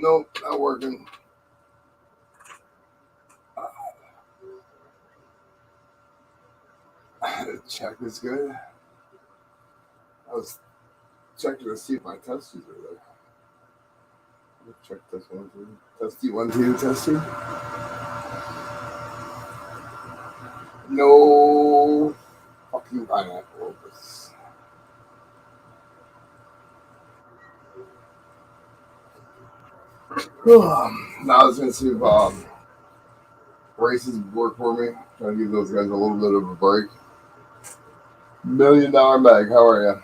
Nope, not working. Check is good. I was checking to see if my testes are there. Check this one, two. Testy, 1, 2, testy. No fucking pineapple. Now I was going to see if races work for me. Trying to give those guys a little bit of a break. $1 million bag. How are you?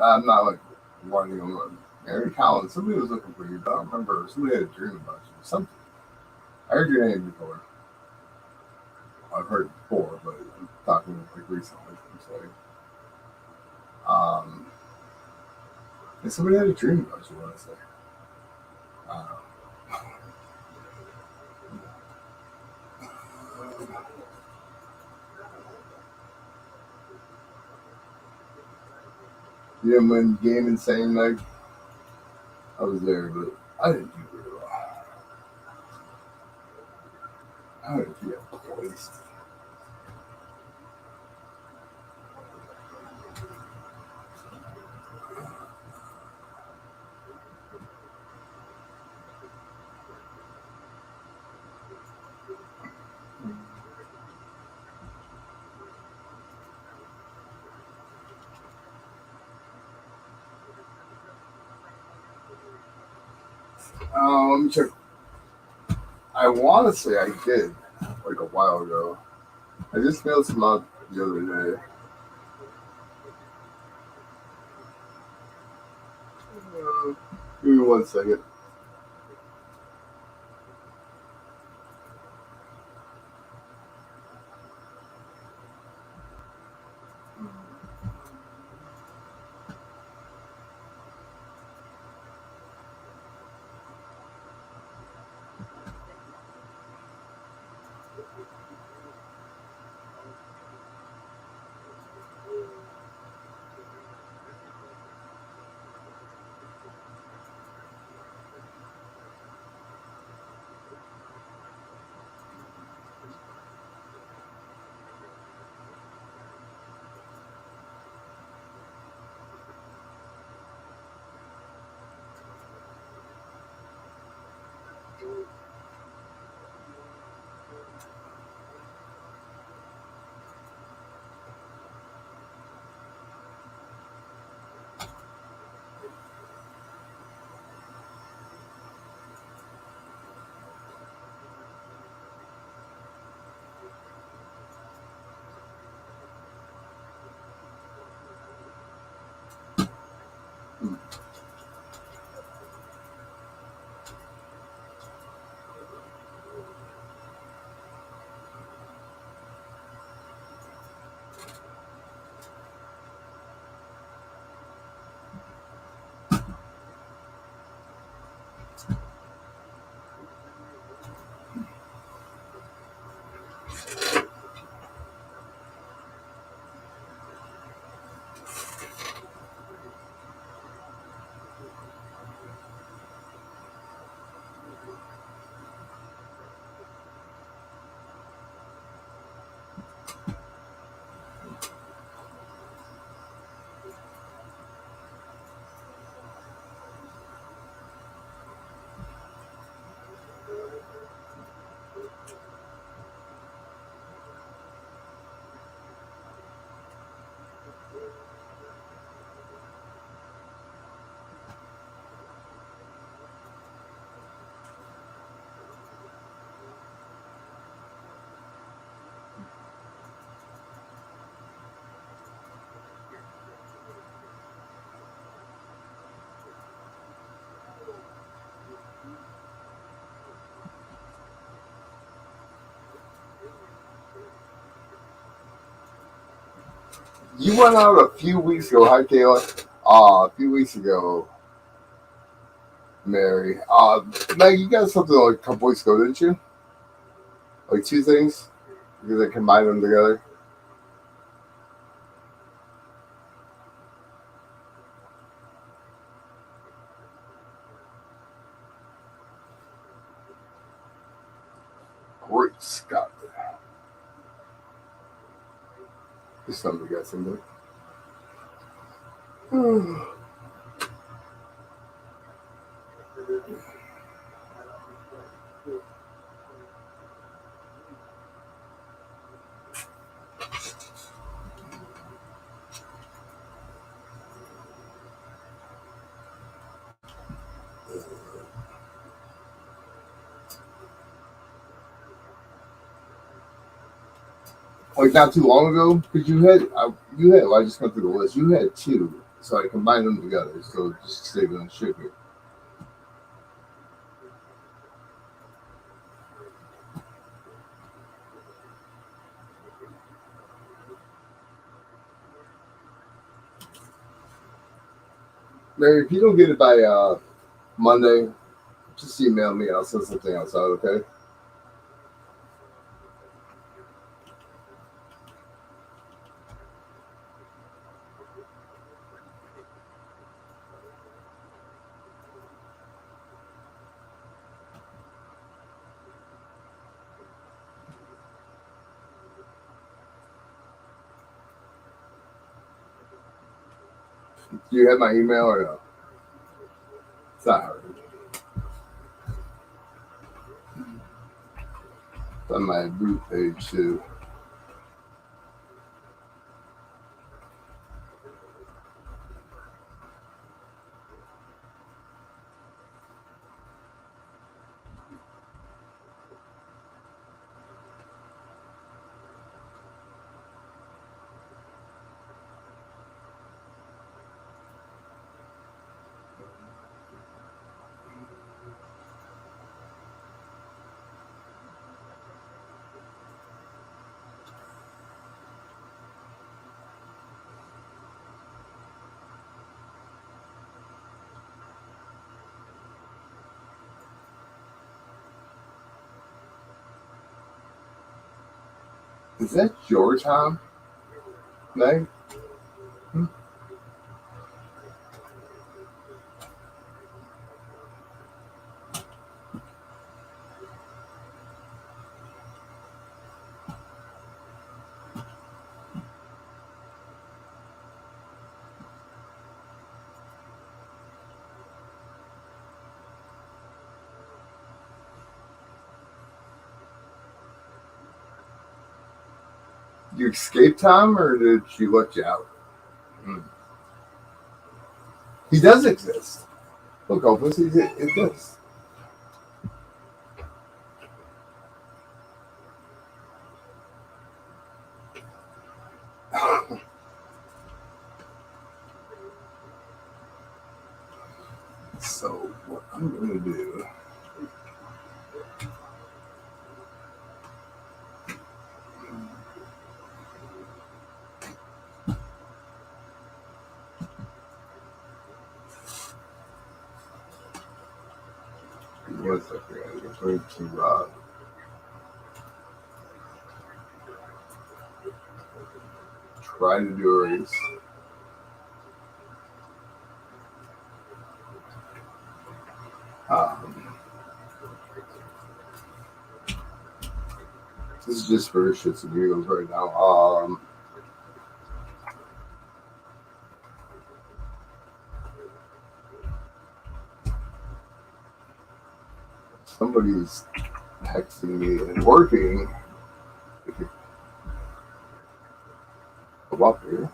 I'm not like wanting to. Mary Collins. Somebody was looking for you, but I don't remember. Somebody had a dream about you. Something. I heard your name before. I've heard it before, but I'm talking like recently. I'm sorry. Um, and somebody had a dream about you. What I say? Uh, you didn't win game insane night. I was there, but I didn't do very well. I didn't feel poised. Let me check. I want to say I did, like a while ago. I just mailed some out the other day. Give me 1 second. You went out a few weeks ago. Hi, Kayla. A few weeks ago, Mary. Meg, you got something like a couple weeks ago, didn't you? Like two things? Because I combined them together. Great Scott. There's something got something. Like not too long ago, because well, I just went through the list. You had two, so I combined them together. So just save it on shipping. Mary, if you don't get it by Monday, just email me. I'll send something else out. Okay. Do you have my email or no? It's not hard. It's on my root page too. Is that your Tom? Meg? Hmm? You escaped Tom, or did she let you out? Hmm. He does exist. Look, Opus, he exists. So what I'm gonna do? One second, I'm going to try to do a race. Um, this is just for shits and giggles right now. Somebody's texting me and working. If you come up here.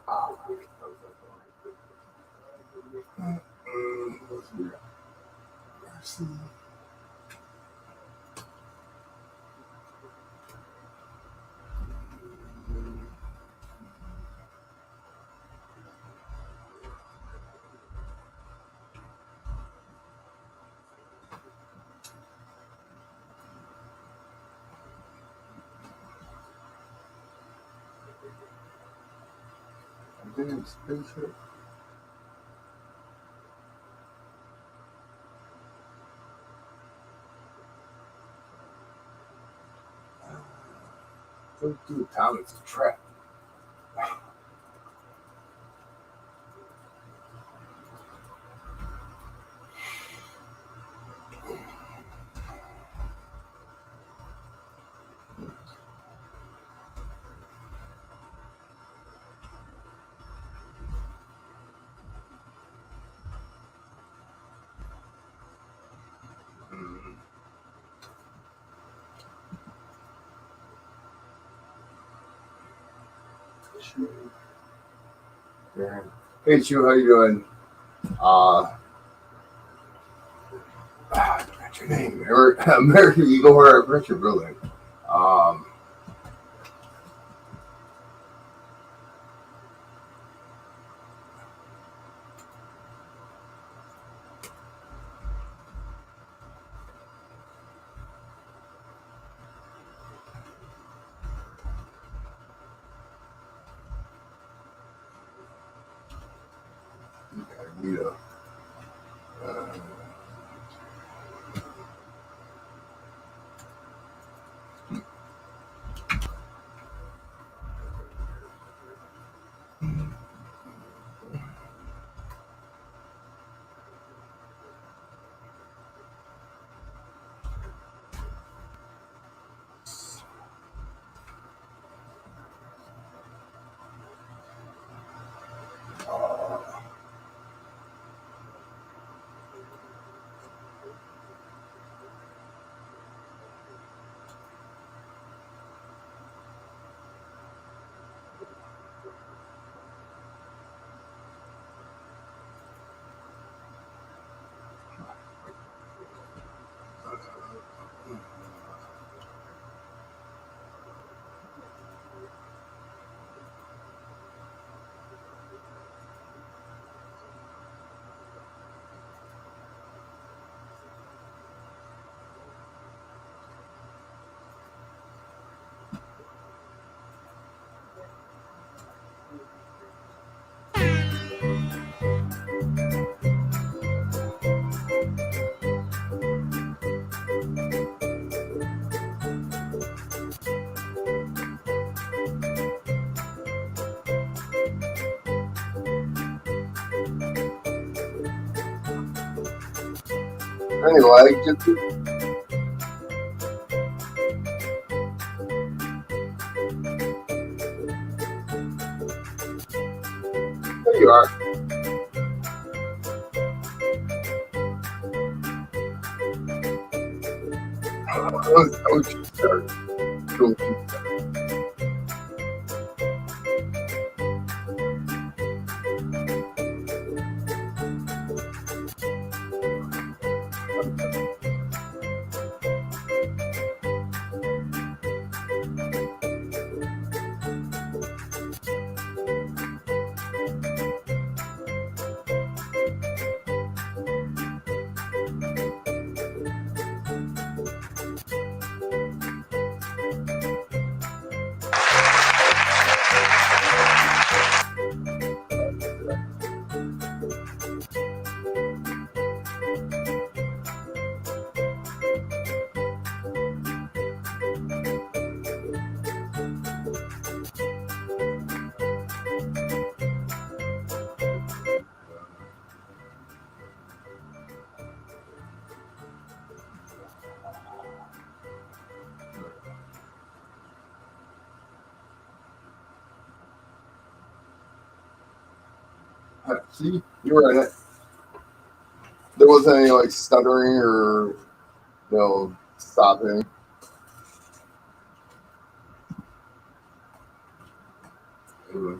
Ah, let's see. Damn spaceship. Go through town, it's a trap. Mm. Yeah. Hey, Chu, how you doing? What's your name? American Eagle Horror Adventure Building. Um, need a, uh, anyway, just there you are. Don't you start. Don't you see? You were in it. There wasn't any like stuttering or stopping. It was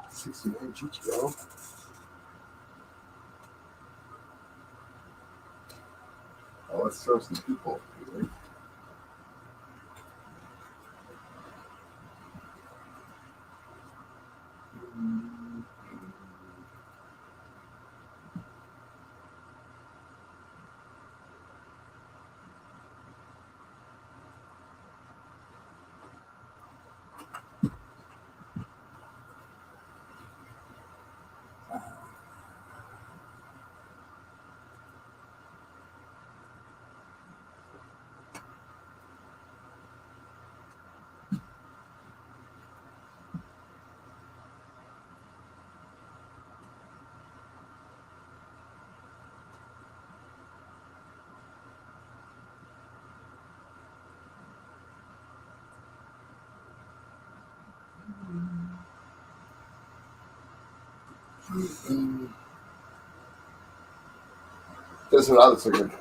69 GTO. Oh, let's throw some people. That's what I was thinking.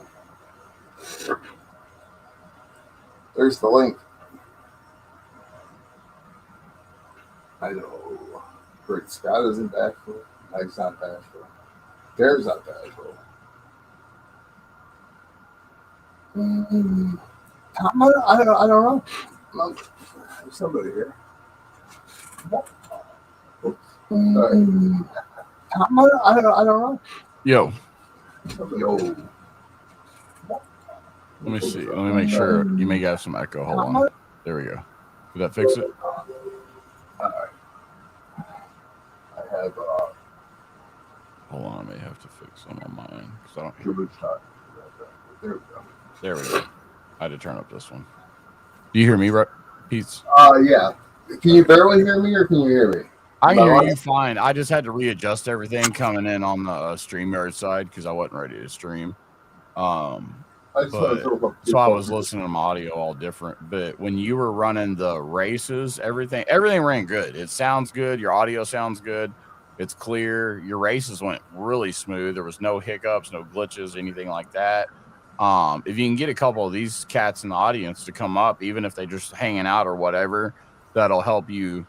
There's the link. I know. Great Scott isn't bashful. Mike's not bashful. Darren's not bashful. I don't know. There's somebody here. Oops. Sorry. I don't know. Yo. Yo. Let me see. Let me make sure. You may have some echo. Hold on. There we go. Did that fix it? I have. Hold on. I may have to fix some on mine because I don't hear. There we go. There we go. I had to turn up this one. Do you hear me, Pete? Yeah. Can you barely hear me, or can you hear me? I can hear you fine. I just had to readjust everything coming in on the StreamYard side because I wasn't ready to stream. So I was listening to my audio all different. But when you were running the races, everything ran good. It sounds good. Your audio sounds good. It's clear. Your races went really smooth. There was no hiccups, no glitches, anything like that. If you can get a couple of these cats in the audience to come up, even if they're just hanging out or whatever, that'll help you.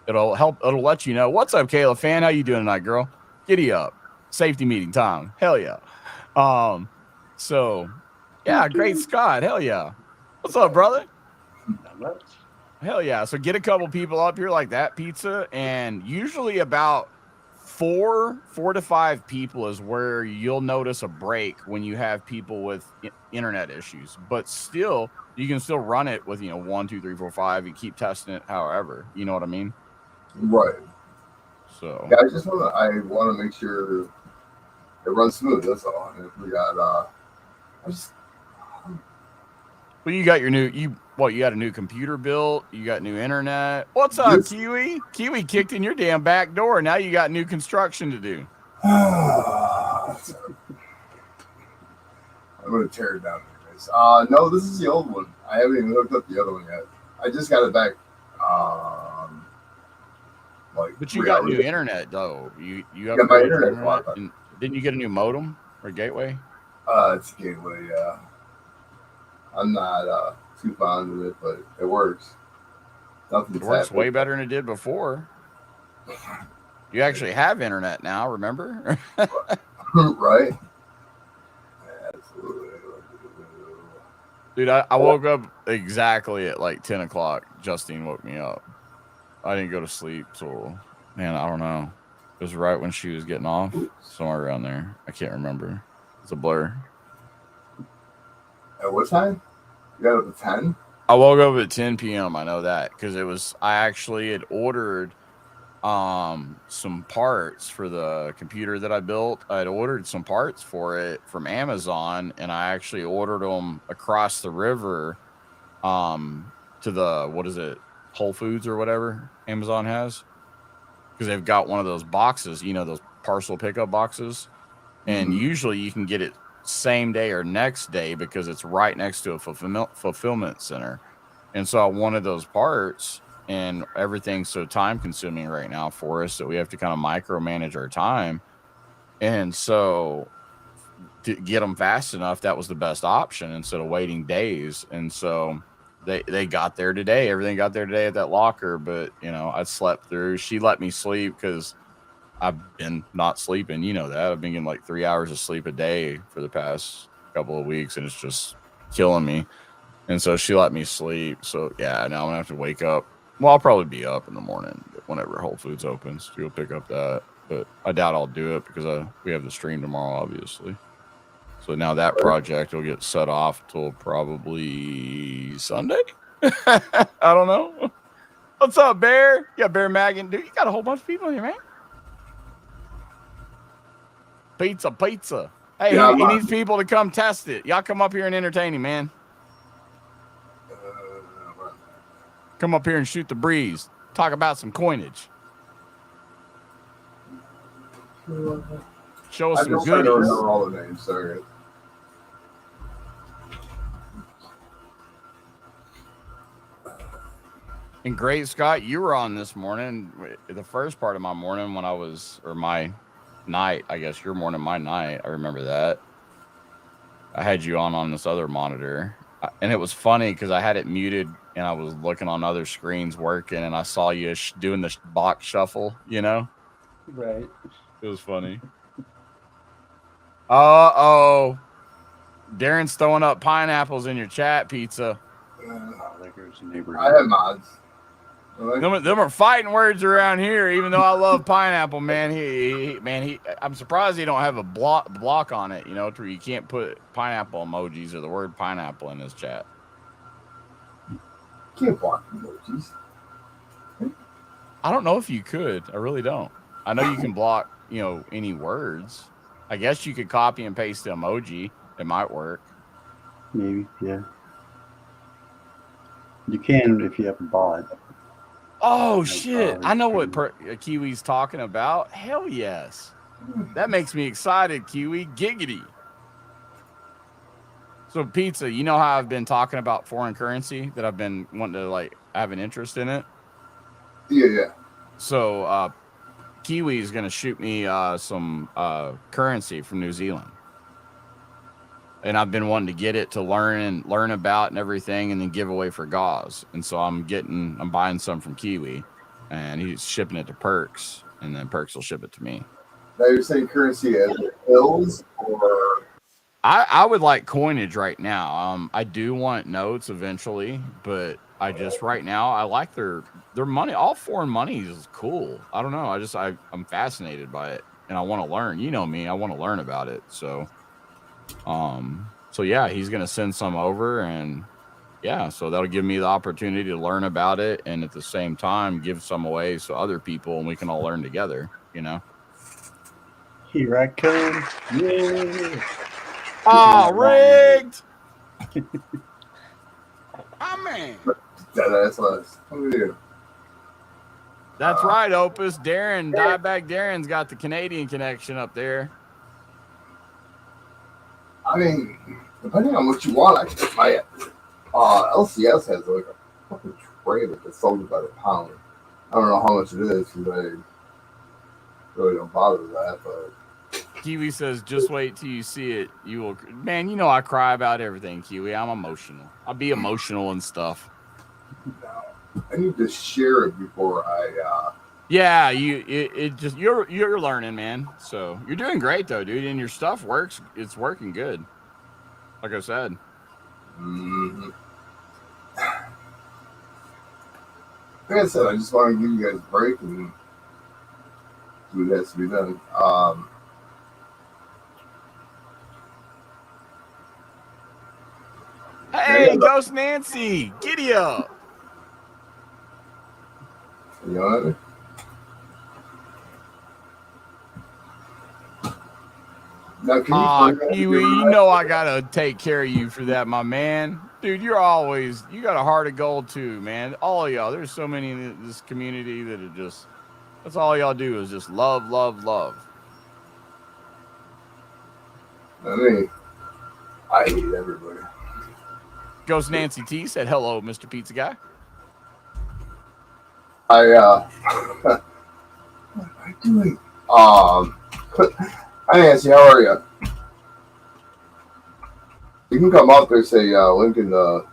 It'll let you know. What's up, Kayla fan? How you doing tonight, girl? Giddy up. Safety meeting time. Hell yeah. So yeah, great Scott. Hell yeah. What's up, brother? Not much. Hell yeah. So get a couple people up here like that, pizza, and usually about 4 to 5 people is where you'll notice a break when you have people with internet issues. But still, you can still run it with 1, 2, 3, 4, 5 and keep testing it however. You know what I mean? Right. So yeah, I want to make sure it runs smooth. That's all. And if we got well, you got your new you got a new computer built, you got new internet. What's up, Kiwi? Kiwi kicked in your damn back door. Now you got new construction to do. I'm gonna tear it down anyways. No, this is the old one. I haven't even hooked up the other one yet. I just got it back. But you got new internet though. You got my internet. And didn't you get a new modem or gateway? It's a gateway. Yeah. I'm not too fond of it, but it works. It works way better than it did before. You actually have internet now, remember? Right? Absolutely. Dude, I woke up exactly at like 10 o'clock. Justine woke me up. I didn't go to sleep till, man, I don't know. It was right when she was getting off. Somewhere around there. I can't remember. It's a blur. At what time? You got up at 10? I woke up at 10 p.m. I know that because I actually had ordered some parts for the computer that I built. I had ordered some parts for it from Amazon, and I actually ordered them across the river to the, what is it, Whole Foods or whatever Amazon has, because they've got one of those boxes, those parcel pickup boxes, and usually you can get it same day or next day because it's right next to a fulfillment center. And so I wanted those parts, and everything's so time consuming right now for us that we have to kind of micromanage our time. And so to get them fast enough, that was the best option instead of waiting days. And so they got there today. Everything got there today at that locker, but I slept through. She let me sleep because I've been not sleeping. You know that. I've been getting like 3 hours of sleep a day for the past couple of weeks, and it's just killing me. And so she let me sleep. So, yeah, now I'm going to have to wake up. Well, I'll probably be up in the morning whenever Whole Foods opens to go pick up that. But I doubt I'll do it because we have the stream tomorrow, obviously. So now that project will get set off till probably Sunday. I don't know. What's up, Bear? Yeah, Bear Maggin. Dude, you got a whole bunch of people here, man. Pizza. Hey, yeah, he needs people to come test it. Y'all come up here and entertain him, man. Come up here and shoot the breeze. Talk about some coinage. Show us some goodies. I don't remember all the names, sorry. And Great Scott, you were on this morning, the first part of my morning when I was, or my night, I guess your morning, my night. I remember that. I had you on this other monitor, and it was funny because I had it muted and I was looking on other screens working, and I saw you doing the box shuffle. You know, Right. it was funny. Oh, Darren's throwing up pineapples in your chat, Pizza. Oh, there goes the neighbor. I have mods. Them are fighting words around here. Even though I love pineapple, man, I'm surprised he don't have a block on it. You know, to where you can't put pineapple emojis or the word pineapple in his chat. Can't block emojis. I don't know if you could. I really don't. I know you can block, any words. I guess you could copy and paste the emoji. It might work. Maybe, yeah. You can if you have a bot. Oh, shit. I know what Kiwi's talking about. Hell yes. That makes me excited, Kiwi. Giggity. So, Pizza, you know how I've been talking about foreign currency, that I've been wanting to, have an interest in it? Yeah. So, Kiwi is going to shoot me some currency from New Zealand. And I've been wanting to get it to learn about and everything, and then give away for Gauze. And so I'm buying some from Kiwi, and he's shipping it to Perks, and then Perks will ship it to me. Now you're saying currency as bills, or I would like coinage right now. I do want notes eventually, but I just right now I like their money. All foreign money is cool. I don't know. I'm fascinated by it, and I want to learn. You know me, I want to learn about it. So yeah, he's gonna send some over, and yeah, so that'll give me the opportunity to learn about it, and at the same time give some away so other people, and we can all learn together. Here I come. Yeah. Oh, rigged. Oh man. that's us. What do we do? That's right, Opus. Dieback Darren's got the Canadian connection up there. I mean, depending on what you want, I can get my LCS has like a fucking trailer that's sold by the pound. I don't know how much it is because I really don't bother with that, but Kiwi says, just wait till you see it. You will. Man, I cry about everything, Kiwi. I'm emotional. I'll be emotional and stuff. I need to share it before I. Yeah, you're learning, man. So you're doing great though, dude. And your stuff works. It's working good. Like I said. Mm-hmm. Like I said, I just want to give you guys a break and do what has to be done. Hey, Ghost Nancy, giddy up. You know what? Now, Kiwi, I gotta take care of you for that, my man. Dude, you got a heart of gold too, man. All of y'all, there's so many in this community that are just, that's all y'all do is just love, love, love. I mean, I hate everybody. Ghost Nancy T said, hello, Mr. Pizza Guy. What am I doing? Hi Nancy, how are you? You can come up. There's a link in the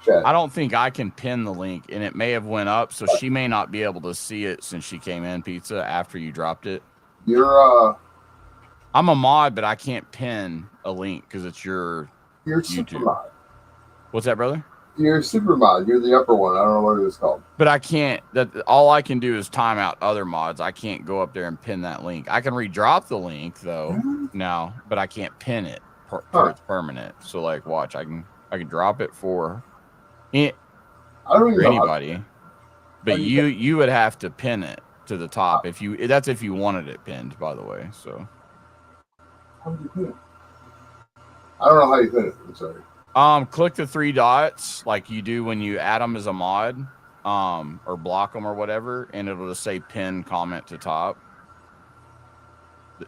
chat. I don't think I can pin the link, and it may have went up, so she may not be able to see it since she came in, Pizza, after you dropped it. I'm a mod, but I can't pin a link because it's your YouTube. Super mod. What's that, brother? You're super mod. You're the upper one. I don't know what it was called. But I can't. All I can do is time out other mods. I can't go up there and pin that link. I can redrop the link though now, but I can't pin it. It's permanent. So watch. I can drop it for anybody, but you would have to pin it to the top if you wanted it pinned. By the way, so. How do you pin it? I don't know how you pin it. I'm sorry. Click the three dots like you do when you add them as a mod, or block them or whatever, and it'll just say pin comment to top.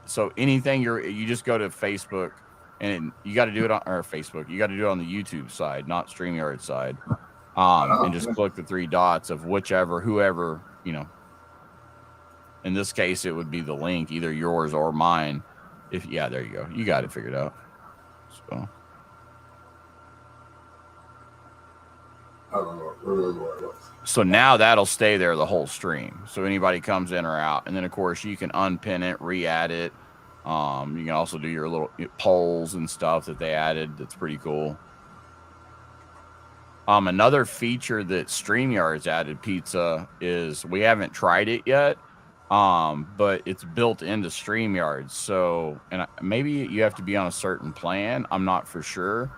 So anything you just go to Facebook and you got to do it on or Facebook. You got to do it on the YouTube side, not StreamYard side. And just click the 3 dots of whoever, in this case, it would be the link, either yours or mine. There you go. You got it figured out. So I don't remember what it was. So now that'll stay there the whole stream. So anybody comes in or out, and then of course you can unpin it, re-add it. You can also do your little polls and stuff that they added. That's pretty cool. Another feature that StreamYard's added, Pizza, is we haven't tried it yet, but it's built into StreamYard. So, and maybe you have to be on a certain plan. I'm not for sure,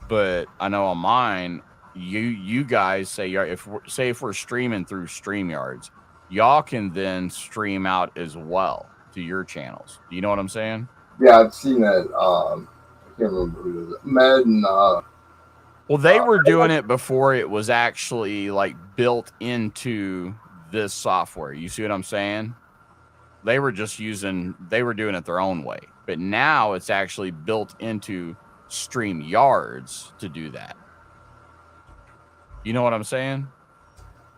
but I know on mine, you guys say if we're streaming through StreamYards, y'all can then stream out as well to your channels. Do you know what I'm saying? Yeah, I've seen that. I can't remember who it is. Med and well, they were doing it before it was actually like built into this software. You see what I'm saying? They were doing it their own way, but now it's actually built into StreamYards to do that. You know what I'm saying?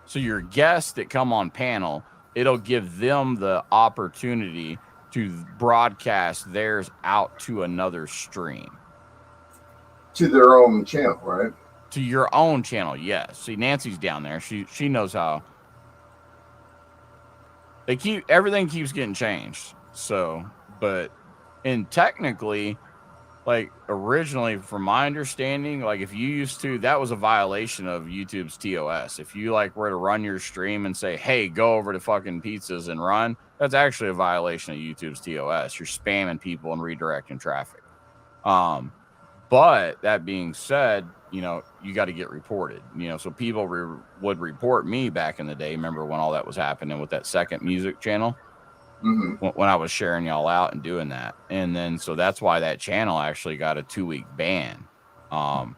So your guests that come on panel, it'll give them the opportunity to broadcast theirs out to another stream. To their own channel, right? To your own channel, yes. See, Nancy's down there. She knows how. Everything keeps getting changed. So, and technically, like originally, from my understanding, like if you used to, that was a violation of YouTube's TOS. If you like were to run your stream and say, "Hey, go over to fucking Pizzas and run," that's actually a violation of YouTube's TOS. You're spamming people and redirecting traffic. But that being said, you got to get reported. So people would report me back in the day. Remember when all that was happening with that second music channel? Mm-hmm. When I was sharing y'all out and doing that. And then, so that's why that channel actually got a 2-week ban. But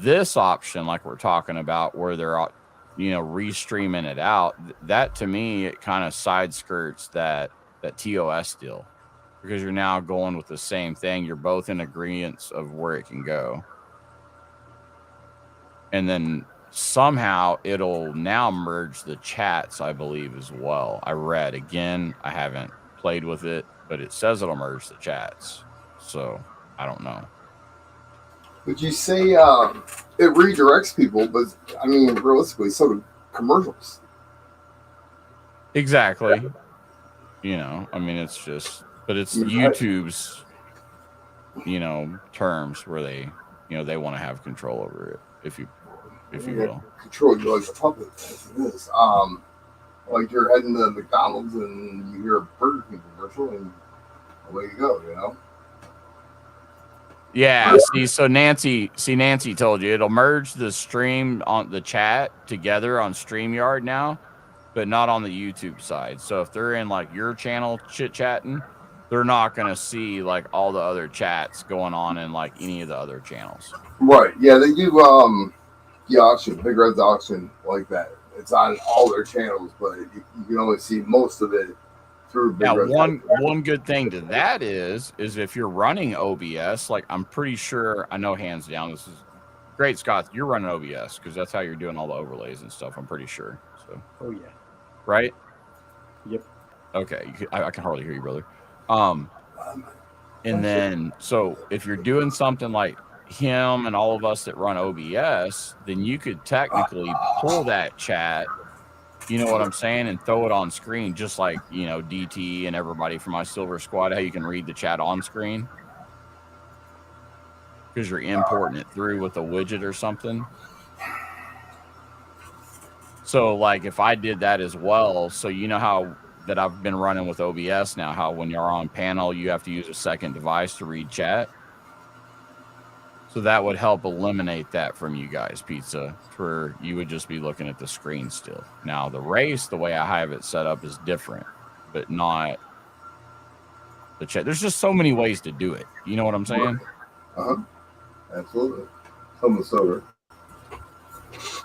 this option, like we're talking about, where they're, restreaming it out, that to me, it kind of side skirts that TOS deal, because you're now going with the same thing. You're both in agreement of where it can go. And then somehow it'll now merge the chats, I believe, as well. I read again. I haven't played with it, but it says it'll merge the chats. So I don't know. But you say it redirects people, but I mean, realistically, so do commercials. Exactly. I mean, it's just, but it's YouTube's, terms where they, they want to have control over it, if you will. Control you like a puppet, as it is. Like you're heading to McDonald's and you hear a Burger King commercial and away you go, Yeah, so Nancy told you it'll merge the stream on the chat together on StreamYard now, but not on the YouTube side. So if they're in like your channel chit-chatting, they're not going to see like all the other chats going on in like any of the other channels. Right. Yeah, they do the auction, Big Red's auction, like that. It's on all their channels, but you can only see most of it through Big Red's auction. One good thing to that is if you're running OBS, like I'm pretty sure, I know hands down, this is great, Scott, you're running OBS because that's how you're doing all the overlays and stuff, I'm pretty sure. So. Oh, yeah. Right? Yep. Okay, I can hardly hear you, brother. And then, so if you're doing something like him and all of us that run OBS, then you could technically pull that chat, you know what I'm saying, and throw it on screen, just like, DT and everybody from my Silver Squad, how you can read the chat on screen because you're importing it through with a widget or something. So like if I did that as well, so how that I've been running with OBS now, how when you're on panel, you have to use a second device to read chat. So that would help eliminate that from you guys, Pizza, where you would just be looking at the screen still. Now, the race, the way I have it set up is different, but not the chat. There's just so many ways to do it. You know what I'm saying? Uh-huh. Absolutely. Almost over.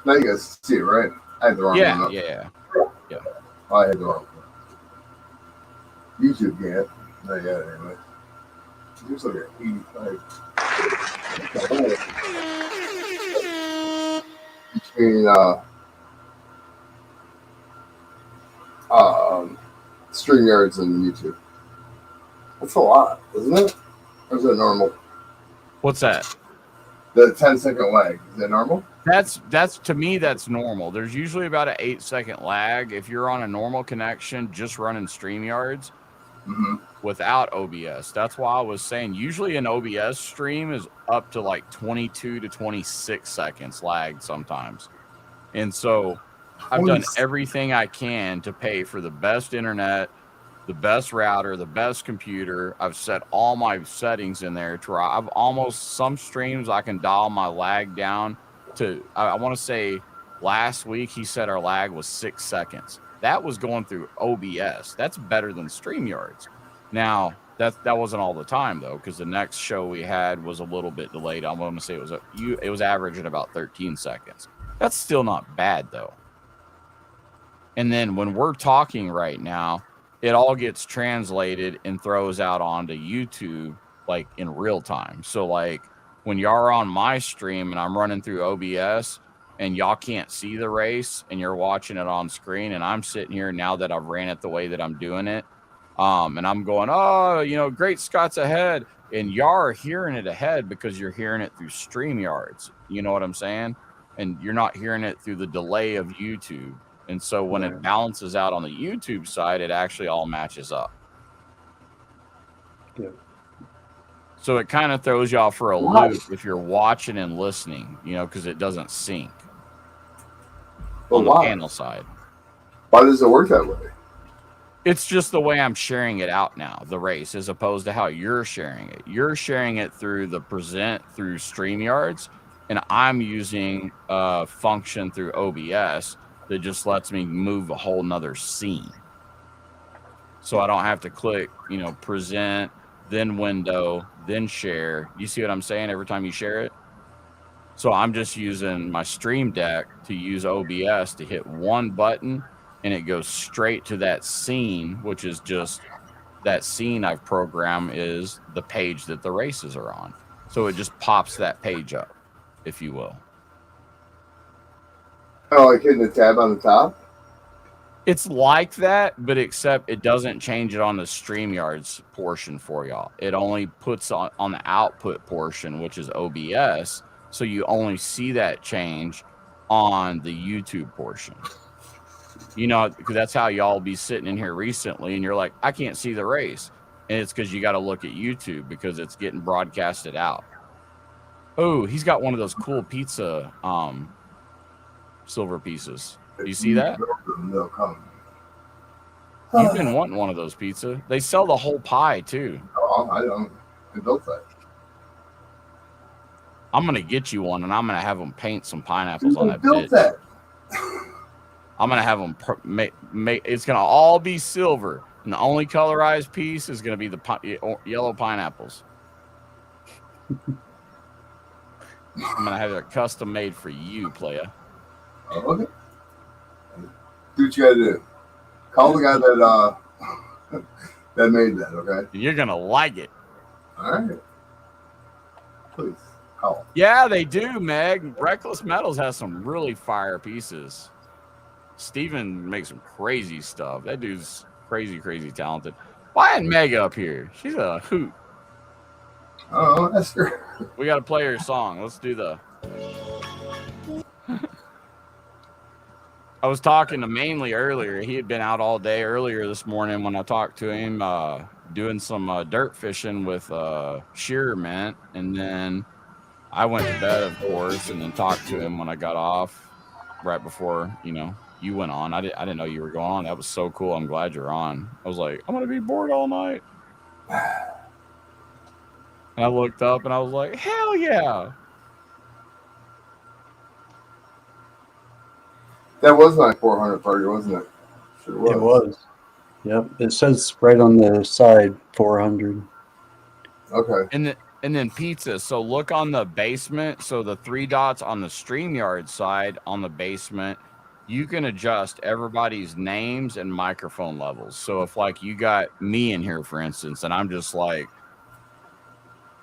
Now you guys see it, right? I had the wrong one up. Yeah. I had the wrong one. YouTube can't. Not yet, anyway. There's like an 85 between StreamYards and YouTube. That's a lot, isn't it? Or is it normal? What's that? The 10-second lag, is that normal? That's to me, that's normal. There's usually about an 8-second lag. If you're on a normal connection, just running StreamYards without OBS. That's why I was saying usually an OBS stream is up to like 22 to 26 seconds lag sometimes. And so I've done everything I can to pay for the best internet, the best router, the best computer. I've set all my settings in there to where I've almost, some streams I can dial my lag down to, I want to say last week he said our lag was 6 seconds. That was going through OBS. That's better than StreamYards. Now that wasn't all the time though, because the next show we had was a little bit delayed. I'm going to say it was averaging about 13 seconds. That's still not bad though. And then when we're talking right now, it all gets translated and throws out onto YouTube like in real time. So like when y'all are on my stream and I'm running through OBS and y'all can't see the race and you're watching it on screen and I'm sitting here now that I've ran it the way that I'm doing it, and I'm going, oh, you know, great Scott's ahead, and y'all are hearing it ahead because you're hearing it through StreamYards. You know what I'm saying? And you're not hearing it through the delay of YouTube. And so when it balances out on the YouTube side, it actually all matches up. Yeah. So it kind of throws y'all for a loop if you're watching and listening, you know, because it doesn't sync on the panel side. Why does it work that way? It's just the way I'm sharing it out now, the race, as opposed to how you're sharing it. You're sharing it through the present through StreamYards, and I'm using a function through OBS that just lets me move a whole nother scene. So I don't have to click, you know, present, then window, then share. You see what I'm saying every time you share it? So I'm just using my Stream Deck to use OBS to hit one button and it goes straight to that scene, which is just that scene I've programmed is the page that the races are on. So it just pops that page up, if you will. Oh, like hitting the tab on the top? It's like that, but except it doesn't change it on the StreamYards portion for y'all. It only puts on the output portion, which is OBS. So you only see that change on the YouTube portion. You know, because that's how y'all be sitting in here recently and you're like, I can't see the race. And it's because you got to look at YouTube because it's getting broadcasted out. Oh, he's got one of those cool pizza silver pieces. Do you see that? You've been wanting one of those pizza. They sell the whole pie too. Oh, I don't. I built that. I'm gonna get you one, and I'm gonna have them paint some pineapples on that. Built that. I'm gonna have them make. It's gonna all be silver, and the only colorized piece is gonna be the yellow pineapples. I'm gonna have it custom made for you, playa. Okay. Do what you gotta do. Call the guy that that made that, okay? You're gonna like it. All right. Please call. Yeah, they do, Meg. Reckless Metals has some really fire pieces. Steven makes some crazy stuff. That dude's crazy, crazy talented. Why isn't Meg up here? She's a hoot. Oh, that's her. We got to play her song. Let's do the... I was talking to Mainly earlier. He had been out all day earlier this morning when I talked to him, doing some dirt fishing with Shearmint. And then I went to bed, of course, and then talked to him when I got off right before, you know, you went on. I didn't know you were going on. That was so cool. I'm glad you're on. I was like, I'm going to be bored all night. And I looked up and I was like, hell yeah. That was my 400 party, wasn't it? Sure was. It was. Yep. It says right on the side 400. Okay. And then pizza. So look on the basement. So the 3 dots on the StreamYard side on the basement, you can adjust everybody's names and microphone levels. So if like you got me in here, for instance, and I'm just like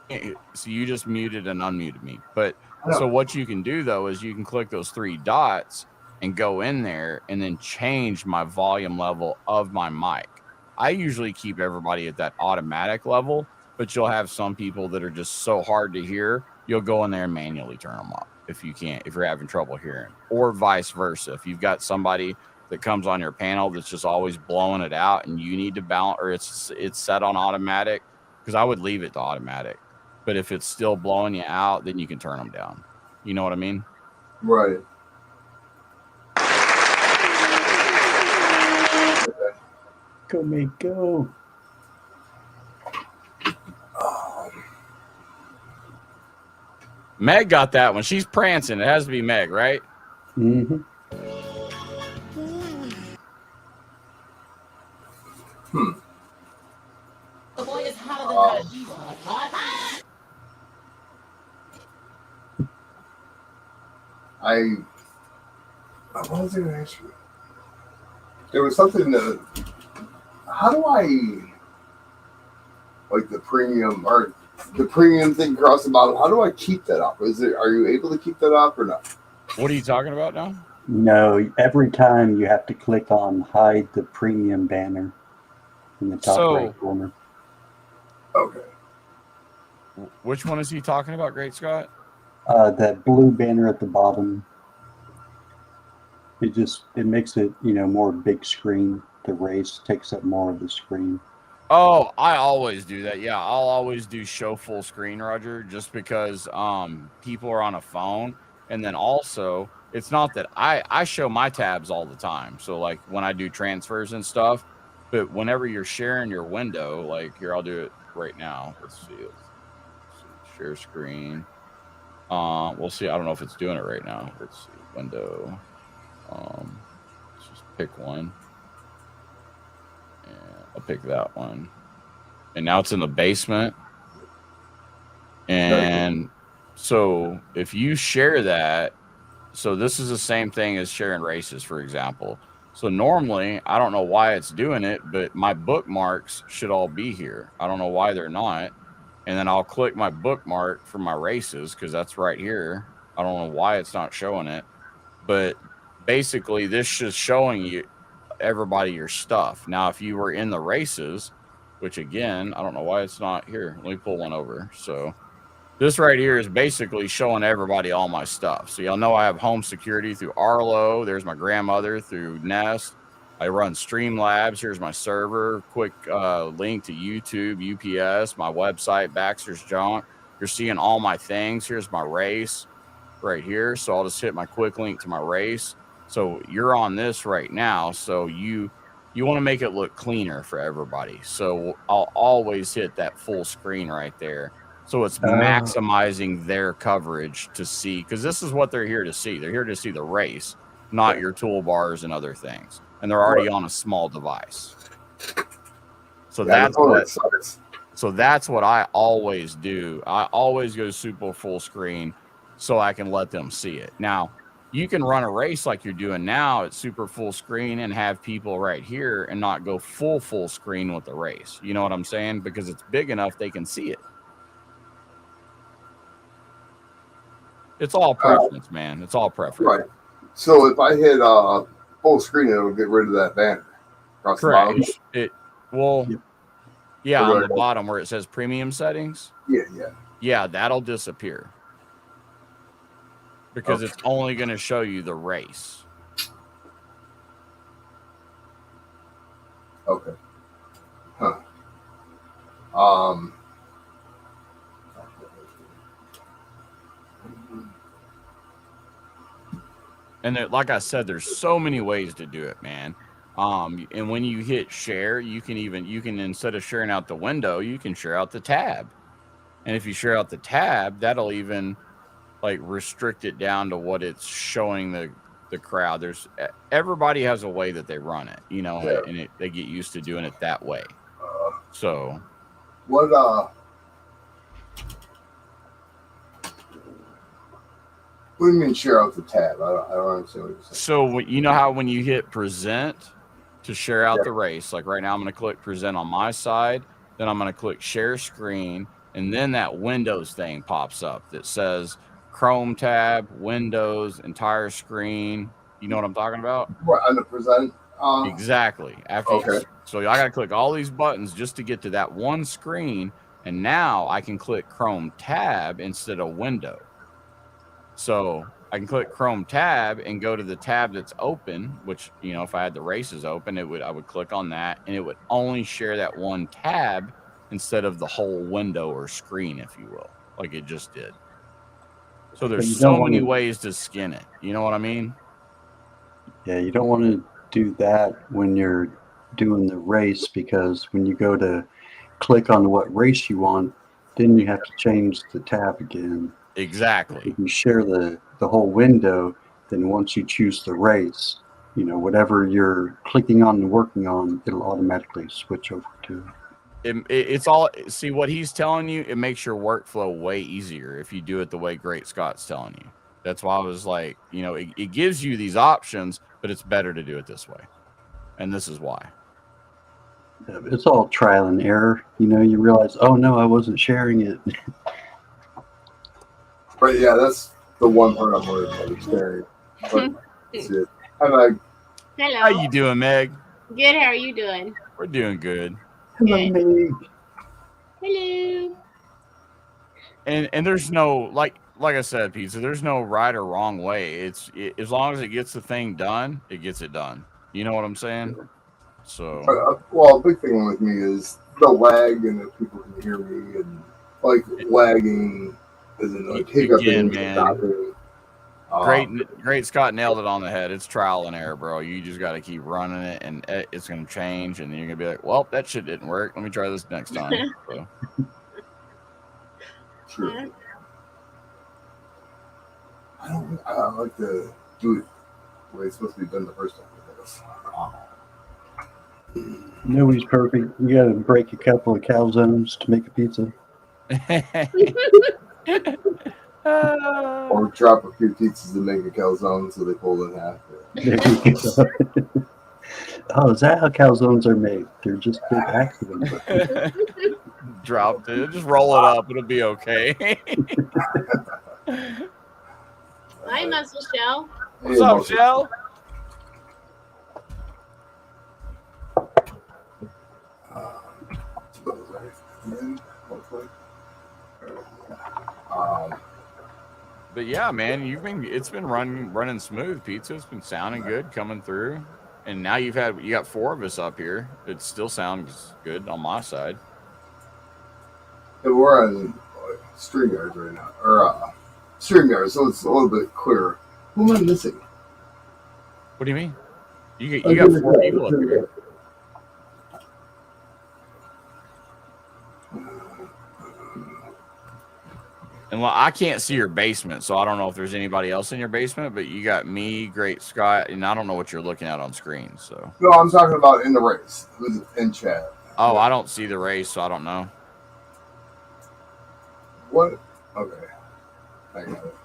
So you just muted and unmuted me. But so what you can do though is you can click those 3 dots and go in there and then change my volume level of my mic. I usually keep everybody at that automatic level, but you'll have some people that are just so hard to hear, you'll go in there and manually turn them up if you're having trouble hearing, or vice versa. If you've got somebody that comes on your panel that's just always blowing it out and you need to balance, or it's set on automatic, because I would leave it to automatic. But if it's still blowing you out, then you can turn them down. You know what I mean? Right. Go, mate, go. Meg got that one. She's prancing. It has to be Meg, right? Mm-hmm. The boy is hotter than hot. What was I going to ask you? There was something that. How do I like the premium thing across the bottom? How do I keep that up? Are you able to keep that up or not? What are you talking about now? No, every time you have to click on hide the premium banner in the top right corner. Okay. Which one is he talking about, Great Scott? That blue banner at the bottom. It makes it, more big screen. The race takes up more of the screen. Oh, I always do that. Yeah, I'll always do show full screen, Roger, just because people are on a phone. And then also, it's not that I show my tabs all the time. So like when I do transfers and stuff, but whenever you're sharing your window, like here, I'll do it right now. Let's see. Share screen. We'll see. I don't know if it's doing it right now. Let's see. Window. Let's just pick one. And I'll pick that one. And now it's in the basement. And so if you share that, so this is the same thing as sharing races, for example. So normally, I don't know why it's doing it, but my bookmarks should all be here. I don't know why they're not. And then I'll click my bookmark for my races because that's right here. I don't know why it's not showing it. But basically, this is showing you everybody your stuff. Now, if you were in the races, which again, I don't know why it's not here. Let me pull one over. So this right here is basically showing everybody all my stuff. So y'all know I have home security through Arlo. There's my grandmother through Nest. I run Streamlabs. Here's my server. Quick link to YouTube, UPS, my website, Baxter's Junk. You're seeing all my things. Here's my race right here. So I'll just hit my quick link to my race. So you're on this right now. So you want to make it look cleaner for everybody. So I'll always hit that full screen right there. So it's maximizing their coverage to see, because this is what they're here to see. They're here to see the race, not your toolbars and other things. And they're already on a small device. So that's what I always do. I always go super full screen so I can let them see it. Now, you can run a race like you're doing now at super full screen and have people right here and not go full screen with the race. You know what I'm saying? Because it's big enough they can see it. It's all preference, man. It's all preference. Right. So if I hit full screen, it'll get rid of that banner. Correct. Yeah, on the bottom where it says premium settings. Yeah, that'll disappear. Because it's only going to show you the race. Okay. Huh. And there, like I said, there's so many ways to do it, man. And when you hit share, you can instead of sharing out the window, you can share out the tab. And if you share out the tab, that'll even like restrict it down to what it's showing the crowd. Everybody has a way that they run it, and they get used to doing it that way. So what do you mean share out the tab? I don't understand what you're saying. So you know how when you hit present to share out the race, like right now I'm going to click present on my side, then I'm going to click share screen, and then that Windows thing pops up that says Chrome tab, Windows, entire screen. You know what I'm talking about? What, on the present? Exactly. After Okay. so I got to click all these buttons just to get to that one screen, and now I can click Chrome tab instead of window. So I can click Chrome tab and go to the tab that's open, which, you know, if I had the races open, I would click on that and it would only share that one tab instead of the whole window or screen, if you will, like it just did. So there's so many ways to skin it. You know what I mean? Yeah, you don't want to do that when you're doing the race, because when you go to click on what race you want, then you have to change the tab again. Exactly. If you share the whole window, then once you choose the race, you know, whatever you're clicking on and working on, it'll automatically switch over to. It's all, see what he's telling you, it makes your workflow way easier if you do it the way Great Scott's telling you. That's why I was like, you know, it gives you these options, but it's better to do it this way. And this is why. It's all trial and error. You know, you realize, oh no, I wasn't sharing it. But yeah, that's the one part I'm worried about, sharing. But that's it. Hi, Meg. Hello. How you doing, Meg? Good. How are you doing? We're doing good. Hello, Meg. Hello. And there's no, like I said, Pizza, there's no right or wrong way. As long as it gets the thing done, it gets it done. You know what I'm saying? So Well, a big thing with me is the lag, and if people can hear me, and like lagging isn't like hiccuping, man. stopping. Great Scott nailed it on the head. It's trial and error, bro. You just got to keep running it, and it's going to change, and then you're going to be like, well, that shit didn't work. Let me try this next time. So. True. I like to do it the way it's supposed to be done the first time. Nobody's perfect. You got to break a couple of calzones to make a pizza. Or drop a few pizzas and make a calzone so they fold in half. Oh, is that how calzones are made? They're just big accidents. Dropped it. Just roll it up. It'll be okay. Hi, Muscle Shell. What's up, Shell? But yeah, man, it's been running smooth, Pizza. It's been sounding good coming through. And now you got 4 of us up here. It still sounds good on my side. Yeah, we're on StreamYard right now, or StreamYard, so it's a little bit clearer. Who am I missing? What do you mean? You got 4 people up here. And well, I can't see your basement, so I don't know if there's anybody else in your basement, but you got me, Great Scott, and I don't know what you're looking at on screen. So no, I'm talking about in the race, in chat. Oh, I don't see the race, so I don't know. What? Okay, I got it.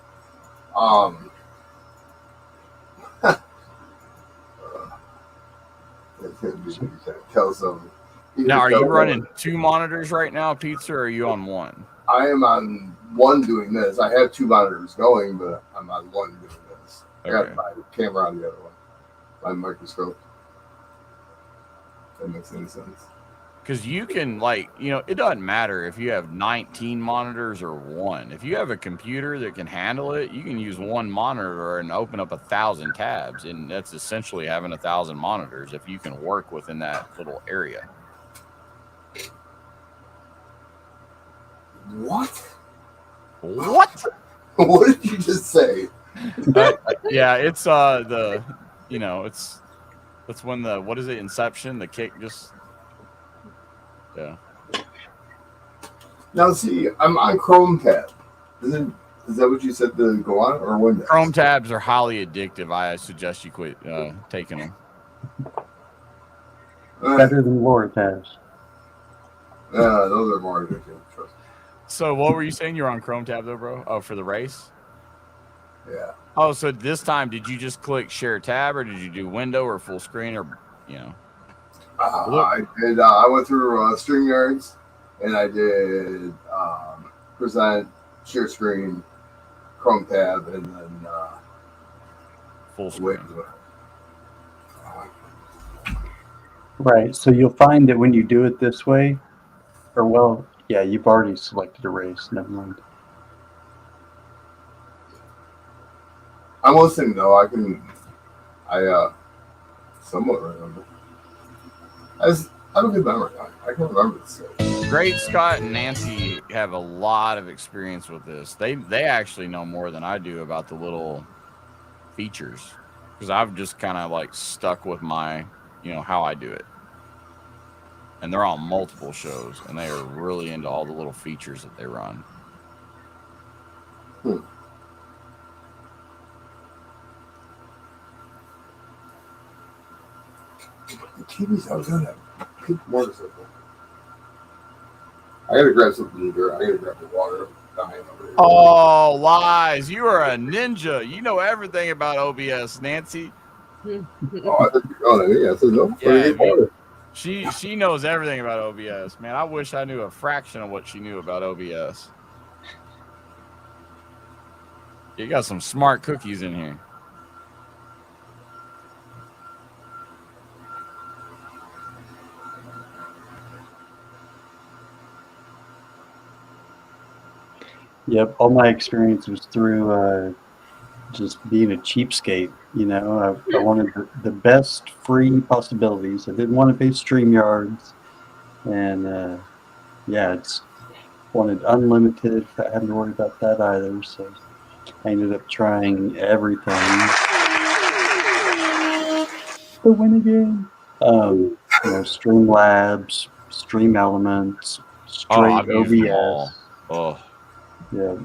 Tell some. Now, are you running 2 monitors right now, Pizza, or are you on 1? I am on 1 doing this. I have 2 monitors going, but I'm on 1 doing this. I got my camera on the other one, my microscope. That makes any sense. Because you can, like, you know, it doesn't matter if you have 19 monitors or 1. If you have a computer that can handle it, you can use 1 monitor and open up 1,000 tabs, and that's essentially having 1,000 monitors if you can work within that little area. What? What? What did you just say? Yeah, it's that's when the, what is it, Inception, the kick just, yeah. Now see, I'm on Chrome tab. Is that what you said to go on, or Windows? Chrome tabs are highly addictive. I suggest you quit taking them. Better than Laura tabs. Those are more addictive. Trust me. So what were you saying? You're on Chrome tab though, bro? Oh, for the race? Yeah. Oh, so this time did you just click share tab, or did you do window or full screen, or you know? I did. I went through StreamYards, and I did present, share screen, Chrome tab, and then Full screen. Right. So you'll find that when you do it this way, or well, yeah, you've already selected a race. Never mind. I'm listening though. I somewhat remember. I don't good memory. I can remember this. Great Scott and Nancy have a lot of experience with this. They actually know more than I do about the little features, because I've just kind of like stuck with my, how I do it. And they're on multiple shows, and they are really into all the little features that they run. The TV's always on that pink motorcycle. I gotta grab something to eat. I gotta grab the water. Oh, lies. You are a ninja. You know everything about OBS, Nancy. Oh, I thought you were on it. Yeah, I said no. Yeah, she knows everything about OBS. Man, I wish I knew a fraction of what she knew about OBS. You got some smart cookies in here. Yep, all my experience was through just being a cheapskate. I wanted the best free possibilities. I didn't want to pay StreamYards, and it's wanted unlimited. I hadn't to worry about that either, so I ended up trying everything. The win again. Streamlabs, Stream Elements, straight OBS. Oh. Yeah.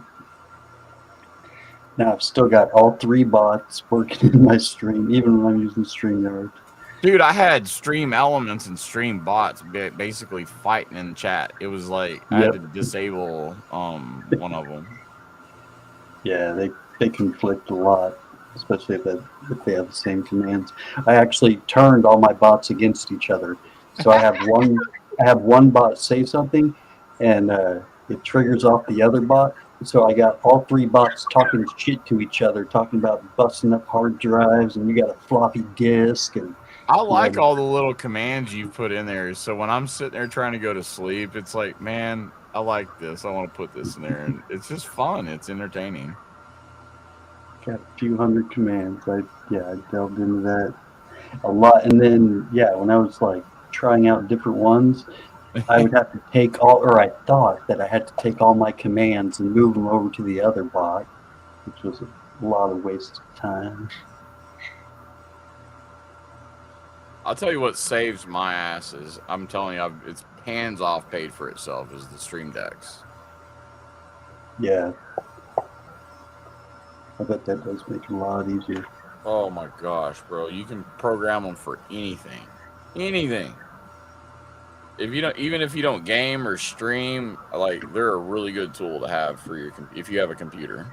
Now I've still got all 3 bots working in my stream, even when I'm using StreamYard. Dude, I had Stream Elements and Stream Bots basically fighting in the chat. It was like I had to disable one of them. Yeah, they conflict a lot, especially if they have the same commands. I actually turned all my bots against each other. So I have one bot say something, and it triggers off the other bot. So I got all 3 bots talking shit to each other, talking about busting up hard drives, and you got a floppy disk. And I like all the little commands you put in there. So when I'm sitting there trying to go to sleep, it's like, man, I like this. I want to put this in there, and it's just fun. It's entertaining. Got a few hundred commands. I delved into that a lot, and then when I was like trying out different ones, I would have to I thought that I had to take all my commands and move them over to the other bot, which was a lot of waste of time. I'll tell you what saves my ass is, I'm telling you, it's hands off paid for itself, is the Stream Decks. Yeah. I bet that does make it a lot easier. Oh my gosh, bro. You can program them for anything. Anything. Even if you don't game or stream, like, they're a really good tool to have for if you have a computer.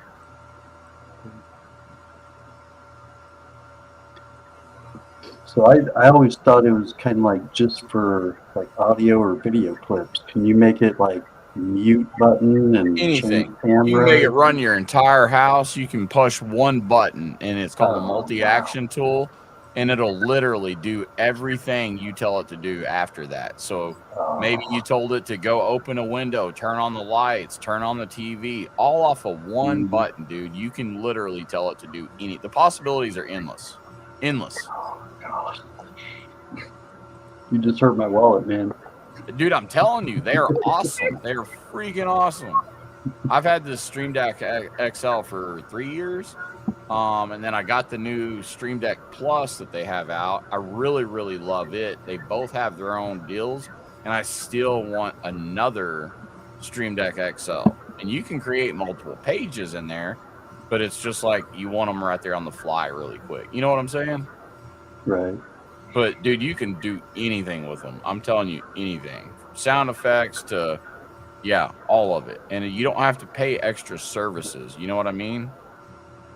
So I always thought it was kind of like just for like audio or video clips. Can you make it like mute button and anything? Camera? You can make it run your entire house. You can push one button, and it's called a multi-action tool, and it'll literally do everything you tell it to do after that. So maybe you told it to go open a window, turn on the lights, turn on the TV, all off of one button, dude. You can literally tell it to do the possibilities are endless. God. You just hurt my wallet, man. Dude, I'm telling you, they are awesome. They are freaking awesome. I've had this Stream Deck XL for 3 years. And then I got the new Stream Deck Plus that they have out. I really, really love it. They both have their own deals, and I still want another Stream Deck XL. And you can create multiple pages in there, but it's just like you want them right there on the fly really quick. You know what I'm saying? Right. But, dude, you can do anything with them. I'm telling you, anything. From sound effects to, all of it. And you don't have to pay extra services. You know what I mean?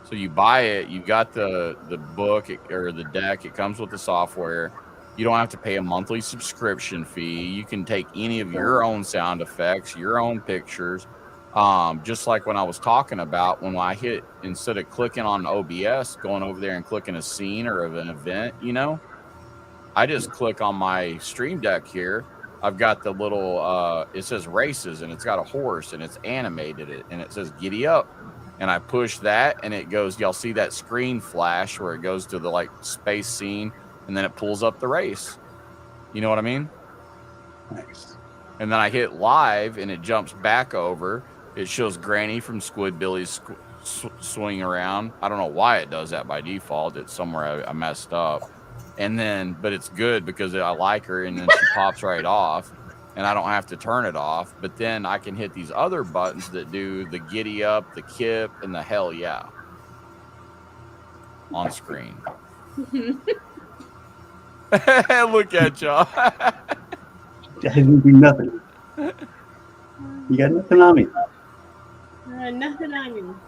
So you buy it, you got the book or the deck. It comes with the software. You don't have to pay a monthly subscription fee. You can take any of your own sound effects, your own pictures. Just like when I was talking about, when I hit, instead of clicking on OBS, going over there and clicking a scene or an event, you know, I just click on my stream deck here. I've got the little, it says races, and it's got a horse, and it's animated and it says giddy up. And I push that, and it goes, y'all see that screen flash where it goes to the like space scene, and then it pulls up the race. You know what I mean? Nice. And then I hit live, and it jumps back over. It shows Granny from Squidbillies swing around. I don't know why it does that by default. It's somewhere I messed up. And then, but it's good because I like her, and then she pops right off, and I don't have to turn it off. But then I can hit these other buttons that do the giddy up, the kip, and the hell yeah on screen. Look at y'all. I didn't do nothing. You got nothing on me. Nothing on you.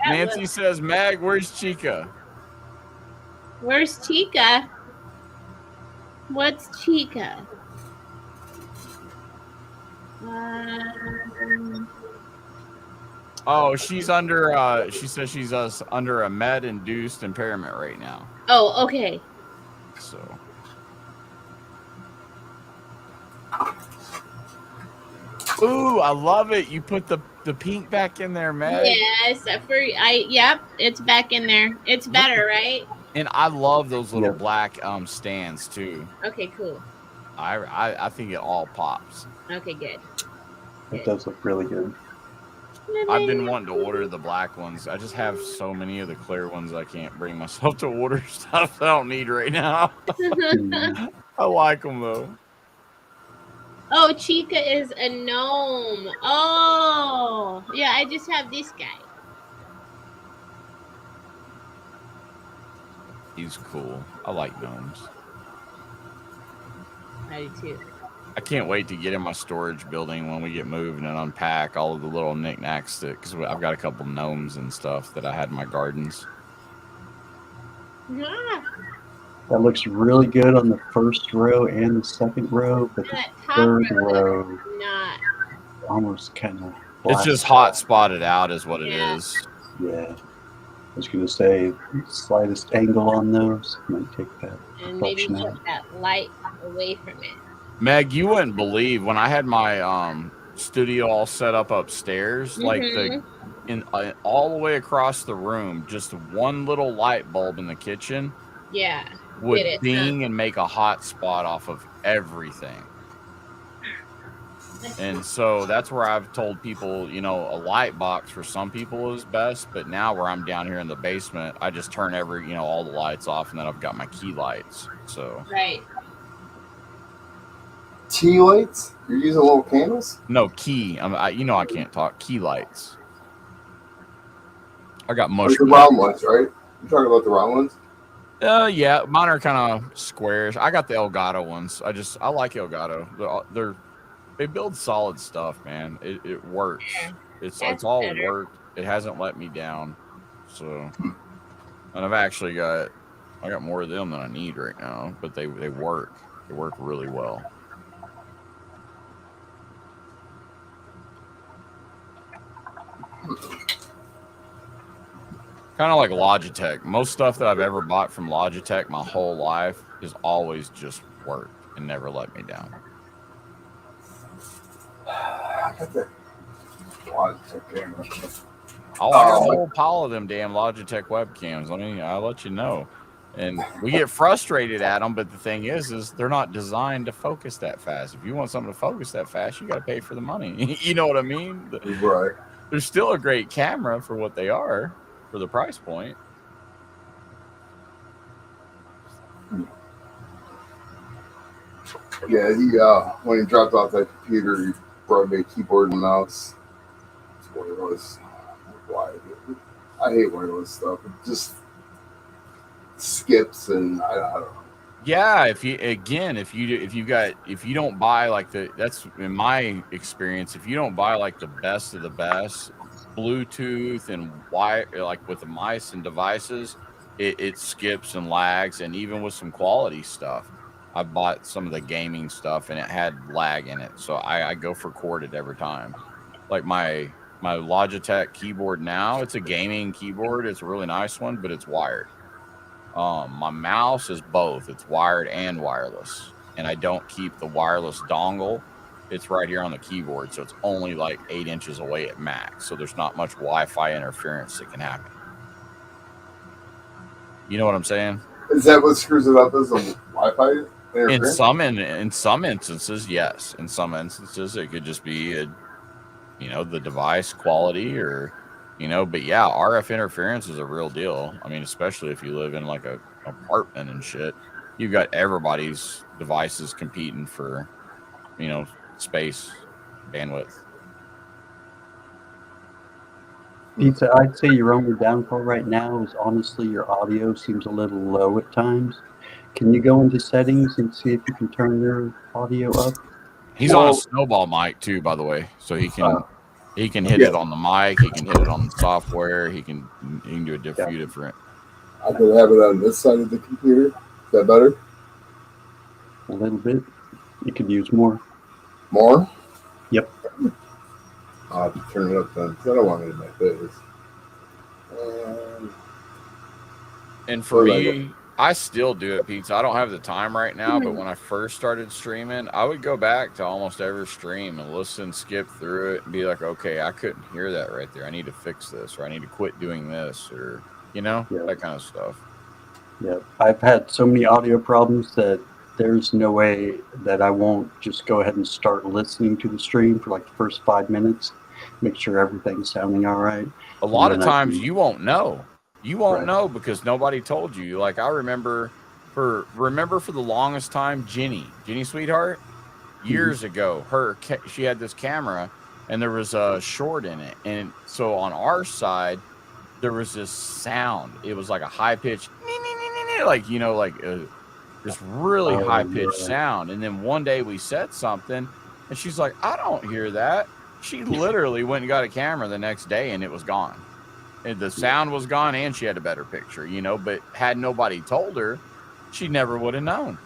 Nancy says, Mag, where's Chica? Where's Chica? What's Chica? Oh, she's under, she says she's under a med-induced impairment right now. Oh, okay. So. Ooh, I love it. You put the pink back in there, Meg. Yes, yep, it's back in there. It's better, right? And I love those little black stands too. Okay, cool. I think it all pops. Okay, good. It does look really good. I've been wanting to order the black ones. I just have so many of the clear ones I can't bring myself to order stuff I don't need right now. I like them though. Oh, Chica is a gnome. Oh, yeah, I just have this guy. He's cool. I like gnomes. I do too. I can't wait to get in my storage building when we get moved and unpack all of the little knickknacks because I've got a couple gnomes and stuff that I had in my gardens. Yeah. That looks really good on the first row and the second row, but the third row not. almost kind of. It's just hot spotted out is what it is. Yeah. I was going to say, slightest angle on those might take that. And maybe reflection put that light away from it. Meg, you wouldn't believe when I had my studio all set up upstairs, like all the way across the room, just one little light bulb in the kitchen. Yeah. Would ding and make a hot spot off of everything. And so that's where I've told people, you know, a light box for some people is best. But now where I'm down here in the basement, I just turn all the lights off, and then I've got my key lights. So right. Key lights? You're using little candles? No, key. I can't talk. Key lights. I got mushroom. The round ones, right? You're talking about the round ones? Yeah, mine are kind of squares. I got the Elgato ones. I like Elgato. They build solid stuff, man. It works. Yeah, it's all worked. It hasn't let me down. So, and I got more of them than I need right now, but they work. They work really well. Kind of like Logitech. Most stuff that I've ever bought from Logitech my whole life has always just worked and never let me down. I got that Logitech camera. I got a whole pile of them damn Logitech webcams. I'll let you know. And we get frustrated at them, but the thing is they're not designed to focus that fast. If you want something to focus that fast, you got to pay for the money. You know what I mean? Right. They're still a great camera for what they are, for the price point. Yeah, when he dropped off that computer, he brought me a keyboard and mouse. It's wireless. Why? I hate wireless stuff. It just skips, and I don't know. Yeah, if you don't buy like that's in my experience, if you don't buy like the best of the best Bluetooth and wire, like with the mice and devices, it skips and lags, and even with some quality stuff. I bought some of the gaming stuff and it had lag in it, so I go for corded every time. Like my Logitech keyboard now, it's a gaming keyboard. It's a really nice one, but it's wired. My mouse is both. It's wired and wireless, and I don't keep the wireless dongle. It's right here on the keyboard, so it's only like 8 inches away at max. So there's not much Wi-Fi interference that can happen. You know what I'm saying? Is that what screws it up? Is the Wi-Fi interference? In some instances, yes. In some instances, it could just be the device quality or but yeah, RF interference is a real deal. I mean, especially if you live in like a apartment and shit, you've got everybody's devices competing for space, bandwidth. Pizza, I'd say your only downfall right now is honestly your audio seems a little low at times. Can you go into settings and see if you can turn your audio up? He's on a snowball mic too, by the way, so he can hit it on the mic, he can hit it on the software, he can do a few different. I could have it on this side of the computer. Is that better? A little bit. You could use more. More? Yep. I'll have to turn it up then, because I don't want it in my face. And for me, I still do it, Pizza. I don't have the time right now, but when I first started streaming, I would go back to almost every stream and listen, skip through it, and be like, okay, I couldn't hear that right there. I need to fix this, or I need to quit doing this, or, that kind of stuff. Yeah, I've had so many audio problems that there's no way that I won't just go ahead and start listening to the stream for like the first 5 minutes, make sure everything's sounding all right. A lot of times you won't know. You won't know because nobody told you. Like I remember for the longest time, Jenny Sweetheart, years ago, she had this camera and there was a short in it. And so on our side, there was this sound. It was like a high pitch, like, this really high pitched sound. And then one day we said something and she's like, I don't hear that. She literally went and got a camera the next day and it was gone. And the sound was gone and she had a better picture, but had nobody told her, she never would have known,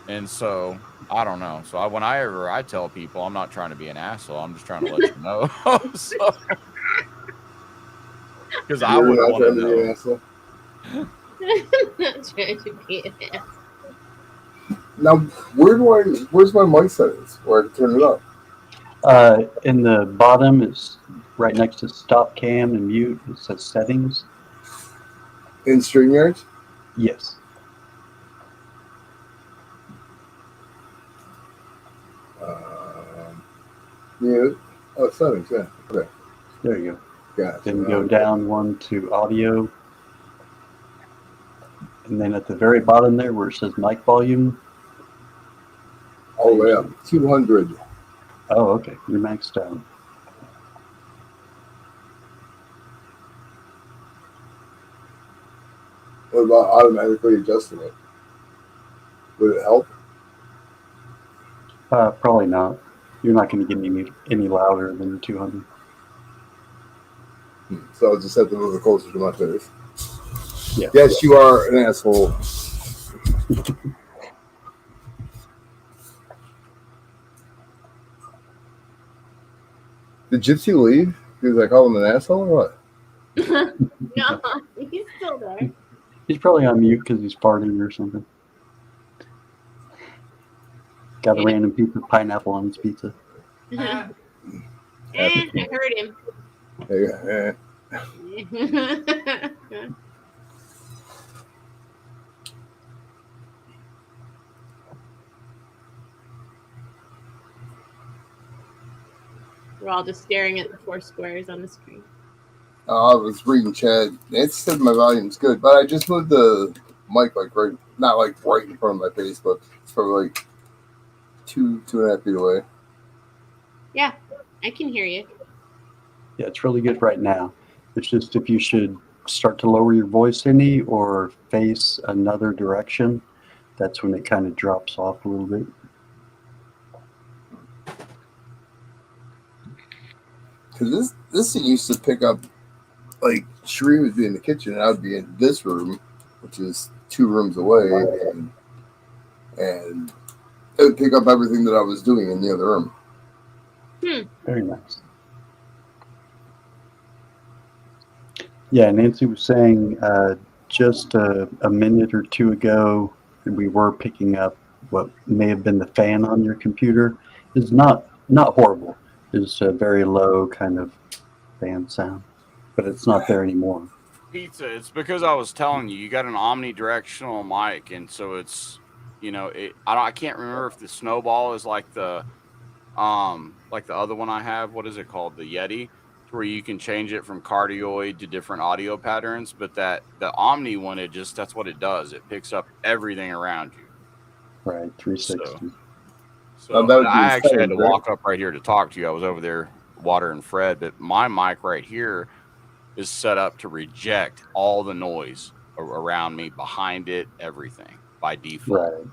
And so, I don't know. So whenever I tell people, I'm not trying to be an asshole. I'm just trying to let you know. Because I would want to know. Not trying to be an asshole. Now, where's my mic settings? Where I can turn it up? In the bottom, it's right next to stop cam and mute. It says settings. In StreamYard? Yes. Mute. Oh, settings, yeah. Okay. There you go. Gotcha. Then go down one to audio. And then at the very bottom there where it says mic volume. All the way up. 200. Oh, okay. You're maxed out. What about automatically adjusting it? Would it help? Probably not. You're not going to get any louder than 200. So I'll just have to move it closer to my face. Yeah. Yes, you are an asshole. Did Gypsy leave? Because I called him an asshole or what? No, he's still there. He's probably on mute because he's farting or something. Got a random piece of pineapple on his pizza. I heard him. Yeah. We're all just staring at the 4 squares on the screen. I was reading chat. It said my volume's good, but I just moved the mic not right in front of my face, but it's probably like 2.5 feet away. Yeah, I can hear you. Yeah, it's really good right now. It's just if you should start to lower your voice any or face another direction, that's when it kind of drops off a little bit. Because this thing used to pick up, like, Sheree would be in the kitchen and I would be in this room, which is 2 rooms away, and it would pick up everything that I was doing in the other room. Very nice. Yeah, Nancy was saying just a minute or two ago, we were picking up what may have been the fan on your computer. It's not horrible. It's a very low kind of fan sound, but it's not there anymore. Pizza, it's because I was telling you, you got an omnidirectional mic, and so it's, you know, I can't remember if the Snowball is like the other one I have. What is it called? The Yeti, to where you can change it from cardioid to different audio patterns. But the Omni one, that's what it does. It picks up everything around you. Right, 360. So that would be I actually had to great. walk up right here to talk to you. I was over there watering Fred, but my mic right here is set up to reject all the noise around me, behind it, everything by default. Right.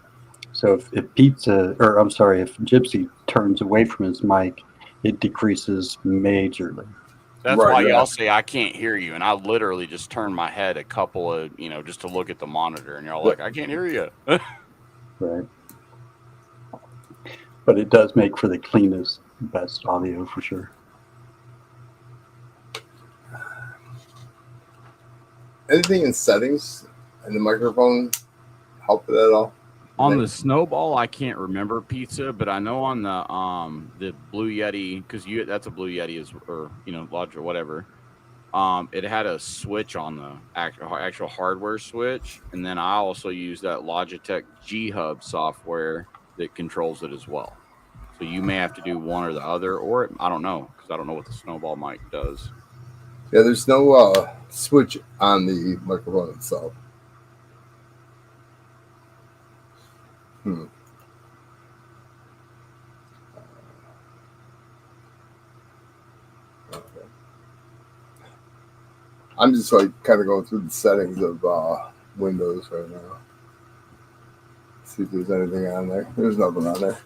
So if Gypsy turns away from his mic, it decreases majorly. That's why y'all say I can't hear you, and I literally just turned my head a couple of, just to look at the monitor, and y'all like, I can't hear you. Right. But it does make for the cleanest, best audio for sure. Anything in settings and the microphone help with that at all? On the Snowball, I can't remember, Pizza, but I know on the Blue Yeti, because that's a Blue Yeti, Lodge or whatever. It had a switch on the actual hardware switch, and then I also use that Logitech G Hub software that controls it as well. So you may have to do one or the other, or I don't know, because I don't know what the Snowball mic does. Yeah, there's no switch on the microphone itself. Okay. I'm just like kind of going through the settings of Windows right now. See if there's anything on there. There's nothing on there.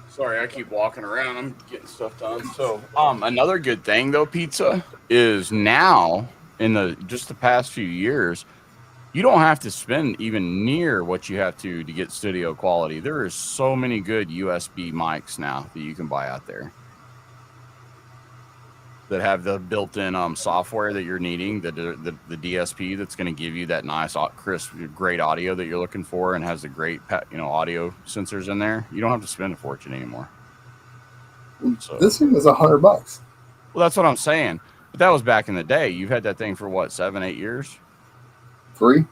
Sorry, I keep walking around. I'm getting stuff done. So, another good thing though, Pizza, is now in just the past few years, you don't have to spend even near what you have to get studio quality. There is so many good USB mics now that you can buy out there that have the built-in software that you're needing, the DSP that's going to give you that nice, crisp, great audio that you're looking for, and has the great audio sensors in there. You don't have to spend a fortune anymore. So, this thing is $100. Well, that's what I'm saying. But that was back in the day. You've had that thing for what, 7-8 years? 3?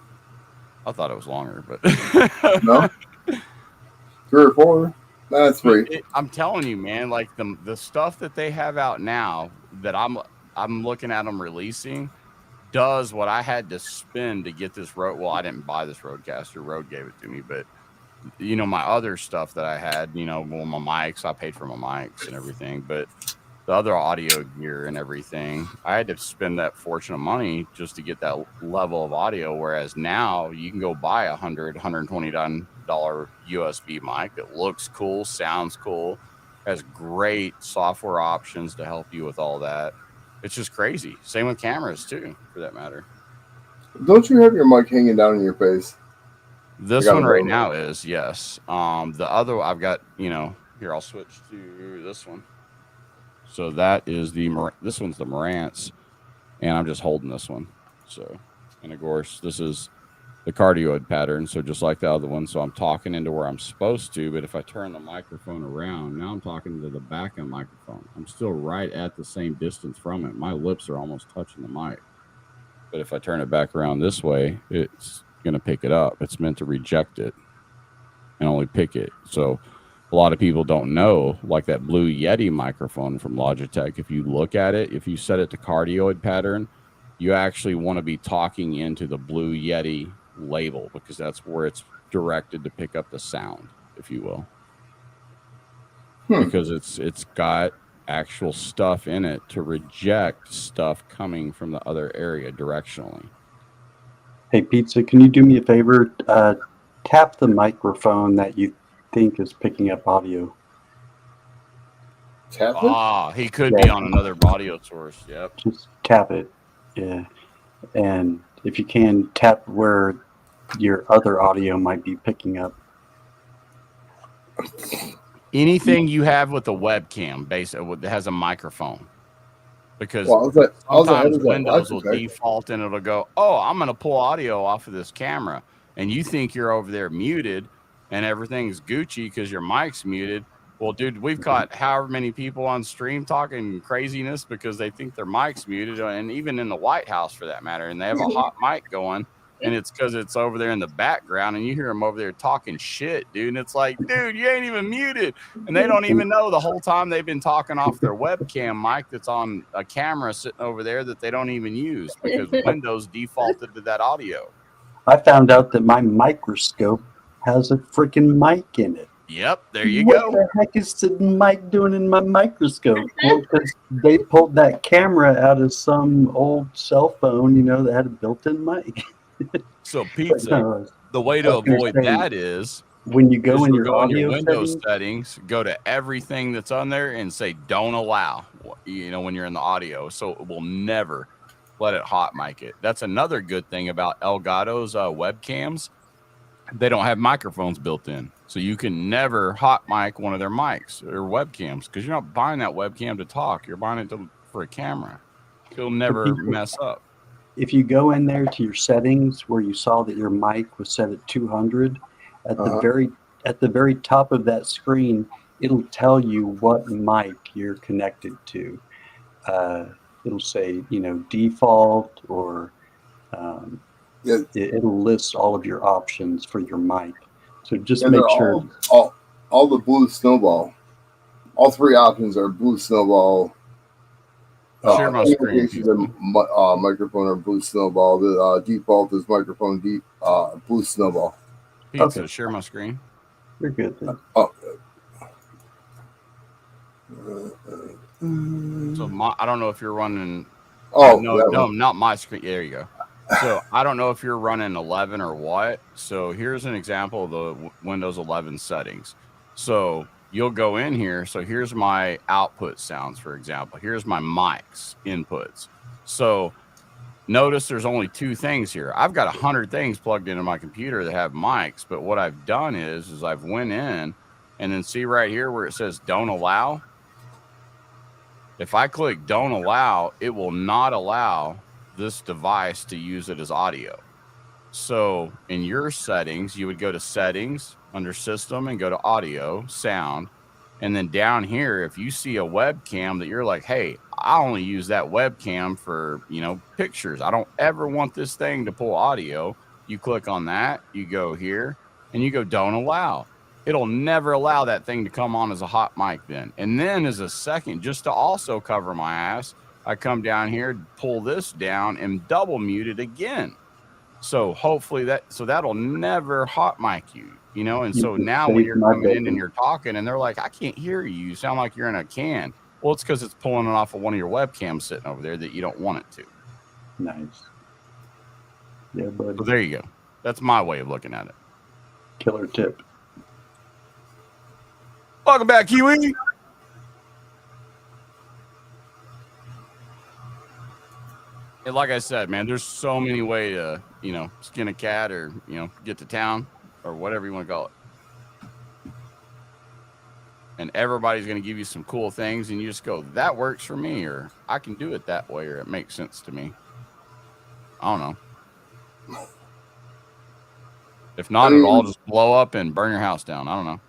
I thought it was longer, but no, 3 or 4. That's 3. I'm telling you, man, like the stuff that they have out now that I'm looking at them releasing does what I had to spend to get this Rode. Well, I didn't buy this Rodecaster. Rode gave it to me, but my other stuff that I had, my mics, I paid for my mics and everything, but the other audio gear and everything, I had to spend that fortune of money just to get that level of audio. Whereas now you can go buy $120 USB mic that looks cool, sounds cool, has great software options to help you with all that. It's just crazy. Same with cameras too, for that matter. Don't you have your mic hanging down in your face? This one right now is, yes. The other I've got, here, I'll switch to this one. So that is this one's the Marantz, and I'm just holding this one. So, and of course, this is the cardioid pattern. So just like the other one. So I'm talking into where I'm supposed to, but if I turn the microphone around, now I'm talking to the back of the microphone. I'm still right at the same distance from it. My lips are almost touching the mic. But if I turn it back around this way, it's going to pick it up. It's meant to reject it and only pick it. So a lot of people don't know, like that Blue Yeti microphone from Logitech. If you look at it, if you set it to cardioid pattern, you actually want to be talking into the Blue Yeti label, because that's where it's directed to pick up the sound, if you will. Because it's got actual stuff in it to reject stuff coming from the other area directionally. Hey, Pizza, can you do me a favor? Tap the microphone that you think is picking up audio. Tap it? Ah, he could be Yeah. on another audio source. Yep. Just tap it. Yeah. And if you can, tap where your other audio might be picking up. Anything you have with a webcam, basically, that has a microphone. Because Well, sometimes Windows will default and it'll go, oh, I'm going to pull audio off of this camera. And you think you're over there muted and everything's Gucci because your mic's muted. Well, dude, we've caught however many people on stream talking craziness because they think their mic's muted, and even in the White House for that matter, and they have a hot mic going, and it's because it's over there in the background, and you hear them over there talking shit, dude. And it's like, dude, you ain't even muted, and they don't even know the whole time they've been talking off their webcam mic that's on a camera sitting over there that they don't even use because Windows defaulted to that audio. I found out that my microscope has a freaking mic in it. Yep, there you What go. the heck is the mic doing in my microscope? Well, because they pulled that camera out of some old cell phone, that had a built-in mic. So, Pizza, the way to avoid that is when you go in your go in audio your Windows settings, go to everything that's on there and say don't allow, when you're in the audio. So it will never let it hot mic it. That's another good thing about Elgato's webcams. They don't have microphones built in. So you can never hot mic one of their mics or webcams because you're not buying that webcam to talk. You're buying it for a camera. It'll never mess up. If you go in there to your settings where you saw that your mic was set at 200, at the very top of that screen, it'll tell you what mic you're connected to. It'll say, default, or it'll list all of your options for your mic. So just make sure. All the blue snowball. All three options are blue snowball. Share my screen. Microphone or blue snowball. The default is microphone blue snowball. Pizza, okay. Share my screen. You're good then. So I don't know if you're running. No, not my screen. There you go. So I don't know if you're running 11 or what. So here's an example of the Windows 11 settings. So you'll go in here. So here's my output sounds, for example. Here's my mics inputs. So notice there's only two things here. I've got 100 things plugged into my computer that have mics. But what I've done is I've went in and then see right here where it says don't allow. If I click don't allow, it will not allow this device to use it as audio. So in your settings, you would go to settings under system and go to audio sound. And then down here, if you see a webcam that you're like, hey, I only use that webcam for, pictures. I don't ever want this thing to pull audio. You click on that, you go here and you go don't allow. It'll never allow that thing to come on as a hot mic then. And then as a second, just to also cover my ass, I come down here, pull this down, and double mute it again. So hopefully that'll never hot mic you, And so now when you're coming in and you're talking, and they're like, I can't hear you. You sound like you're in a can. Well, it's because it's pulling it off of one of your webcams sitting over there that you don't want it to. Nice. Yeah, bud. So there you go. That's my way of looking at it. Killer tip. Welcome back, Kiwi. And like I said, man, there's so many ways to, skin a cat or, get to town or whatever you want to call it. And everybody's going to give you some cool things and you just go, that works for me, or I can do it that way, or it makes sense to me. I don't know. If not, it'll all just blow up and burn your house down. I don't know.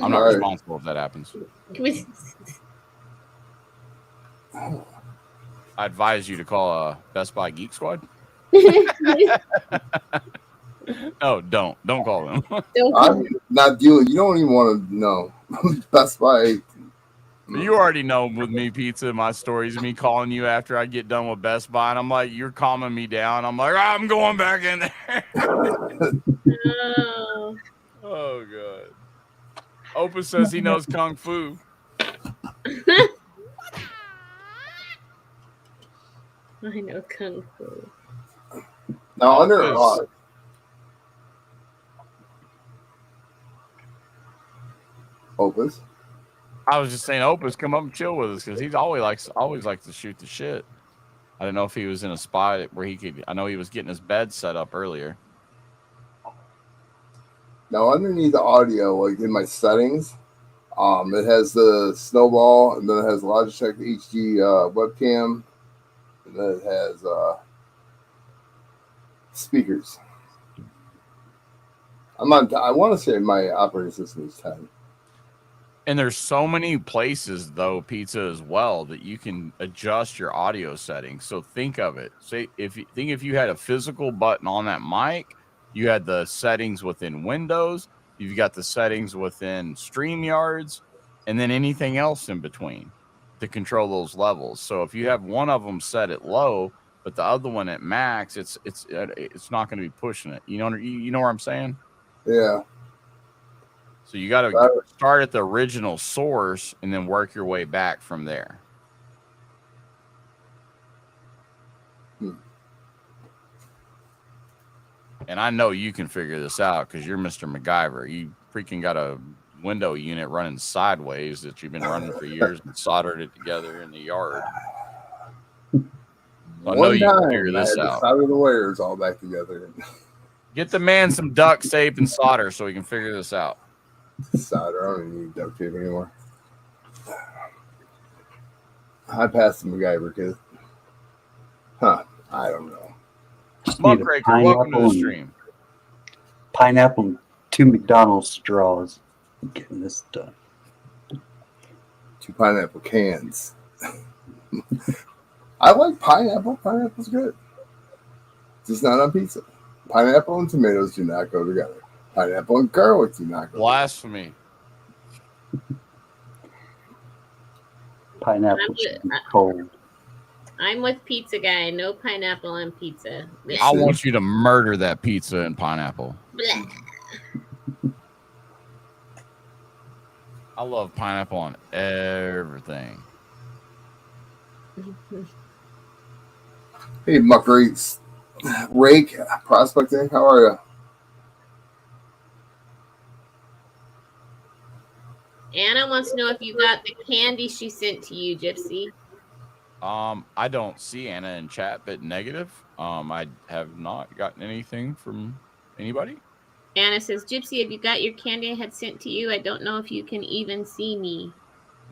I'm not responsible if that happens. I advise you to call a Best Buy Geek Squad. No, don't call them. I'm not dealing. You don't even want to know. Best Buy. You already know with me, Pizza, my stories, me calling you after I get done with Best Buy, and I'm like, you're calming me down. I'm like, I'm going back in there. Oh God. Opus says he knows Kung Fu. I know Kung Fu. Now, Opus. I was just saying, Opus, come up and chill with us because he's always likes to shoot the shit. I don't know if he was in a spot where he could. I know he was getting his bed set up earlier. Now underneath the audio, like in my settings, it has the Snowball, and then it has Logitech HD webcam, and then it has speakers. I want to say my operating system is 10. And there's so many places though, Pizza as well, that you can adjust your audio settings. So think of it. Say if you had a physical button on that mic, you had the settings within Windows, you've got the settings within StreamYards, and then anything else in between to control those levels. So if you have one of them set at low, but the other one at max, it's not going to be pushing it. You know what I'm saying? Yeah. So you got to start at the original source and then work your way back from there. And I know you can figure this out because you're Mr. MacGyver. You freaking got a window unit running sideways that you've been running for years and soldered it together in the yard. So I know you can figure this out. Solder the wires all back together. Get the man some duct tape and solder so he can figure this out. Solder. I don't need duct tape anymore. I passed the MacGyver kid. Huh. I don't know. Muckraker, welcome to the stream. Pineapple and 2 McDonald's straws. I'm getting this done. 2 pineapple cans. I like pineapple. Pineapple's good. Just not on pizza. Pineapple and tomatoes do not go together. Pineapple and garlic do not go Blasphemy. Pineapple should be cold. I'm with Pizza Guy. No pineapple on pizza. Blech. I want you to murder that pizza and pineapple. Blech. I love pineapple on everything. Hey, Muckrakes. Rake, Prospecting, how are you? Anna wants to know if you got the candy she sent to you, Gypsy. I don't see Anna in chat, but negative. I have not gotten anything from anybody. Anna says, Gypsy, have you got your candy I had sent to you? I don't know if you can even see me.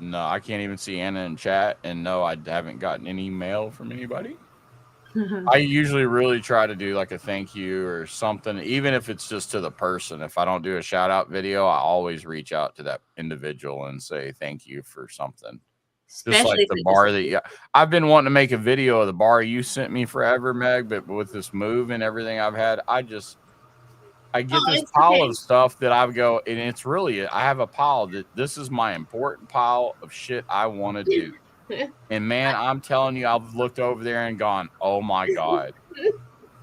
No, I can't even see Anna in chat, and no, I haven't gotten any mail from anybody. I usually really try to do like a thank you or something, even if it's just to the person. If I don't do a shout out video, I always reach out to that individual and say thank you for something. Especially just like the bar that I've been wanting to make a video of the bar you sent me forever, Meg, but with this move and everything I've had, I get this pile of stuff that I go, and it's really, I have a pile that this is my important pile of shit I want to do. And man, I'm telling you, I've looked over there and gone, oh my God.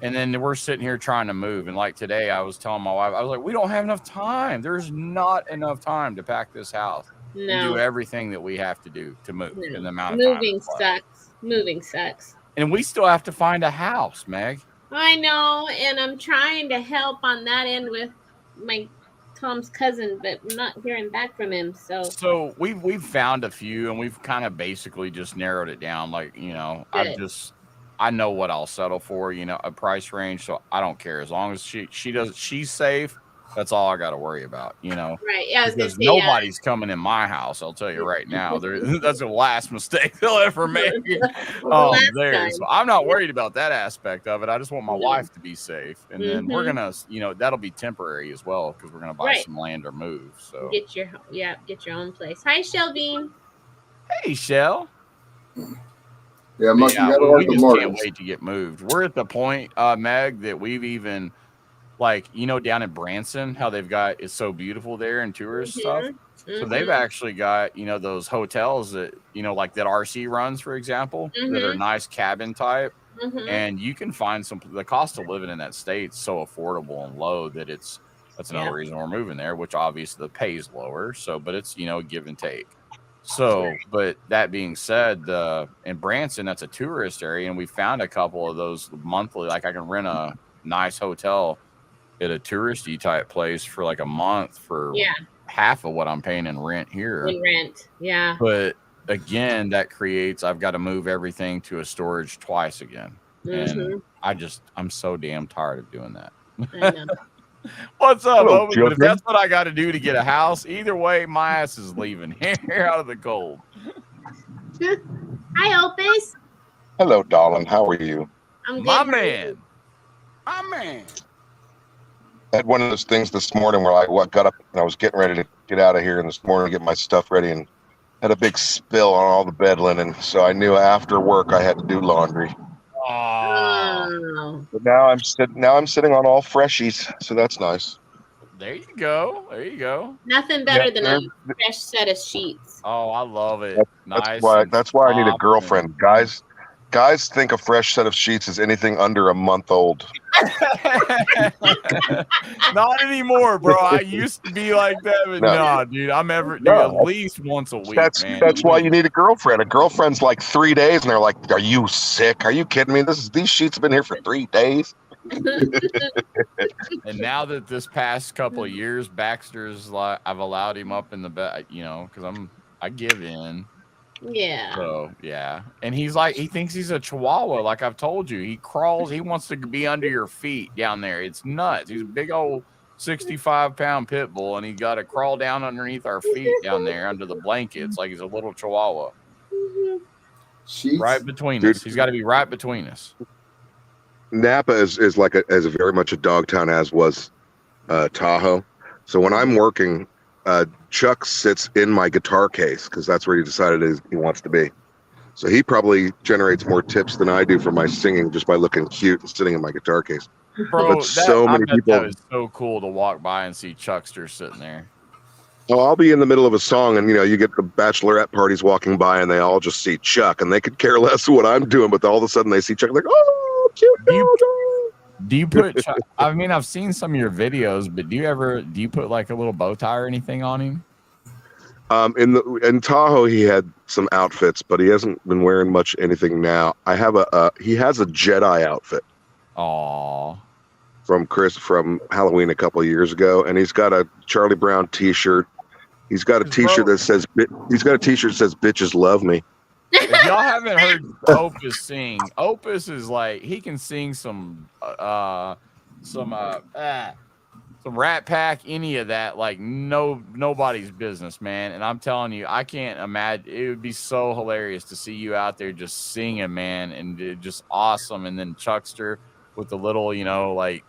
And then we're sitting here trying to move. And like today, I was telling my wife, I was like, we don't have enough time. There's not enough time to pack this house and do everything that we have to do to move in the amount of time. Moving sucks. And we still have to find a house, Meg. I know. And I'm trying to help on that end with my Tom's cousin, but I'm not hearing back from him. So we've found a few, and we've kind of basically just narrowed it down. Like, you know, I know what I'll settle for, you know, a price range. So I don't care as long as she's safe. That's all I got to worry about, you know. Right. Yeah. Because nobody's coming in my house. I'll tell you right now. That's the last mistake they'll ever make. So I'm not worried about that aspect of it. I just want my wife to be safe, and then we're gonna, you know, that'll be temporary as well because we're gonna buy some land or move. So get your own place. Hi, Shelby. Hey, Shell. Yeah, we just can't wait to get moved. We're at the point, Meg, that we've even. Like, you know, down in Branson, how they've got it's so beautiful there and tourist stuff. So they've actually got, you know, those hotels that, you know, like that RC runs, for example, that are nice cabin type. And you can find the cost of living in that state's so affordable and low that that's another reason we're moving there, which obviously the pay is lower. So, but it's, you know, give and take. So, but that being said, in Branson, that's a tourist area. And we found a couple of those monthly, like I can rent a nice hotel at a touristy type place for like a month for half of what I'm paying in rent here. In rent, yeah. But again, that creates I've got to move everything to a storage twice again. And I'm so damn tired of doing that. I know. What's up, Hello, Obi? But if that's what I got to do to get a house, either way, my ass is leaving here out of the cold. Hi, Opus. Hello, darling. How are you? I'm good. My man. I had one of those things this morning where I got up and I was getting ready to get out of here, and this morning to get my stuff ready, and had a big spill on all the bed linen. So I knew after work I had to do laundry. Oh. But now I'm sitting on all freshies, so that's nice. There you go. There you go. Nothing better than a fresh set of sheets. Oh, I love it. That's why I need a girlfriend. Guys think a fresh set of sheets is anything under a month old. Not anymore, bro. I used to be like that, but no, dude. Dude, at least once a week. That's why you need a girlfriend. A girlfriend's like 3 days, and they're like, "Are you sick? Are you kidding me? These sheets have been here for 3 days." And now that this past couple of years, Baxter's like, I've allowed him up in the bed, because I give in. Yeah. So yeah, and he's like, he thinks he's a Chihuahua. Like I've told you, he crawls. He wants to be under your feet down there. It's nuts. He's a big old 65-pound pit bull, and he got to crawl down underneath our feet down there under the blankets, like he's a little Chihuahua. Right between us. He's got to be right between us. Napa is as very much a dog town as was Tahoe. So when I'm working, Chuck sits in my guitar case because that's where he decided he wants to be. So he probably generates more tips than I do for my singing just by looking cute and sitting in my guitar case. Bro, but so many people. That was so cool to walk by and see Chuckster sitting there. Well, I'll be in the middle of a song, and you get the bachelorette parties walking by, and they all just see Chuck, and they could care less what I'm doing, but all of a sudden they see Chuck, like, oh, cute dog. Do you put? I mean, I've seen some of your videos, but do you put like a little bow tie or anything on him? In Tahoe, he had some outfits, but he hasn't been wearing much anything now. He has a Jedi outfit. Aww. From Halloween a couple of years ago, and he's got a Charlie Brown T-shirt. He's got a T-shirt that says "Bitches love me." If y'all haven't heard Opus sing, Opus is like he can sing some Rat Pack, any of that, like nobody's business, man. And I'm telling you, I can't imagine. It would be so hilarious to see you out there just singing, man, and just awesome. And then Chuckster with the little, like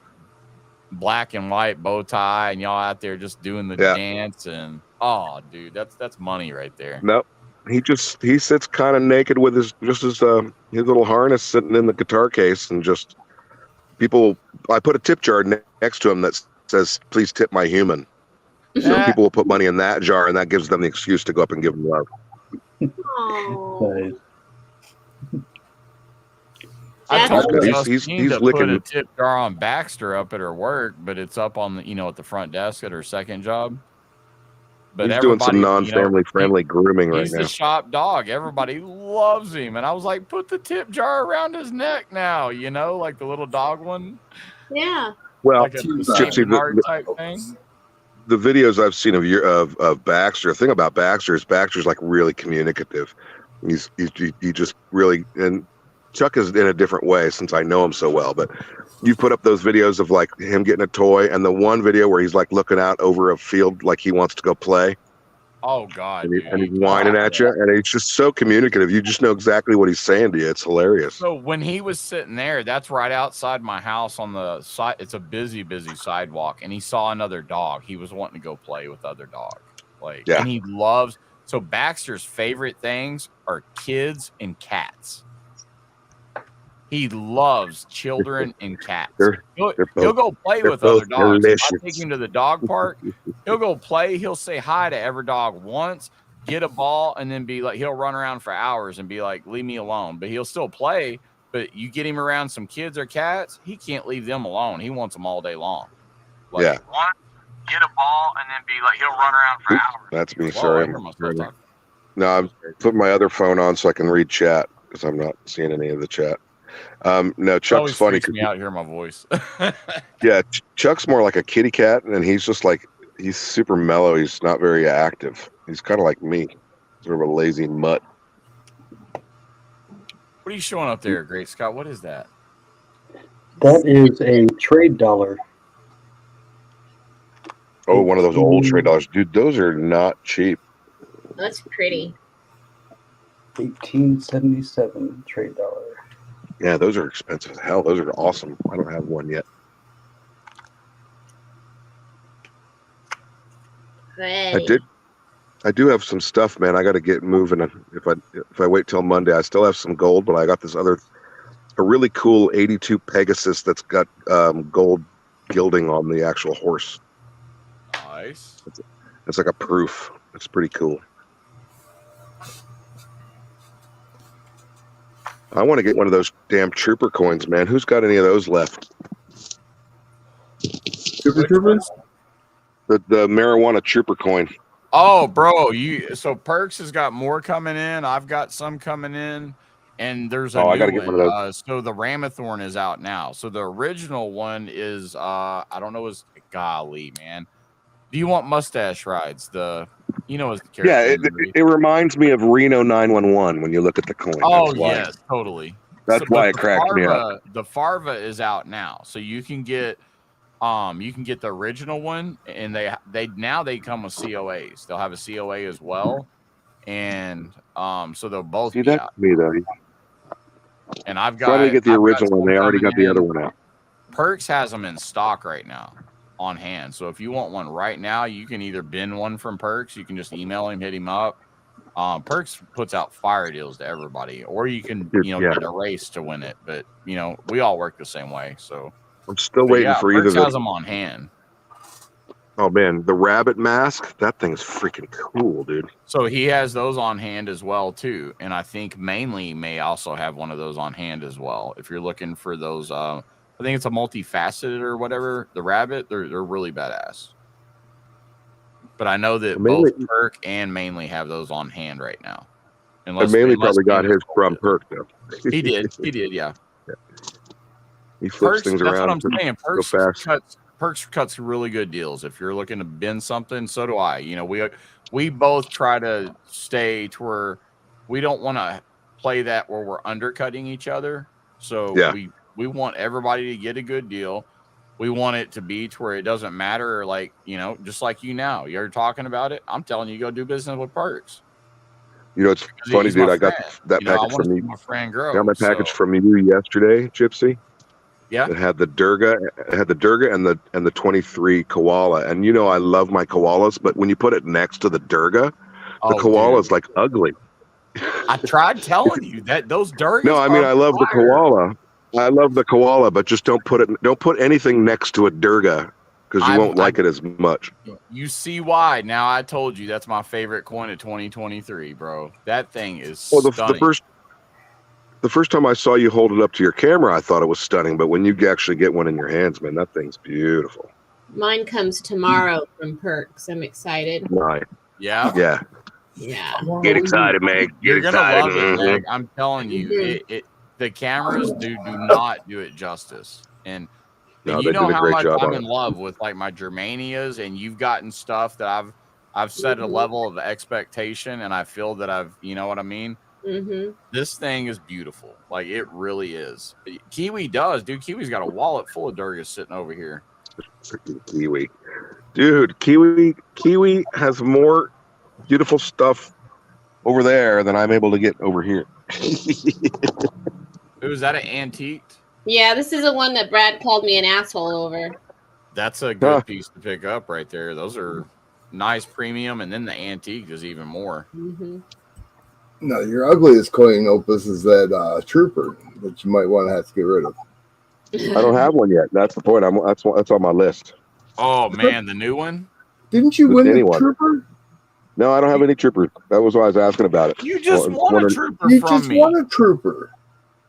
black and white bow tie, and y'all out there just doing the dance. And oh, dude, that's money right there. Nope. He sits kind of naked with his little harness sitting in the guitar case, and just people. I put a tip jar next to him that says, "Please tip my human." So people will put money in that jar, and that gives them the excuse to go up and give him love. Nice. I told he's to licking put a tip jar on Baxter up at her work, but it's up on the at the front desk at her second job. But he's doing some non-family friendly grooming right now. He's the shop dog. Everybody loves him. And I was like, put the tip jar around his neck now, like the little dog one. Yeah. Well, like Gypsy type thing. The videos I've seen of Baxter, the thing about Baxter is Baxter's like really communicative. He just really, and Chuck is in a different way since I know him so well, but you put up those videos of like him getting a toy, and the one video where he's like looking out over a field like he wants to go play. Oh God! And he's whining at you, and he's just so communicative. You just know exactly what he's saying to you. It's hilarious. So when he was sitting there, that's right outside my house on the side. It's a busy sidewalk, and he saw another dog. He was wanting to go play with other dogs, and he loves. So Baxter's favorite things are kids and cats. He loves children and cats. He'll go play with other dogs. Delicious. I take him to the dog park. He'll go play. He'll say hi to every dog once, get a ball, and then be like, he'll run around for hours and be like, leave me alone. But he'll still play. But you get him around some kids or cats, he can't leave them alone. He wants them all day long. Get a ball, and then be like, he'll run around for hours. That's me. Sorry. No, I'm putting my other phone on so I can read chat because I'm not seeing any of the chat. No, Chuck's funny. Me out, hear my voice. Yeah, Chuck's more like a kitty cat, and he's just like He's super mellow. He's not very active. He's kind of like me, sort of a lazy mutt. What are you showing up there, Great Scott? What is that? That is a trade dollar. Oh, one of those old trade dollars. Dude, those are not cheap. That's pretty. 1877 trade dollar. Yeah, those are expensive as hell. Those are awesome. I don't have one yet. Pretty. I do have some stuff, man. I got to get moving. If I wait till Monday, I still have some gold, but I got this a really cool 82 Pegasus that's got gold gilding on the actual horse. Nice. It's like a proof. It's pretty cool. I want to get one of those damn trooper coins, man. Who's got any of those left? Super Troopers? The marijuana trooper coin. Oh, bro, so Perks has got more coming in. I've got some coming in, and there's a new I gotta get one of those. So the Ramathorn is out now. So the original one is I don't know, golly, man. Do you want mustache rides? His character. Yeah, it reminds me of Reno 911 when you look at the coin. Oh yes, totally. That's why it cracked me up. The Farva is out now, so you can get the original one, and they now come with COAs. They'll have a COA as well, and so they'll both be out. Me though. And I've got trying to get the original one. They already got the other one out. Perks has them in stock right now on hand. So if you want one right now, you can either bin one from Perks. You can just email him, hit him up. Perks puts out fire deals to everybody, or you can get a race to win it. But we all work the same way. So I'm still waiting for Perks either. Has them on hand. Oh man, the rabbit mask, that thing's freaking cool, dude. So he has those on hand as well too, and I think mainly may also have one of those on hand as well. If you're looking for those, I think it's a multifaceted or whatever. The rabbit, they're really badass. But I know that both Perk and mainly have those on hand right now. Mainly probably got his from Perk though. He did, yeah. He flips things around. That's what I'm saying. Perks cuts really good deals. If you're looking to bin something, so do I. We both try to stay to where we don't want to play that where we're undercutting each other. So we want everybody to get a good deal. We want it to be to where it doesn't matter, just like you now. You're talking about it. I'm telling you, go do business with Perks. It's funny, dude. I got that package from you. I got my package from you yesterday, Gypsy. Yeah. It had the Durga, and the 23 koala. And I love my koalas, but when you put it next to the Durga, the koala is like ugly. I tried telling you that those Durgas. No, I mean I love the koala. I love the koala, but just don't put anything next to a Durga because you won't like it as much. You see why? Now I told you that's my favorite coin of 2023, bro. That thing is stunning. The first time I saw you hold it up to your camera, I thought it was stunning. But when you actually get one in your hands, man, that thing's beautiful. Mine comes tomorrow from Perks. I'm excited. Right. Yeah. Yeah. Yeah. Get excited, Meg. You're gonna love it, Meg. I'm telling you, the cameras do not do it justice. And No, you they know did a how great much job I'm on in it. love with my Germanias, and you've gotten stuff that I've set a level of expectation, and I feel that I've, you know what I mean? Mm-hmm. This thing is beautiful. Like, it really is. Kiwi does, dude. Kiwi's got a wallet full of Durgas sitting over here. Freaking Kiwi. Dude, Kiwi has more beautiful stuff over there than I'm able to get over here. Is that an antique? Yeah, this is the one that Brad called me an asshole over. That's a good piece to pick up right there. Those are nice premium, and then the antique is even more. Mm-hmm. No, your ugliest coin opus is that trooper that you might want to have to get rid of. I don't have one yet. That's the point. That's on my list. Oh man, the new one. Didn't you win the trooper? No, I don't have any troopers. That was why I was asking about it. You just won a trooper you from just me. won a trooper.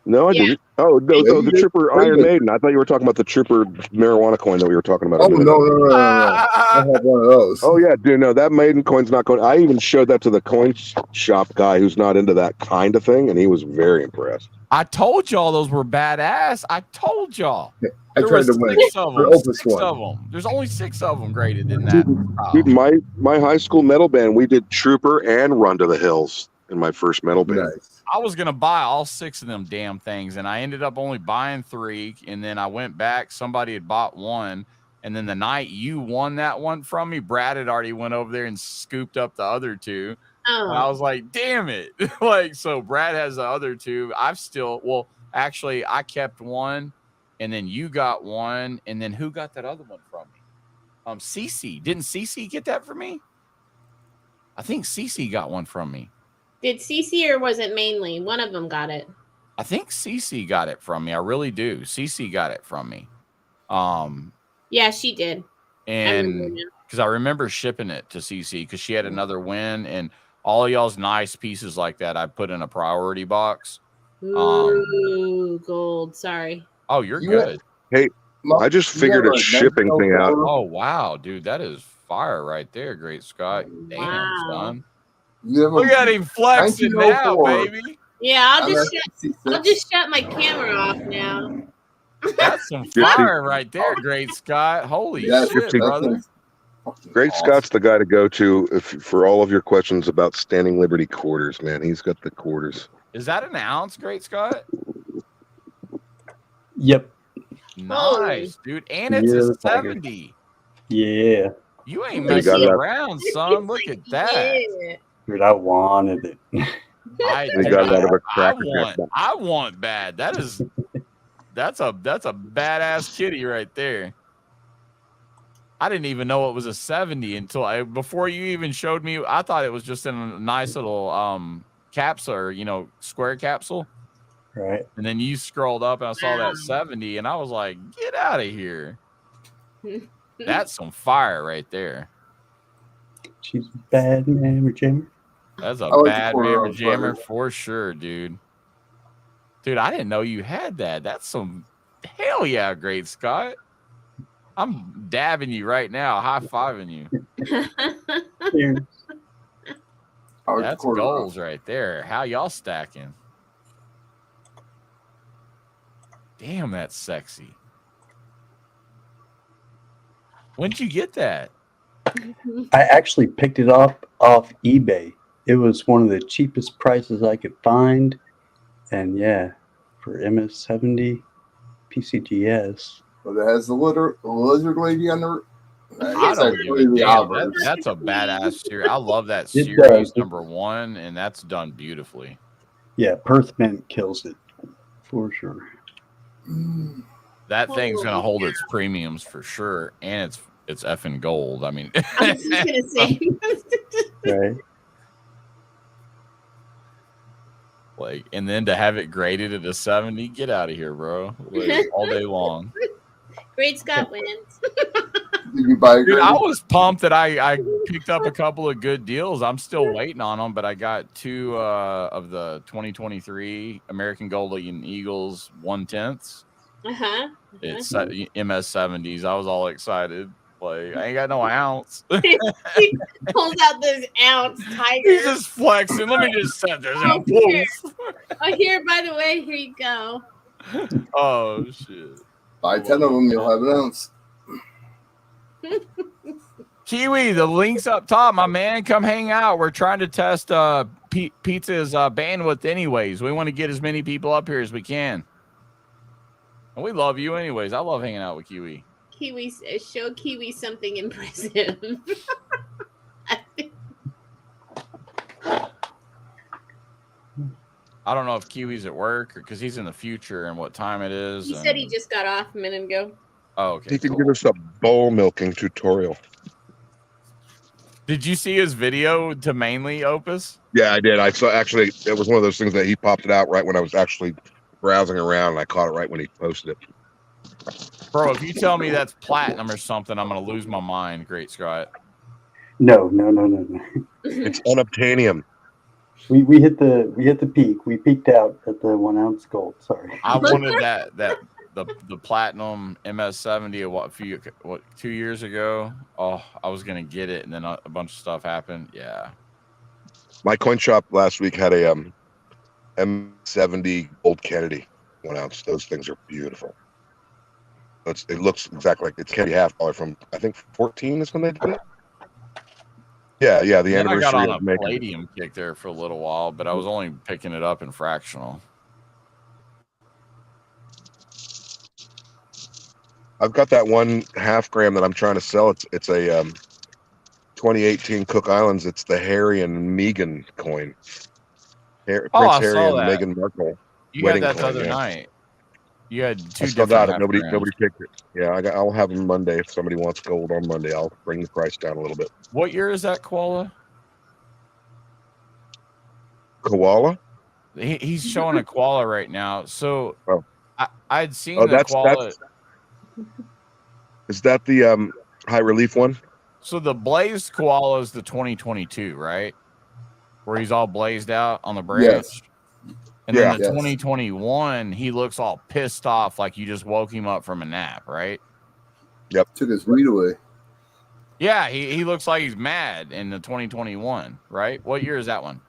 No, I didn't. Oh, no, the trooper Iron Maiden. I thought you were talking about the trooper marijuana coin that we were talking about. Oh, no. I have one of those. Oh, yeah, dude, no, that Maiden coin's not going. I even showed that to the coin shop guy who's not into that kind of thing, and he was very impressed. I told y'all those were badass. I told y'all. I There tried was to win. six of For them. Opus Six one. of them. There's only 6 of them graded in that. Dude, my high school metal band, we did Trooper and Run to the Hills in my first metal band. Nice. I was gonna buy all 6 of them damn things, and I ended up only buying 3. And then I went back. Somebody had bought 1, and then the night you won that one from me, Brad had already went over there and scooped up the other 2. And I was like, "Damn it!" Like, so Brad has the other 2. Actually, I kept 1, and then you got 1, and then who got that other one from me? Cece. Didn't Cece get that for me? I think Cece got one from me. Did Cece or was it mainly? One of them got it. I think Cece got it from me. I really do. Cece got it from me. Yeah, she did. And because I remember shipping it to Cece because she had another win, and all of y'all's nice pieces like that I put in a priority box. Ooh, gold. Sorry. Oh, you're good. Hey, I just figured a shipping thing out. Oh, wow, dude. That is fire right there. Great Scott. Damn, son. Look at him flexing now, baby. Yeah, I'll just shut my camera off now. That's some fire right there, Great Scott. Holy shit, brother. Great Scott's the guy to go to for all of your questions about Standing Liberty quarters, man. He's got the quarters. Is that an ounce, Great Scott? Yep. Nice, dude. And it's a 70. Yeah. You ain't messing around, son. Look at that. Yeah. Dude, I wanted it. I want bad. That's a badass kitty right there. I didn't even know it was a 70 until before you even showed me. I thought it was just in a nice little capsule, or square capsule. Right. And then you scrolled up and I saw that 70, and I was like, get out of here. That's some fire right there. She's a bad mammer jammer. That's a bad mammer jammer for sure, dude. Dude, I didn't know you had that. That's some hell yeah, Great Scott. I'm dabbing you right now, high-fiving you. That's goals right there. How y'all stacking? Damn, that's sexy. When did you get that? I actually picked it up off eBay. It was one of the cheapest prices I could find. And yeah, for MS-70 PCGS. But it has the lizard lady on the. I don't give a damn. That's a badass series. I love that series #1, and that's done beautifully. Yeah, Perth Mint kills it for sure. That thing's gonna hold its premiums for sure, and it's effing gold. I mean, I was just gonna say, right? Like, and then to have it graded at a 70, get out of here, bro. Like, all day long. Great Scott wins. Did you buy? Dude, I was pumped that I picked up a couple of good deals. I'm still waiting on them, but I got 2 of the 2023 American Golden Eagles 1/10. It's MS-70s. I was all excited. Like, I ain't got no ounce. He pulls out those ounce tigers. He's just flexing. Let me just set this out. Here, by the way, here you go. Oh shit. Buy 10 of them, you'll have an ounce. Kiwi, the link's up top, my man. Come hang out. We're trying to test Pizza's bandwidth anyways. We want to get as many people up here as we can. And we love you anyways. I love hanging out with Kiwi. Kiwi, show Kiwi something impressive. I don't know if Kiwi's at work or because he's in the future and what time it is. He said he just got off a minute ago. Oh, okay. He can give us a bowl milking tutorial. Did you see his video to mainly Opus? Yeah, I did. I saw, actually, it was one of those things that he popped it out right when I was actually browsing around, and I caught it right when he posted it. Bro, if you tell me that's platinum or something, I'm going to lose my mind. Great Scott. No. It's unobtainium. We hit the peak. We peaked out at the 1 ounce gold. Sorry. I wanted the platinum MS-70 2 years ago. Oh, I was gonna get it, and then a bunch of stuff happened. Yeah. My coin shop last week had a M70 Old Kennedy 1 ounce. Those things are beautiful. It looks exactly like it's Kennedy half probably from, I think 14 is when they did it. Yeah, the Then I got anniversary on of a making it. palladium kick there for a little while, but I was only picking it up in fractional. I've got that 1/2 gram that I'm trying to sell. It's a 2018 Cook Islands. It's the Harry and Meghan coin. Prince I Harry saw and that. Meghan Markle You had wedding that the coin. other Yeah, night. You had I two still different got it. half Nobody grams. picked it. Yeah, I'll have them Monday. If somebody wants gold on Monday, I'll bring the price down a little bit. What year is that koala? Koala? He's showing a koala right now. So Oh. I'd seen the that's koala. Is that the high relief one? So the blazed koala is the 2022, right? Where he's all blazed out on the branch. Yes. And then the Yes. 2021, he looks all pissed off like you just woke him up from a nap, right? Yep. Took his weed away. Yeah, he looks like he's mad in the 2021, right? What year is that one?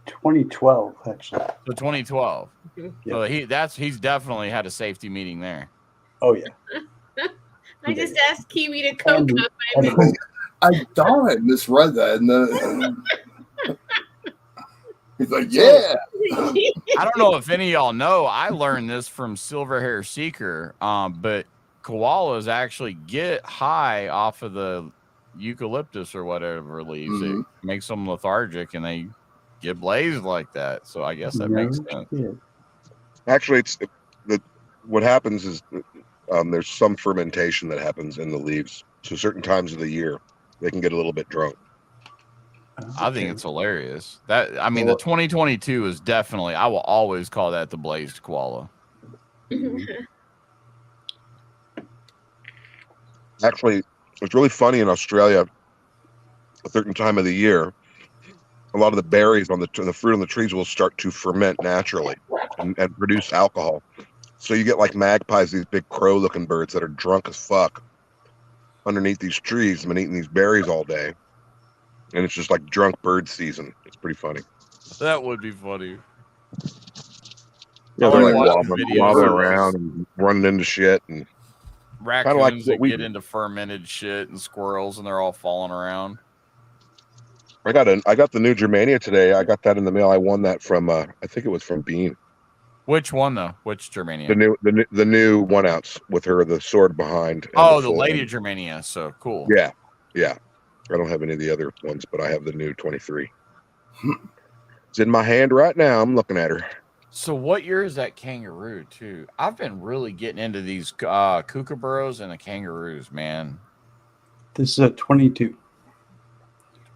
2012, actually. So 2012. Yeah. So he's definitely had a safety meeting there. Oh, yeah. I just asked Kiwi to coke up. I thought I misread that. And he's like, yeah. I don't know if any of y'all know, I learned this from Silverhair Seeker, but koalas actually get high off of the eucalyptus or whatever leaves. Mhm. It makes them lethargic and they get blazed like that. So I guess that makes sense. Yeah. Actually, what happens is there's some fermentation that happens in the leaves. So certain times of the year, they can get a little bit drunk. I think it's hilarious. The 2022 is definitely, I will always call that the blazed koala. Actually, it's really funny in Australia. A certain time of the year, a lot of the berries on the fruit on the trees will start to ferment naturally and produce alcohol. So you get like magpies, these big crow-looking birds that are drunk as fuck underneath these trees and been eating these berries all day. And it's just like drunk bird season. It's pretty funny. That would be funny. Yeah, I they're like like watching wobbling videos of around and running into shit and raccoons like that what we get do. into fermented shit and squirrels and they're all falling around. I got the new Germania today. I got that in the mail. I won that from I think it was from Bean. Which one though? Which Germania? The new 1 ounce with the sword behind. Oh, the Lady Germania. So cool. Yeah. I don't have any of the other ones, but I have the new 23. It's in my hand right now. I'm looking at her. So what year is that kangaroo too? I've been really getting into these kookaburras and the kangaroos, man. This is a 22.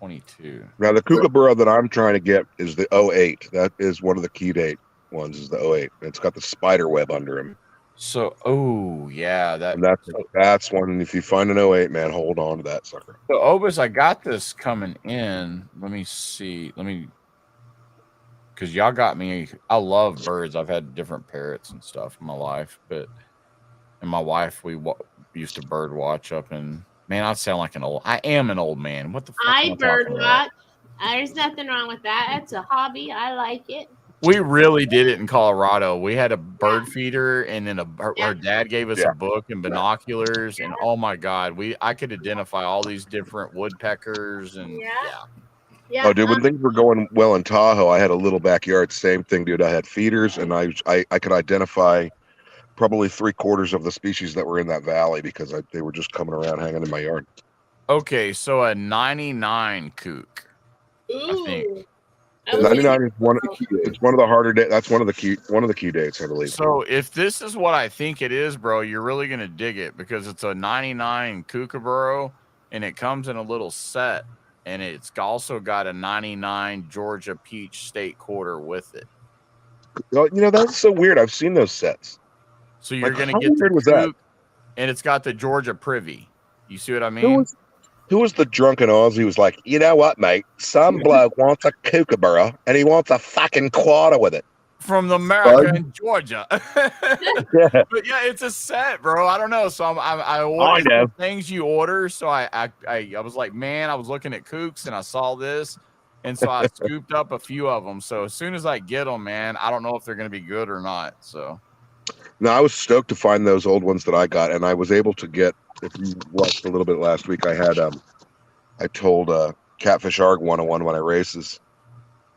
22. Now the kookaburra that I'm trying to get is the 08. That is one of the key date ones. Is the 08. It's got the spider web under him. So that's one. And if you find an 08, man, hold on to that sucker. So Obus, I got this coming in. Let me see. Because y'all got me. I love birds. I've had different parrots and stuff in my life, and my wife, we used to bird watch up in. Man, I sound like I am an old man. What the fuck? I bird watch. There's nothing wrong with that. It's a hobby. I like it. We really did it in Colorado. We had a bird feeder, and then our dad gave us a book and binoculars, and oh my god, I could identify all these different woodpeckers and Yeah. Oh, dude, when things were going well in Tahoe, I had a little backyard. Same thing, dude. I had feeders, and I could identify probably 3/4 of the species that were in that valley because they were just coming around hanging in my yard. Okay, so a 99 kook. Ooh. I think. 99 is one of the key. It's one of the harder days. That's one of the key dates, I believe. So if this is what I think it is, bro, you're really gonna dig it because it's a 99 kookaburra and it comes in a little set, and it's also got a 99 Georgia peach state quarter with it. That's so weird. I've seen those sets. So you're gonna get the kook, and it's got the Georgia privy. You see what I mean? Who was the drunken Aussie who was like, you know what, mate? Some bloke wants a kookaburra and he wants a fucking quarter with it. From the America in Georgia. But yeah, it's a set, bro. I don't know. So I ordered things you order. So I was like, man, I was looking at kooks and I saw this. And so I scooped up a few of them. So as soon as I get them, man, I don't know if they're going to be good or not. So. No, I was stoked to find those old ones that I got, and I was able to get. If you watched a little bit last week, I had I told Catfish Arg 101 when I races,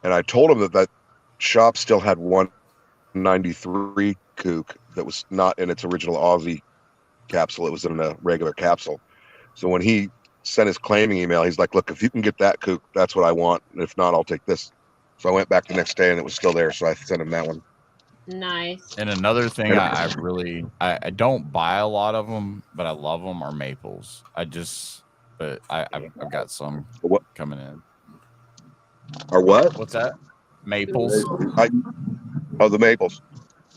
and I told him that shop still had 193 kook that was not in its original Aussie capsule. It was in a regular capsule. So when he sent his claiming email, he's like, "Look, if you can get that kook, that's what I want. And if not, I'll take this." So I went back the next day, and it was still there. So I sent him that one. Nice. And another thing I don't buy a lot of them, but I love them are maples. I've got some coming in. Or what? What's that? Maples. The maples.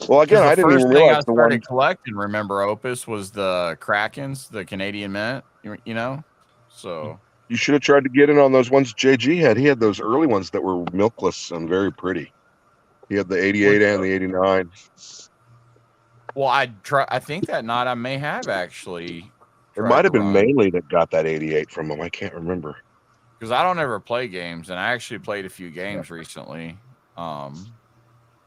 Well, again, I didn't even realize I started collecting. Remember, Opus was the Krakens, the Canadian Mint. You know, so you should have tried to get in on those ones JG had. He had those early ones that were milkless and very pretty. He had the 88 and the 89. Well, I think that night I may have actually. It might have been mainly that got that 88 from him. I can't remember. Because I don't ever play games, and I actually played a few games recently. And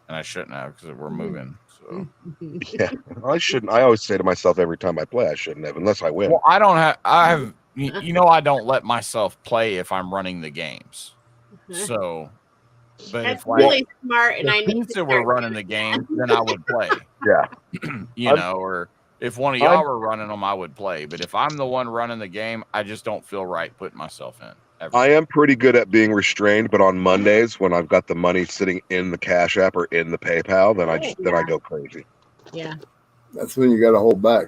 I shouldn't have because we're moving. So yeah, I shouldn't. I always say to myself every time I play, I shouldn't have unless I win. Well, I don't have. I have. I don't let myself play if I'm running the games. So. But that's if really smart, and I need to we're running the game, then I would play. Yeah, or if one of y'all were running them, I would play. But if I'm the one running the game, I just don't feel right putting myself in. Ever. I am pretty good at being restrained, but on Mondays when I've got the money sitting in the Cash App or in the PayPal, then I go crazy. Yeah, that's when you got to hold back.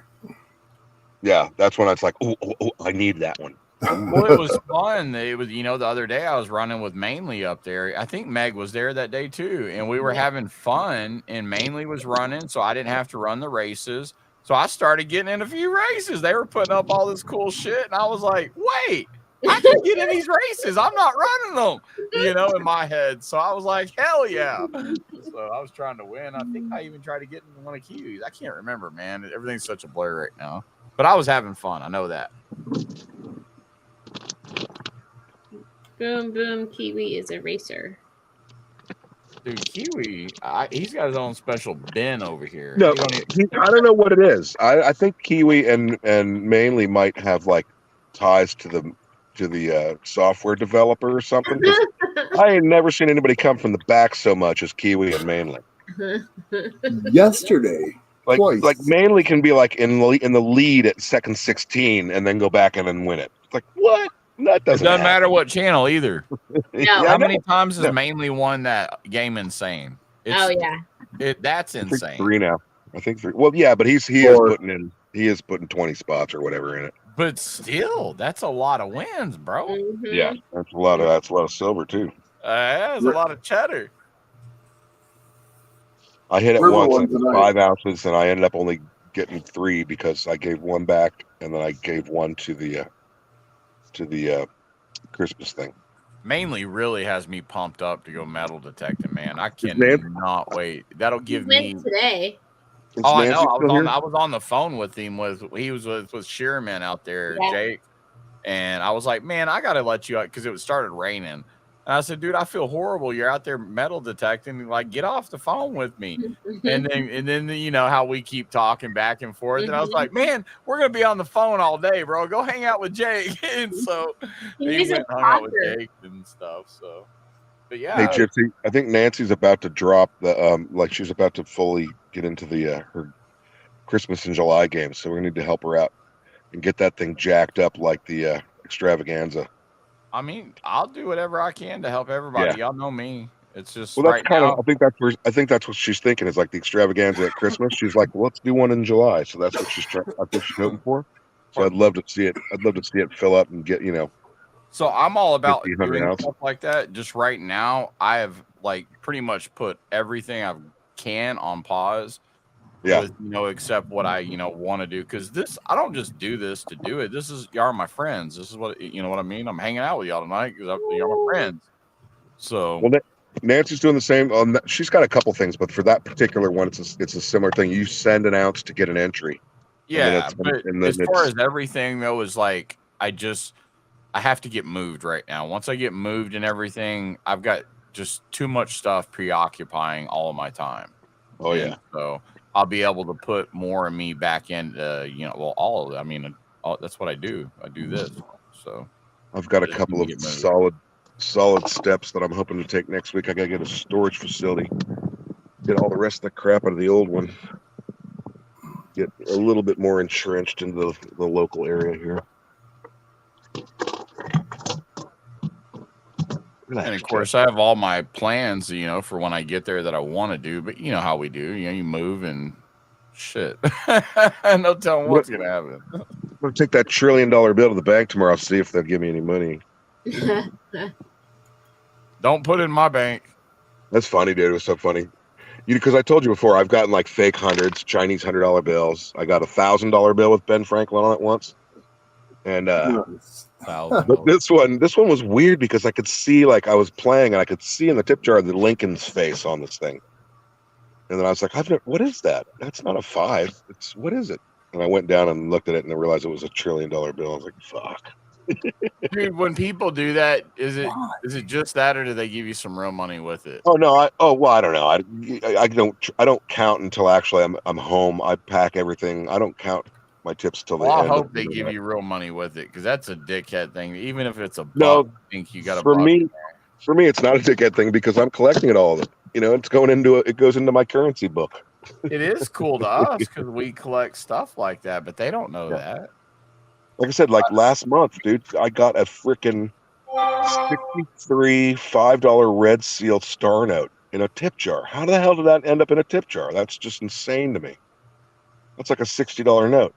Yeah, that's when it's like, oh, I need that one. Well, it was fun. It was, the other day I was running with Mainly up there. I think Meg was there that day too, and we were having fun. And Mainly was running, so I didn't have to run the races. So I started getting in a few races. They were putting up all this cool shit, and I was like, "Wait, I can get in these races. I'm not running them," in my head. So I was like, "Hell yeah!" So I was trying to win. I think I even tried to get into one of Kiwi's. I can't remember, man. Everything's such a blur right now. But I was having fun. I know that. Boom, boom. Kiwi is a racer. Dude, Kiwi, he's got his own special bin over here. No, I don't know what it is. I think Kiwi and Mainly might have like ties to the software developer or something. I ain't never seen anybody come from the back so much as Kiwi and Mainly. Yesterday, like Mainly can be like in the lead at second 16 and then go back in and win it. It's like what? That doesn't matter what channel either. No. How many times has Mainly won that game insane? That's insane. I think 3 now. I think 3. Well, yeah, but he is putting 20 spots or whatever in it. But still, that's a lot of wins, bro. Mm-hmm. Yeah, that's a lot of silver too. That's a lot of cheddar. I hit it once at 5 ounces, and I ended up only getting 3 because I gave 1 back, and then I gave 1 to the Christmas thing. Mainly really has me pumped up to go metal detecting, man. I cannot wait. That'll give me today. I know. I was on the phone with him. He was with Shearman out there, Jake, and I was like, man, I gotta let you out because it started raining. And I said, dude, I feel horrible. You're out there metal detecting. Like, get off the phone with me. and then how we keep talking back and forth. And I was like, man, we're gonna be on the phone all day, bro. Go hang out with Jake. And so he went and hung out with Jake and stuff. So, but yeah. Hey, Gypsy, I think Nancy's about to drop the she's about to fully get into the her Christmas in July game. So we need to help her out and get that thing jacked up like the extravaganza. I mean, I'll do whatever I can to help everybody. Y'all know me. It's just that's I think that's what she's thinking is like the extravaganza at Christmas. She's like, well, let's do one in July. So that's what she's hoping for. So I'd love to see it. I'd love to see it fill up and get So I'm all about doing stuff like that. Just right now, I have like pretty much put everything I can on pause. Yeah. With, except what I want to do, because I don't just do this to do it. This is y'all are my friends. This is what what I mean. I'm hanging out with y'all tonight because y'all my friends. So well, Nancy's doing the same. She's got a couple things, but for that particular one, it's a similar thing. You send an ounce to get an entry. Yeah, but as far as everything though, is like I just I have to get moved right now. Once I get moved and everything, I've got just too much stuff preoccupying all of my time. Oh And yeah. so I'll be able to put more of me back into, all of it. I mean, that's what I do. I do this. So I've got a just couple need of to get moved. solid steps that I'm hoping to take next week. I gotta get a storage facility, get all the rest of the crap out of the old one, get a little bit more entrenched into the local area here. And of course, I have all my plans, for when I get there that I want to do. But you know how we do. You move and shit. No telling what's gonna happen. I'm gonna take that $1 trillion bill to the bank tomorrow. See if they'll give me any money. Don't put it in my bank. That's funny, dude. It was so funny. Because I told you before, I've gotten like fake hundreds, Chinese $100 bills. I got a $1,000 bill with Ben Franklin on it once, and but this one was weird because I could see, like, I was playing and I could see in the tip jar the Lincoln's face on this thing, and then I was like, what is that? That's not a 5. What is it? And I went down and looked at it and I realized it was a $1 trillion bill. I was like, fuck. Dude, when people do that, is it just that, or do they give you some real money with it? Oh no! I don't know. I don't count until actually I'm home. I pack everything. I don't count my tips till the end. I hope they give you real money with it, because that's a dickhead thing. Even if it's a buck, no, I think you got a for buck. For me, it's not a dickhead thing because I'm collecting it all. It's going into it goes into my currency book. It is cool to us because we collect stuff like that, but they don't know that. Like I said, like last month, dude, I got a freaking 63 $5 red seal star note in a tip jar. How the hell did that end up in a tip jar? That's just insane to me. That's like a $60 note.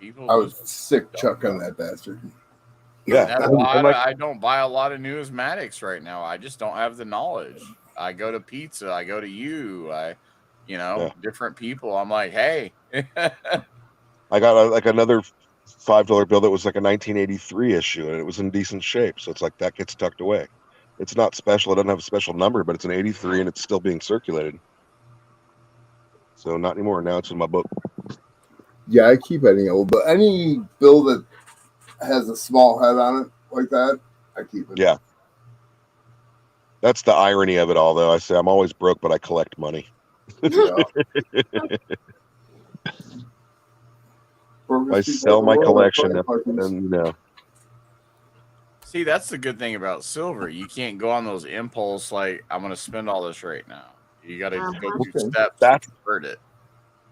I was sick chucking that bastard. Yeah, that's why I don't buy a lot of numismatics right now. I just don't have the knowledge. I go to pizza. I go to you. Different people. I'm like, hey. I got another $5 bill that was like a 1983 issue, and it was in decent shape. So it's like that gets tucked away. It's not special. It doesn't have a special number, but it's an 83, and it's still being circulated. So not anymore. Now it's in my book. Yeah, I keep any old, but any bill that has a small head on it like that, I keep it. Yeah. That's the irony of it all, though. I say I'm always broke, but I collect money. I sell my collection, and See, that's the good thing about silver. You can't go on those impulse like, I'm going to spend all this right now. You got to go through steps to convert it.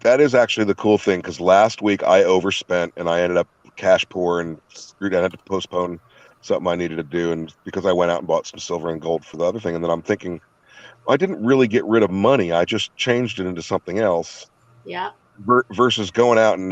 That is actually the cool thing, because last week I overspent and I ended up cash poor and screwed. I had to postpone something I needed to do, and because I went out and bought some silver and gold for the other thing, and then I'm thinking, I didn't really get rid of money. I just changed it into something else. Yeah. Versus going out and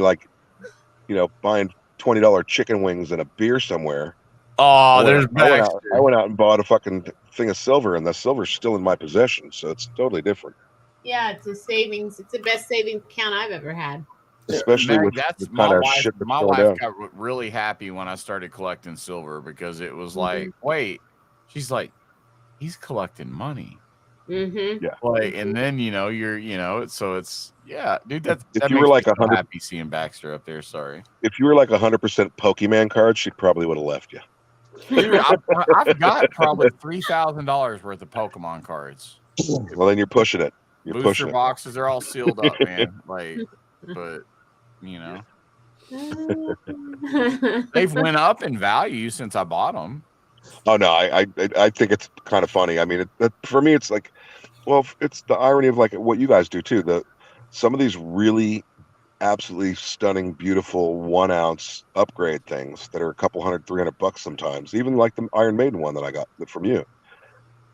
buying $20 chicken wings and a beer somewhere. Oh, I went out and bought a fucking thing of silver, and the silver's still in my possession, so it's totally different. Yeah, it's a savings. It's the best savings account I've ever had. Especially with my wife got really happy when I started collecting silver, because it was like, wait, she's like, he's collecting money. Mm-hmm. Yeah. Like, and then so it's dude. If you were like 100, happy seeing Baxter up there. Sorry. If you were like 100% Pokemon cards, she probably would have left you. Dude, I've got probably $3,000 worth of Pokemon cards. Well, then you're pushing it. Booster boxes are all sealed up, man. Like, but they've went up in value since I bought them. Oh no, I think it's kind of funny. I mean, for me, it's like, well, it's the irony of like what you guys do too. Some of these really absolutely stunning, beautiful 1 ounce upgrade things that are a couple $100, $300 sometimes. Even like the Iron Maiden one that I got from you.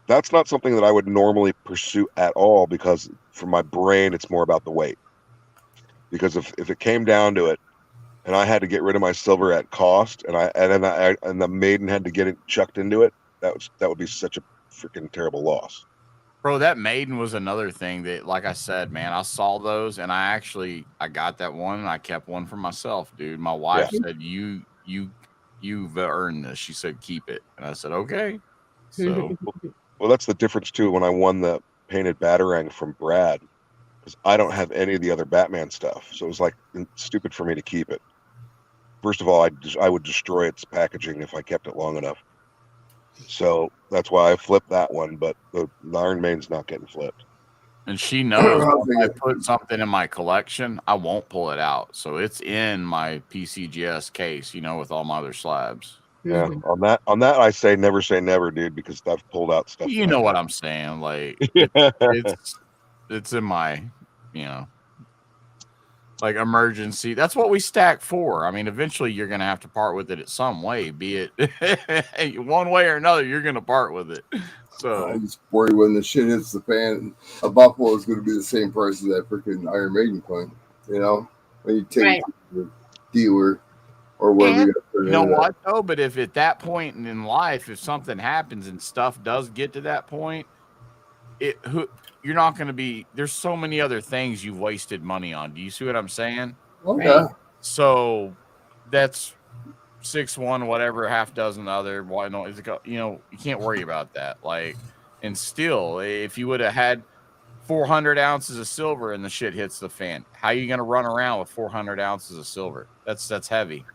That's not something that I would normally pursue at all, because for my brain, it's more about the weight. Because if it came down to it, and I had to get rid of my silver at cost, and the Maiden had to get it chucked into it, that would be such a freaking terrible loss. Bro, that Maiden was another thing that, like I said, man, I saw those, and I got that one, and I kept one for myself, dude. My wife said, you've earned this. She said, keep it. And I said, okay. So, well, that's the difference too. When I won the painted Batarang from Brad, because I don't have any of the other Batman stuff, so it was like stupid for me to keep it. first of all, I would destroy its packaging if I kept it long enough. So that's why I flipped that one. But the Iron Maiden's not getting flipped. And she knows if I put something in my collection, I won't pull it out. So it's in my PCGS case, with all my other slabs. Yeah, on that, I say never, dude, because I've pulled out stuff. You know what I'm saying? Like it's in my, like emergency. That's what we stack for. I mean, eventually you're gonna have to part with it at some way, be it one way or another. You're gonna part with it. So I just worry when the shit hits the fan, a Buffalo is going to be the same price as that freaking Iron Maiden coin. When you take it to the dealer or wherever you know what though? But if at that point in life, if something happens and stuff does get to that point, you're not going to be. There's so many other things you've wasted money on. Do you see what I'm saying? Okay. Right? So that's 6-1, whatever, half dozen other. Why not? You can't worry about that. Like, and still, if you would have had 400 ounces of silver and the shit hits the fan, how are you going to run around with 400 ounces of silver? That's heavy.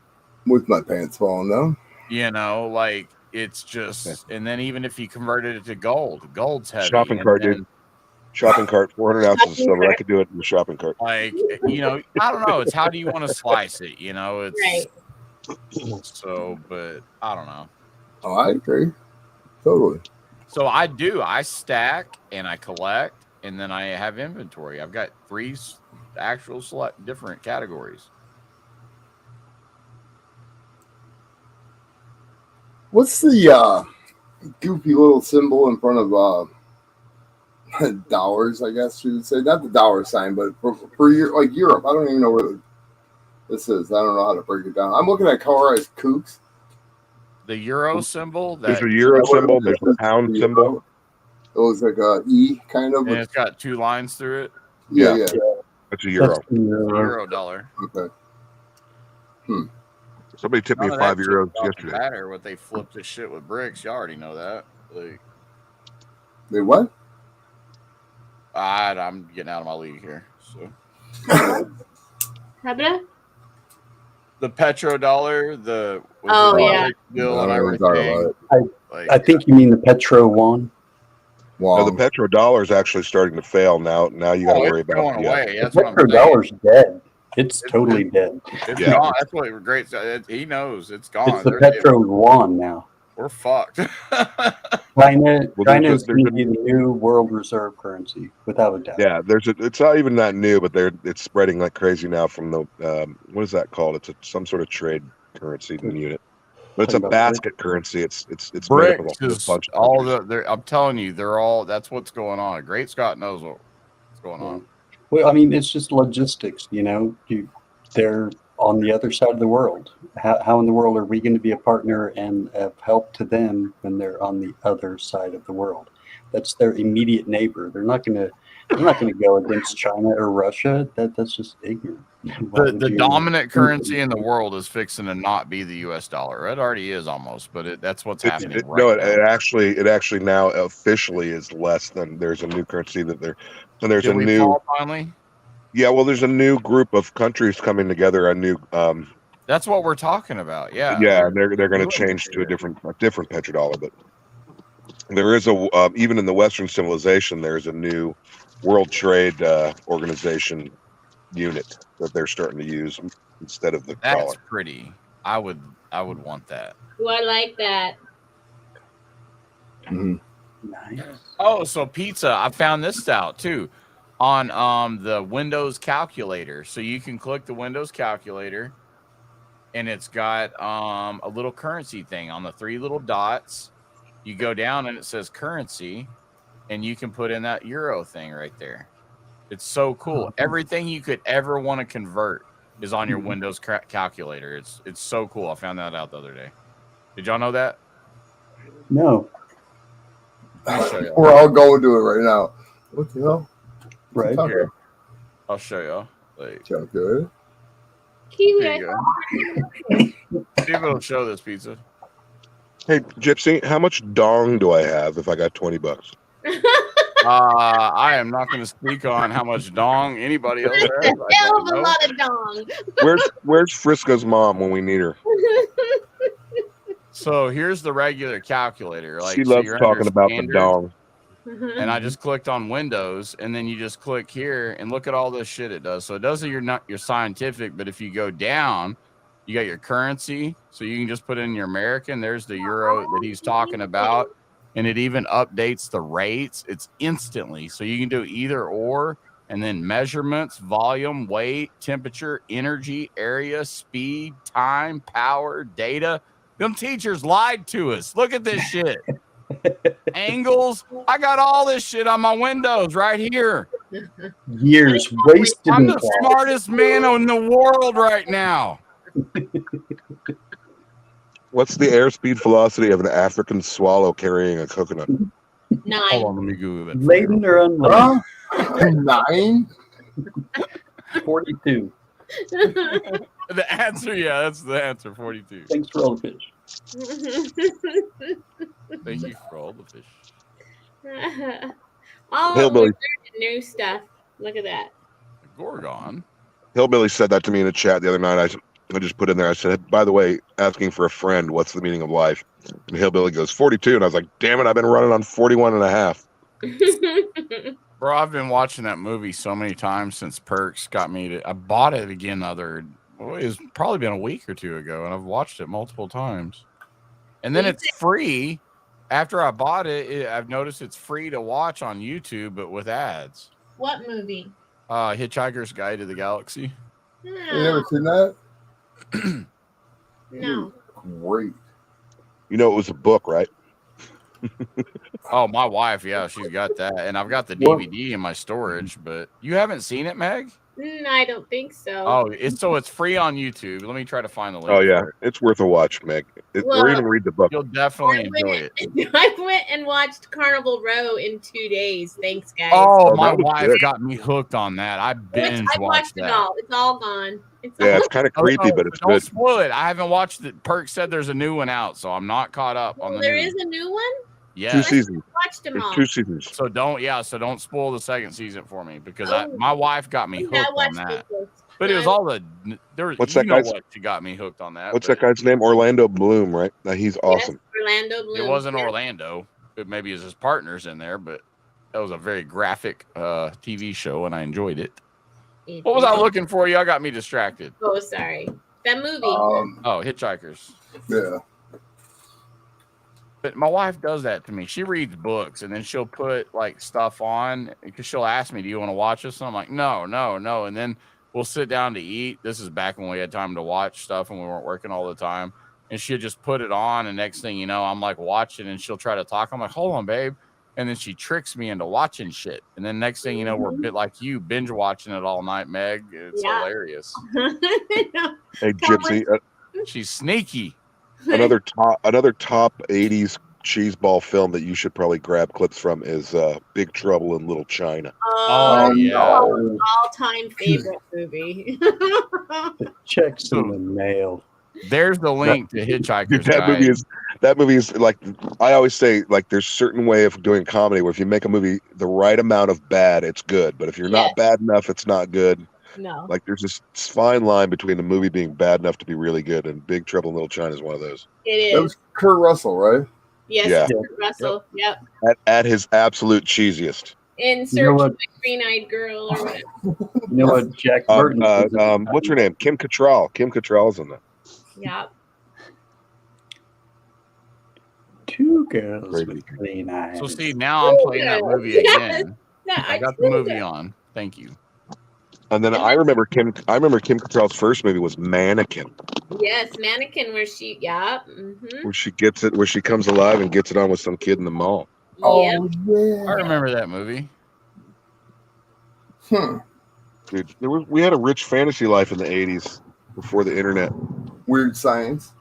With my pants falling down. Like it's just, and then even if you converted it to gold's heavy. Shopping cart, dude. Shopping cart, 400 ounces of silver. I could do it in the shopping cart. Like, I don't know. It's how do you want to slice it? It's right. So, but I don't know. Oh, I agree. Totally. So I stack and I collect and then I have inventory. I've got 3 actual different categories. What's the goofy little symbol in front of dollars, I guess you would say? Not the dollar sign, but for Europe. I don't even know where this is. I don't know how to break it down. I'm looking at colorized kooks. The euro symbol. There's a euro symbol. There's a pound symbol. It looks like a E kind of. And it's got 2 lines through it. Yeah. That's a euro. That's euro dollar. Okay. Somebody tipped me €5 yesterday. Matter what they flipped this shit with bricks. You already know that. Like, they what? I'm getting out of my league here. So. Habra? The petrodollar, the bill and everything. I think you mean the petro one. No, the petrodollar is actually starting to fail now. Now you got to worry about it. Going away. That's the petrodollar's dead. It's totally dead. It's gone. That's what great. He knows it's gone. It's the petro yuan now. We're fucked. China is going to be the new world reserve currency, without a doubt. Yeah, it's not even that new, but it's spreading like crazy now from the what is that called? It's some sort of trade currency unit, but it's a basket currency. It's made up of a bunch of I'm telling you, they're all. That's what's going on. Great Scott knows what's going on. Well, I mean, it's just logistics. They're on the other side of the world. How in the world are we going to be a partner and of help to them when they're on the other side of the world? That's their immediate neighbor. They're not going to go against China or Russia. That's just ignorant. The dominant currency in the world is fixing to not be the U.S. dollar. It already is almost, but that's what's happening. It actually now officially is less than. There's a new currency there's a new. Finally. Yeah, well, there's a new group of countries coming together. A new. That's what we're talking about. Yeah. Yeah, they're going to change to a different petrodollar, but there is even in the Western civilization, there's a new World Trade Organization unit that they're starting to use instead of the dollar. That's pretty. I would want that. Oh, I like that. Mm-hmm. Nice. Oh, so pizza. I found this out too on the Windows calculator. So you can click the Windows calculator and it's got a little currency thing on the 3 little dots. You go down and it says currency and you can put in that euro thing right there. It's so cool. Everything you could ever want to convert is on your Windows calculator. It's so cool. I found that out the other day. Did y'all know that? No. We're all going to it right now. What the hell? Right here. I'll show y'all. Like, calculator. Kiwi. See if it'll show this pizza. Hey, Gypsy, how much dong do I have if I got $20? I am not going to speak on how much dong anybody else has. I Hell don't of a know. lot of dong. Where's Frisco's mom when we need her? So here's the regular calculator. Like, She so loves you're talking under about the standard, dong. and I just clicked on Windows, and then you just click here and look at all this shit it does. So it does your scientific, but if you go down, you got your currency, so you can just put in your American. There's the euro that he's talking about, and it even updates the rates. It's instantly, so you can do either or, and then measurements, volume, weight, temperature, energy, area, speed, time, power, data. Them teachers lied to us. Look at this shit. Angles. I got all this shit on my windows right here. Years wasted I'm in the class. smartest man in the world right now. What's the airspeed velocity of an African swallow carrying a coconut? 9. Hold on, let me Google it. Laden or unladen? 9? 42. The answer, yeah, that's the answer. 42. Thanks for all the fish. Thank you for all the fish. Oh, Hillbilly. new stuff. Look at that. The Gorgon. Hillbilly said that to me in a chat the other night. I just put in there. I said, by the way, asking for a friend, what's the meaning of life? And Hillbilly goes, 42. And I was like, damn it, I've been running on 41 and a half. Bro, I've been watching that movie so many times since Perks got me to. I bought it again it's probably been a week or two ago, and I've watched it multiple times. And then it's free. After I bought it, I've noticed it's free to watch on YouTube, but with ads. What movie? Hitchhiker's Guide to the Galaxy. You never seen that? No. Great. You know, it was a book, right? Oh, my wife, yeah, she's got that. And I've got the DVD in my storage, but you haven't seen it, Meg? I don't think so. Oh, it's free on YouTube. Let me try to find the link. Oh, yeah. It's worth a watch, Meg. Or even read the book. You'll definitely enjoy it. I went and watched Carnival Row in 2 days. Thanks, guys. Oh, my that was wife good. got me hooked on that. I binge I watched watched it that. all. It's all gone. Yeah, it's kind of creepy, but it's don't good. spoil it. I haven't watched it. Perk said there's a new one out, so I'm not caught up on the There new is a new one? Yeah. 2 seasons. Watched them There's all. 2 seasons. So don't spoil the second season for me because my wife got me hooked on that. But it was all What's that guy's? She got me hooked on that. What's that guy's name? Orlando Bloom, right? He's awesome. Yes, Orlando Bloom. It wasn't Orlando. It maybe his partners in there, but that was a very graphic TV show, and I enjoyed it. What was I looking for? Y'all got me distracted. Oh, sorry. That movie. Hitchhikers. Yeah. But my wife does that to me. She reads books and then she'll put like stuff on because she'll ask me, "Do you want to watch this?" And I'm like, "No." And then we'll sit down to eat. This is back when we had time to watch stuff and we weren't working all the time. And she'll just put it on, and next thing you know, I'm like watching, and she'll try to talk. I'm like, "Hold on, babe." And then she tricks me into watching shit. And then next thing you know, we're a bit like you, binge watching it all night, Meg. It's hilarious. Hey, Gypsy. She's sneaky. Another top 80s cheeseball film that you should probably grab clips from is Big Trouble in Little China. Oh yeah. All-time favorite movie. The check's in the mail. There's the link to Hitchhiker's Dude, that movie is like, I always say, like, there's a certain way of doing comedy where if you make a movie the right amount of bad, it's good. But if you're not bad enough, it's not good. No. Like, there's this fine line between the movie being bad enough to be really good, and Big Trouble in Little China is one of those. It is. That was Kurt Russell, right? Yes, Yeah. Kurt Russell. Yep. At his absolute cheesiest. In Search of the Green-Eyed Girl or whatever. You know what, Jack Burton? What's her name? Kim Cattrall. Kim Cattrall's in that. Yep. Two girls with green eyes. So see, now I'm playing that movie again. Yeah, I got the movie on. Thank you. And then I remember Kim Cattrall's first movie was Mannequin. Yes, Mannequin, where she, Where she gets it, where she comes alive and gets it on with some kid in the mall. Oh, Yep. yeah. I remember that movie. Dude, we had a rich fantasy life in the 80s before the internet. Weird Science.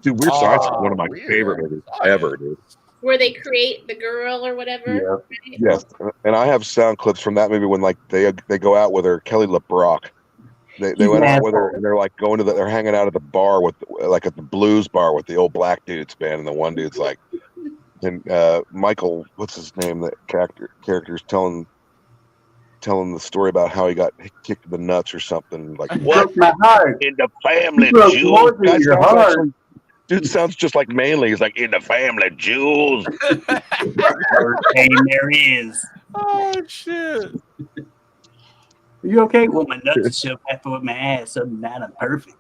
Dude, Weird Science is one of my favorite movies ever, dude. Where they create the girl or whatever. Yeah. Right? Yes, and I have sound clips from that movie when like they go out with her, Kelly LeBrock. They went out with her and they're like they're hanging out at the bar with like at the blues bar with the old black dudes, man, and the one dude's like, And Michael, what's his name? That character's telling the story about how he got kicked in the nuts or something. Like, You what broke my heart. in the You family, broke Jules? more than Guy your sounds heart. dude sounds just like Manly. He's like, in the family, Jules. Worst pain there is. Oh shit! Are you okay? Well, my nuts are so happy with my ass. Other than that, I'm perfect.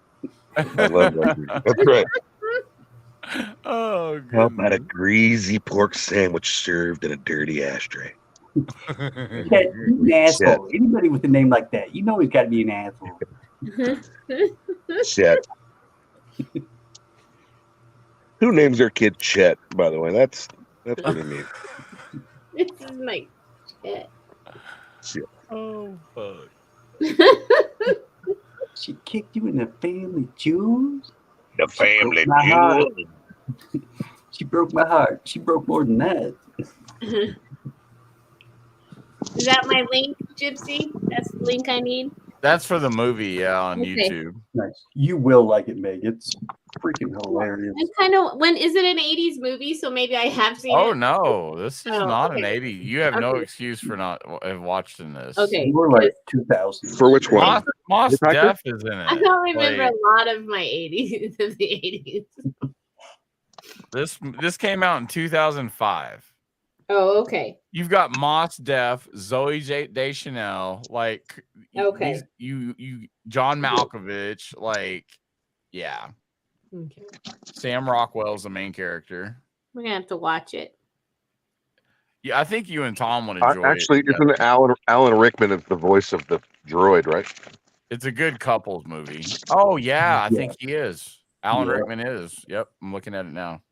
I love that. Dude. That's right. Oh, How about a goodness. greasy pork sandwich served in a dirty ashtray? Yeah, you an asshole. Anybody with a name like that, you know he's got to be an asshole. Chet. Who names their kid Chet, by the way? That's pretty neat. This is my shit. Chet. Oh fuck! She kicked you in the family, Jules. The family, my heart. Jules. She broke my heart. She broke more than that. Is that my link, Gypsy? That's the link I need. That's for the movie, yeah, on Okay. YouTube. Nice. You will like it, Meg. It's freaking hilarious. I'm kind of. When is it an '80s movie? So maybe I have seen Oh it. no, this is Oh, not okay. an 80. You have no Okay. excuse for not watching this. Okay. More like 2000. For which one? Mos Hitchhiker? Def is in it. I don't remember Like, a lot of my '80s of the '80s. this came out in 2005. Oh, okay. You've got Mos Def, Zoe Deschanel, like Okay. you John Malkovich, like yeah. Okay. Sam Rockwell's the main character. We're gonna have to watch it. Yeah, I think you and Tom would enjoy Actually, it. isn't Alan Rickman is the voice of the droid, right? It's a good couples movie. Oh yeah, I Yeah. think he is. Alan Yeah. Rickman is. Yep, I'm looking at it now.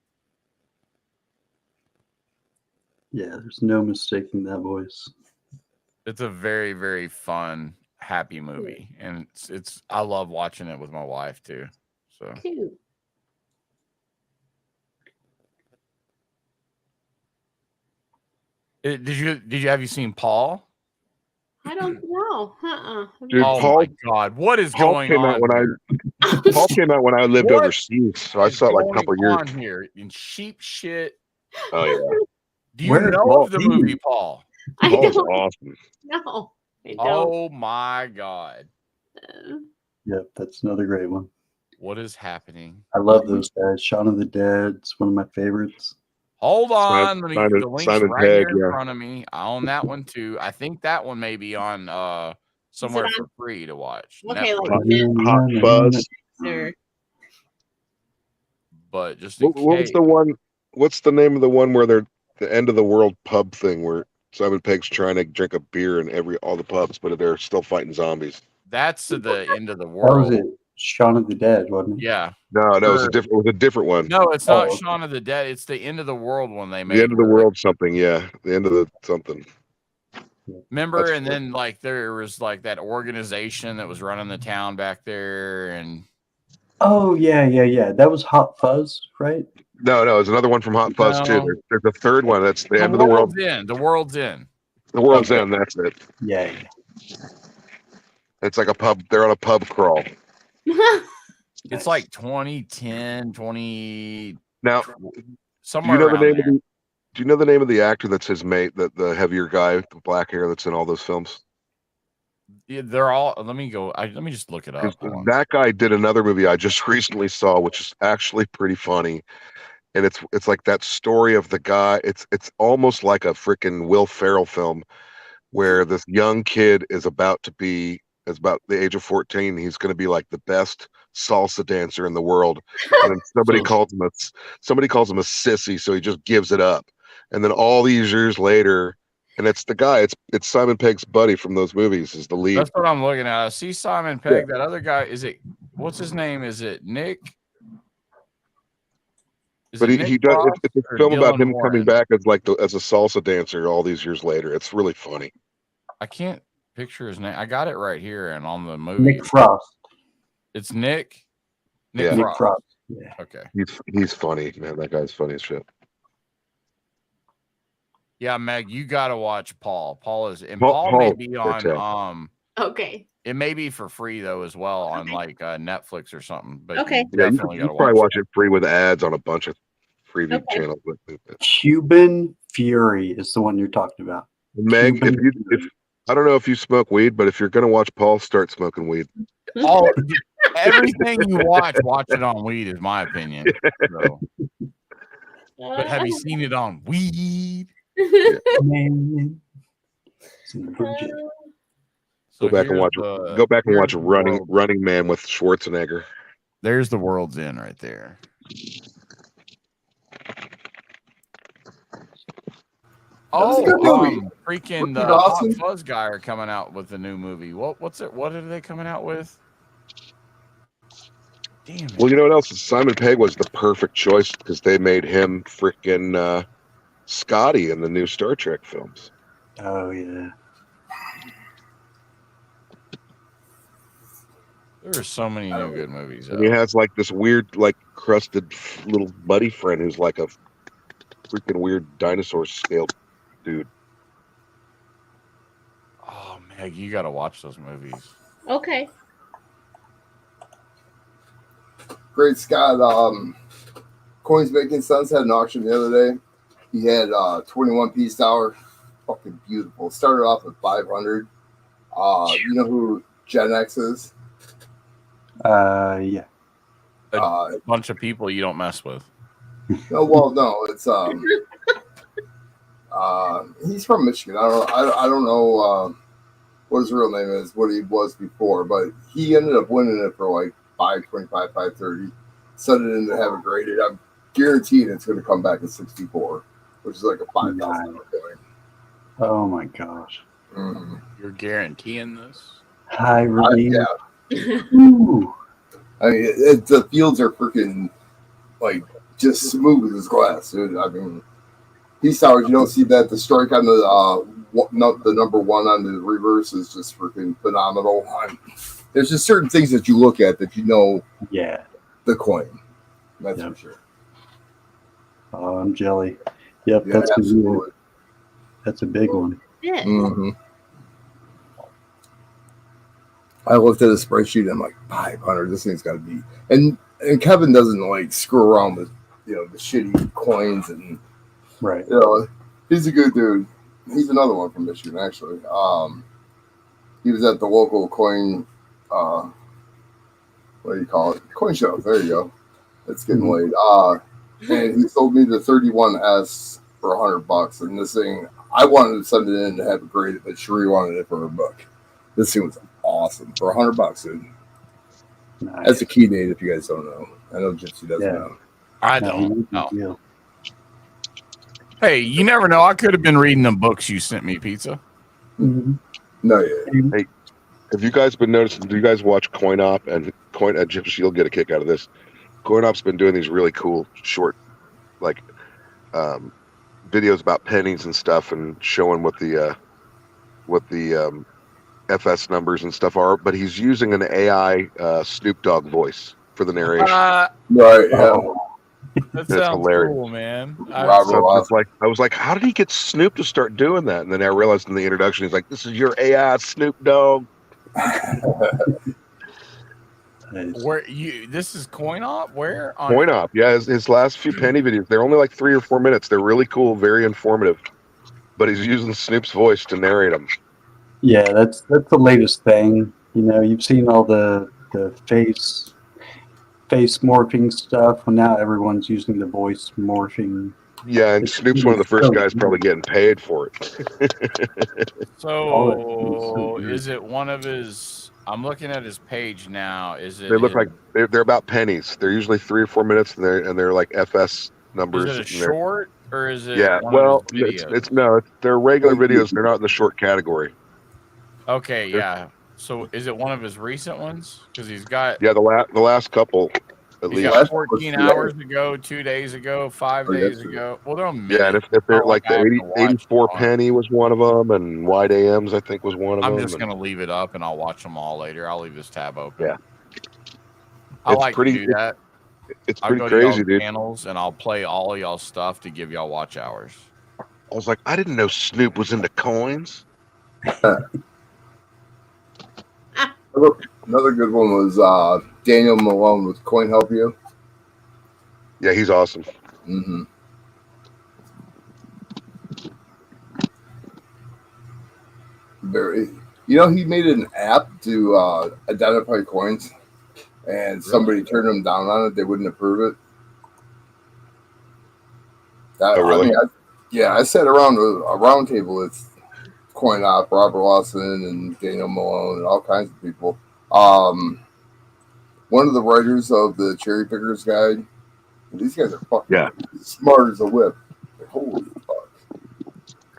Yeah, there's no mistaking that voice. It's a very, very fun, happy movie, and it's I love watching it with my wife too. So Cool. did you have you seen Paul? I don't know. Dude, Oh Paul- my God, what is Paul going came on? out when Paul came out when I lived What overseas, so I is saw it like a going couple years. on here in sheep shit? Oh yeah, Do you Where know Paul of the be? movie Paul? I Paul's don't awesome. know. I don't. Oh my God, Yep, that's another great one. what is happening? I love those guys. Shaun of the Dead. It's one of my favorites. Hold on, let me Simon- the link's Simon right Pegg, here in yeah. front of me. I own that one too. I think that one may be on somewhere on- for free to watch. Okay, Netflix. like Hot Fuzz. or But just in What was case, the one? What's the name of the one where they're the end of the world pub thing where Simon Pegg's trying to drink a beer in all the pubs, but they're still fighting zombies? that's the end of the That was world. it. Shaun of the Dead, wasn't it? Yeah. No, it was Sure. it was a different one. No, it's not Oh, okay. Shaun of the Dead. It's the end of the world one they made. The end of the where- world something, yeah. The end of the something. Remember, That's and then like there was like that organization that was running the town back there, and Oh, yeah. That was Hot Fuzz, right? No, there's another one from Hot Fuzz too. No. There's a third one that's the the end of the world. world's in. The world's in. The world's Okay. end. That's it. Yeah. It's like a pub. They're on a pub crawl. It's like 2010, 20 Now, somewhere do you know the around name there. of the? Do you know the name of the actor that's his mate? The heavier guy with the black hair that's in all those films. Yeah, they're all. Let me go. Let me just look it up. 'Cause Hold on. that guy did another movie I just recently saw, which is actually pretty funny, and it's like that story of the guy. It's almost like a freaking Will Ferrell film, where this young kid is about the age of 14. He's going to be like the best salsa dancer in the world, and then somebody So- calls him a sissy, so he just gives it up. And then all these years later, and it's the guy, it's Simon Pegg's buddy from those movies is the lead. That's what I'm looking at. I see Simon Pegg. That other guy, what's his name? Is it Nick? Is But it he Nick does. Frost It's a or film about Dylan him Warren? coming back as as a salsa dancer all these years later. It's really funny. I can't picture his name. I got it right here and on the movie. Nick Frost. It's Nick. Yeah. Nick Frost. Frost. Yeah. Okay. He's funny, man. That guy's funny as shit. Yeah, Meg, you gotta watch Paul. Paul may Paul's be on fantastic. Okay. it may be for free though as well on like Netflix or something. But Okay. you Yeah, you definitely could gotta probably watch watch it free with ads on a bunch of preview Okay. channel. Cuban Fury is the one you're talking about. Meg, Cuban if I don't know if you smoke weed, but if you're gonna watch Paul, start smoking weed. All everything you watch it on weed, is my opinion. So. But have you seen it on weed? Man. It's in the budget. Go back and watch. Go back and watch Running Man with Schwarzenegger. There's the world's end right there. Oh, freaking the Hot Fuzz guy are coming out with a new movie. What's it? What are they coming out with? Damn it. Well, you know what else? Simon Pegg was the perfect choice because they made him freaking Scotty in the new Star Trek films. Oh yeah. There are so many new good movies. And he has like this weird, like crusted little buddy friend who's like a freaking weird dinosaur scale dude. Oh, Meg, you got to watch those movies. Okay. Great Scott. Coins Making Sons had an auction the other day. He had 21 piece tower. Fucking beautiful. Started off at 500. You know who Gen X is? Yeah. A bunch of people you don't mess with. No, it's he's from Michigan. I don't know what his real name is, what he was before, but he ended up winning it for like 525, 530. Set it in to have it graded. I'm guaranteed it's going to come back at 64, which is like a $5,000 coin. Oh my gosh. Mm-hmm. You're guaranteeing this? High redeem. Yeah. Ooh. I mean, the fields are freaking like just smooth as glass, dude. I mean, peace towers, you don't see that. The strike on the number one on the reverse is just freaking phenomenal. There's just certain things that you look at that you know. Yeah. The coin. That's for sure. Oh, I'm jelly. Yep, yeah, that's a big one. Yeah. Mm-hmm. I looked at a spreadsheet. I'm like 500. This thing's got to be. And Kevin doesn't like screw around with the shitty coins and right. He's a good dude. He's another one from Michigan actually. He was at the local coin. What do you call it? Coin show. There you go. It's getting late. And he sold me the 31S for $100. And this thing, I wanted to send it in to have it graded, but Sheree wanted it for $1. This thing was awesome for $100, dude. Nice. That's a key date if you guys don't know. I know Gypsy doesn't know. I don't know. Hey, you never know. I could have been reading the books you sent me, Pizza. Mm-hmm. No, yeah. Hey, have you guys been noticing? Do you guys watch CoinOp and Gypsy? You'll get a kick out of this. CoinOp's been doing these really cool short, like, videos about pennies and stuff, and showing what the FS numbers and stuff are. But he's using an AI Snoop Dogg voice for the narration. Right. Yeah. That sounds cool, man. I was like, how did he get Snoop to start doing that? And then I realized in the introduction, he's like, "This is your AI Snoop Dogg." Where this is CoinOp? Where? CoinOp, yeah. His last few penny videos, they're only like 3 or 4 minutes. They're really cool, very informative. But he's using Snoop's voice to narrate them. Yeah, that's the latest thing. You've seen all the face morphing stuff. Well, now everyone's using the voice morphing. Yeah, and Snoop's one of the first guys probably getting paid for it. So, is it one of his? I'm looking at his page now. Is it? They look like they're about pennies. They're usually 3 or 4 minutes, and they're like FS numbers. Is it a short or is it? Yeah, well, they're regular videos. They're not in the short category. Okay, yeah. So, is it one of his recent ones? Because he's got the last couple. At least got 14 hours ago, 2 days ago, 5 days ago. Well, they're and if they're like the 84 penny was one of them, and Wide AMs I think was one of them. I'm just gonna leave it up and I'll watch them all later. I'll leave this tab open. Yeah, I like to do that. It's pretty crazy, dude. Channels and I'll play all y'all stuff to give y'all watch hours. I was like, I didn't know Snoop was into coins. Another good one was Daniel Malone with Coin Help You. Yeah, he's awesome. Mm-hmm. Very. You know, he made an app to identify coins, and somebody turned them down on it. They wouldn't approve it. Oh, really? I mean, I sat around a round table with Coin Op, Robert Lawson, and Daniel Malone, and all kinds of people. One of the writers of the Cherry Pickers Guide. These guys are fucking smart as a whip. Like, holy fuck.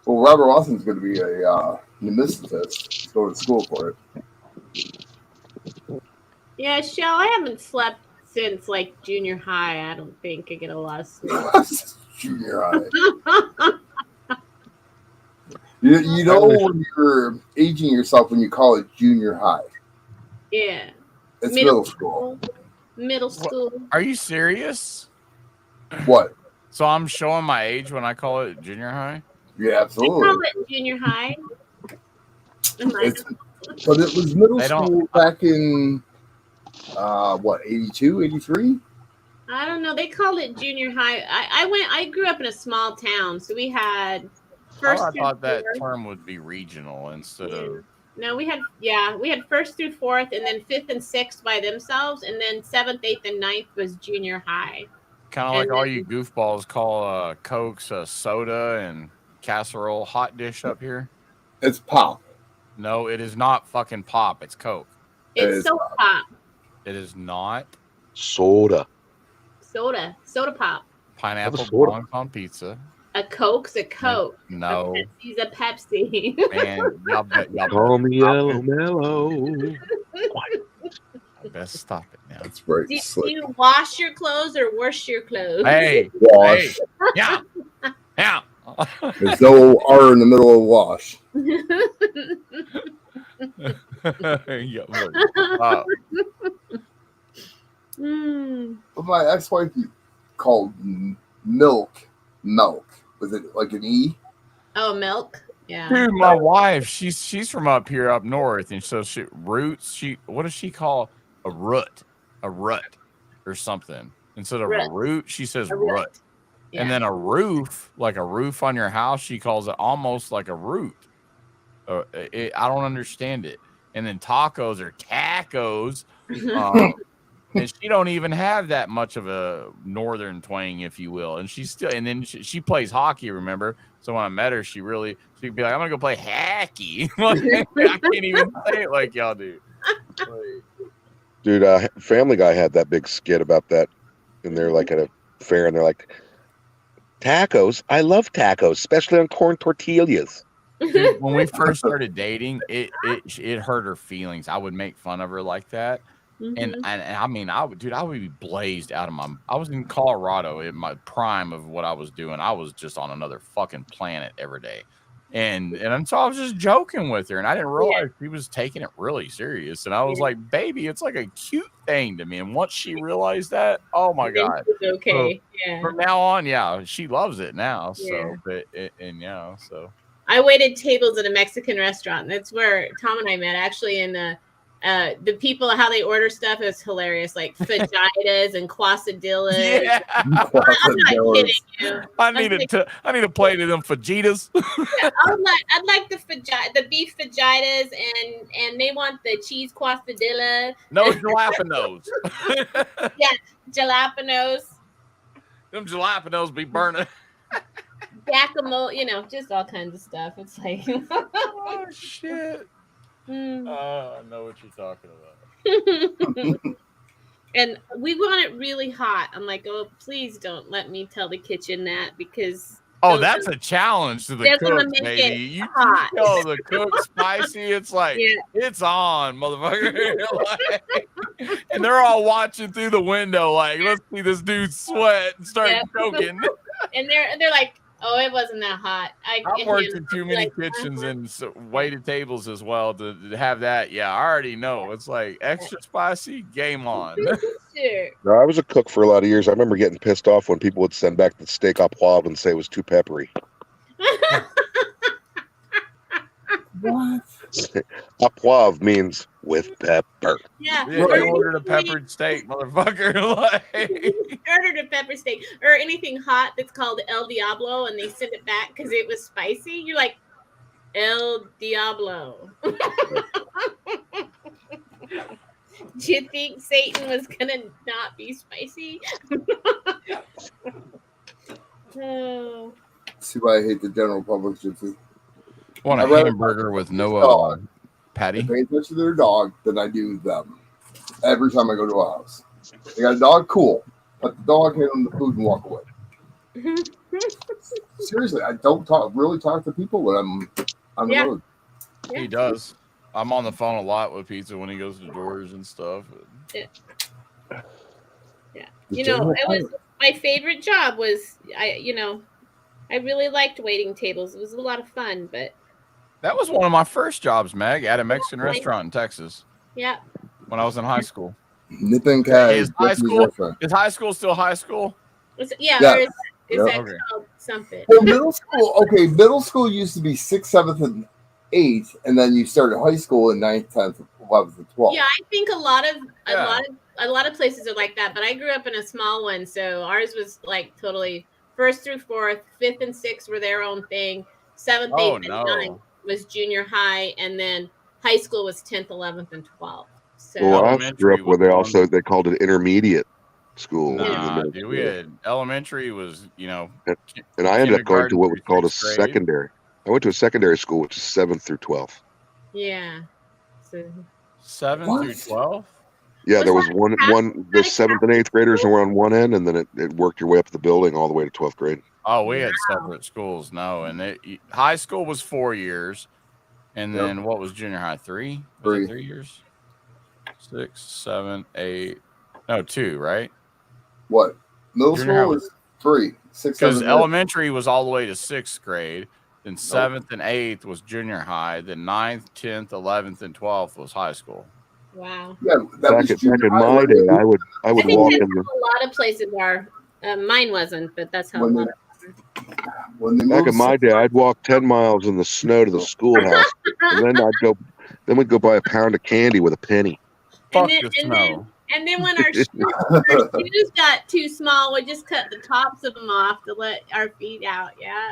Well, Robert Lawson's going to be a numismatist. He's going to school for it. Yeah, Shell, I haven't slept since like junior high. I don't think I get a lot of sleep. Junior high. You know when you're aging yourself when you call it junior high. Yeah. It's middle school. Middle school. What? Are you serious? What? So I'm showing my age when I call it junior high? Yeah, absolutely. I call it junior high. But it was middle school back in, 82, 83? I don't know. They called it junior high. I grew up in a small town, so we had first. I thought that term would be regional instead of. No, we had first through fourth, and then fifth and sixth by themselves, and then seventh, eighth, and ninth was junior high. Kind of like all you goofballs call Cokes soda and casserole hot dish up here. It's pop. No, it is not fucking pop. It's Coke. It's soda pop. It is not. Soda pop. Pineapple belongs on pizza. A Coke's a Coke. No. A Pepsi's a Pepsi. Man, y'all call me Yellow Mellow. Best stop it now. That's right. Do you wash your clothes or wash your clothes? Hey, wash. Hey. Yeah. There's no R in the middle of wash. But my ex-wife called milk. Was it like an E? Oh, milk. Yeah. Dude, my wife, she's from up here up north, and so what does she call a root or something? Instead of a root, she says root. Yeah. And then a roof, like a roof on your house, she calls it almost like a root. I don't understand it. And then tacos are tacos. And she don't even have that much of a northern twang, if you will. And then she plays hockey, remember? So when I met her, she'd be like, I'm going to go play hacky. I can't even say it like y'all do. Dude, Family Guy had that big skit about that. And they're like at a fair, and they're like, tacos? I love tacos, especially on corn tortillas. Dude, when we first started dating, it hurt her feelings. I would make fun of her like that. And I mean, I would be blazed out of I was in Colorado in my prime of what I was doing. I was just on another fucking planet every day. And so I was just joking with her, and I didn't realize she was taking it really serious. And I was like, baby, it's like a cute thing to me. And once she realized that, oh my God. It's okay. So, from now on, she loves it now. So, so. I waited tables at a Mexican restaurant. That's where Tom and I met, actually, in the people, how they order stuff is hilarious, like fajitas and quesadillas. Yeah. I'm not kidding you. I need a plate of them fajitas. I'd like the beef fajitas, and they want the cheese quesadilla. No jalapenos. Yeah, jalapenos. Them jalapenos be burning. Guacamole, just all kinds of stuff. It's like, oh shit. I know what you're talking about. And we want it really hot. I'm like, oh, please don't let me tell the kitchen that, because that's a challenge to the cook, baby. You tell the cook spicy, it's like it's on, motherfucker. And they're all watching through the window, like, let's see this dude sweat and start choking. And they're like, oh, it wasn't that hot. I've worked in too many kitchens and waited tables as well to have that. Yeah, I already know. It's like extra spicy, game on. Sure. No, I was a cook for a lot of years. I remember getting pissed off when people would send back the steak au poivre and say it was too peppery. What? A poivre means with pepper. Yeah. Yeah, Or you ordered a anything- peppered steak, motherfucker. Like, ordered a pepper steak or anything hot that's called El Diablo, and they send it back because it was spicy. You're like, El Diablo. Do you think Satan was gonna not be spicy? Oh. See why I hate the general public, Gypsy. want a I'd rather hamburger with no dog. patty. I pay attention to their dog than I do them. Every time I go to a house. They got a dog, cool. Let the dog hand them the food and walk away. Seriously, I don't really talk to people when I'm on the Yeah. road. He does. I'm on the phone a lot with Pizza when he goes to doors and stuff. Yeah. You know, it was my favorite job was I really liked waiting tables. It was a lot of fun, but That was one of my first jobs, Meg, at a Mexican restaurant in Texas yeah. when I was in high school. Nippon Cat Is high school still high school? Yeah, Yeah. or it's Yeah. that Okay. called something. Well, middle school. Okay, middle school used to be 6th, 7th, and 8th, and then you started high school in 9th, 10th, 11th, and 12th. Yeah, I think a lot Yeah. of places are like that, but I grew up in a small one, so ours was like totally 1st through 4th, 5th and 6th were their own thing. 7th, 8th, and 9th was junior high, and then high school was 10th, 11th, and 12th. So Well, I grew up where they called it intermediate school. Nah, dude, we had elementary was, and I ended up going to what was called a secondary. I went to a secondary school, which is 7th through 12th. yeah. So 7th through 12th? Yeah, there was one the 7th and 8th graders were on one end, and then it worked your way up the building all the way to 12th grade. Oh, we had separate schools. No, and high school was 4 years, and then what was junior high? 3? Was it 3 years? 6, 7, 8. No, 2, right? What? Middle Junior school high was 3, 6, because 7, elementary was all the way to 6th grade. Then 7th and 8th was junior high. Then 9th, 10th, 11th, and 12th was high school. wow. Yeah, back in my day, I would I think walk that's in. how a lot of places are. Mine wasn't, but that's how a lot of Back in my day, I'd walk 10 miles in the snow to the schoolhouse, and then we'd go buy a pound of candy with a penny. Fuck the snow. And then when our shoes got too small, we just cut the tops of them off to let our feet out. Yeah.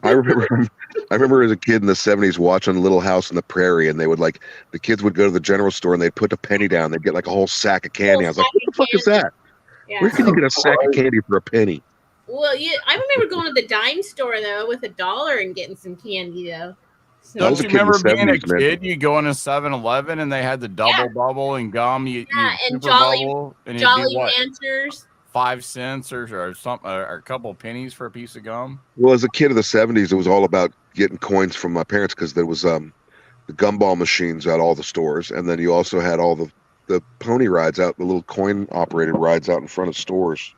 I remember as a kid in the 70s watching Little House on the Prairie, and the kids would go to the general store and they'd put a penny down. They'd get like a whole sack of candy. I was like, what the fuck is that? Yeah. Where can you get a sack of candy for a penny? Well, yeah, I remember going to the dime store though with $1 and getting some candy though. So, Don't you remember being a 70s, kid? You go into 7-Eleven and they had the double bubble and gum. You and super Jolly bubble, and Jolly it'd be what, Ranchers. 5 cents or something, or a couple of pennies for a piece of gum. Well, as a kid of the 70s, it was all about getting coins from my parents because there was the gumball machines at all the stores, and then you also had all the pony rides out, the little coin operated rides out in front of stores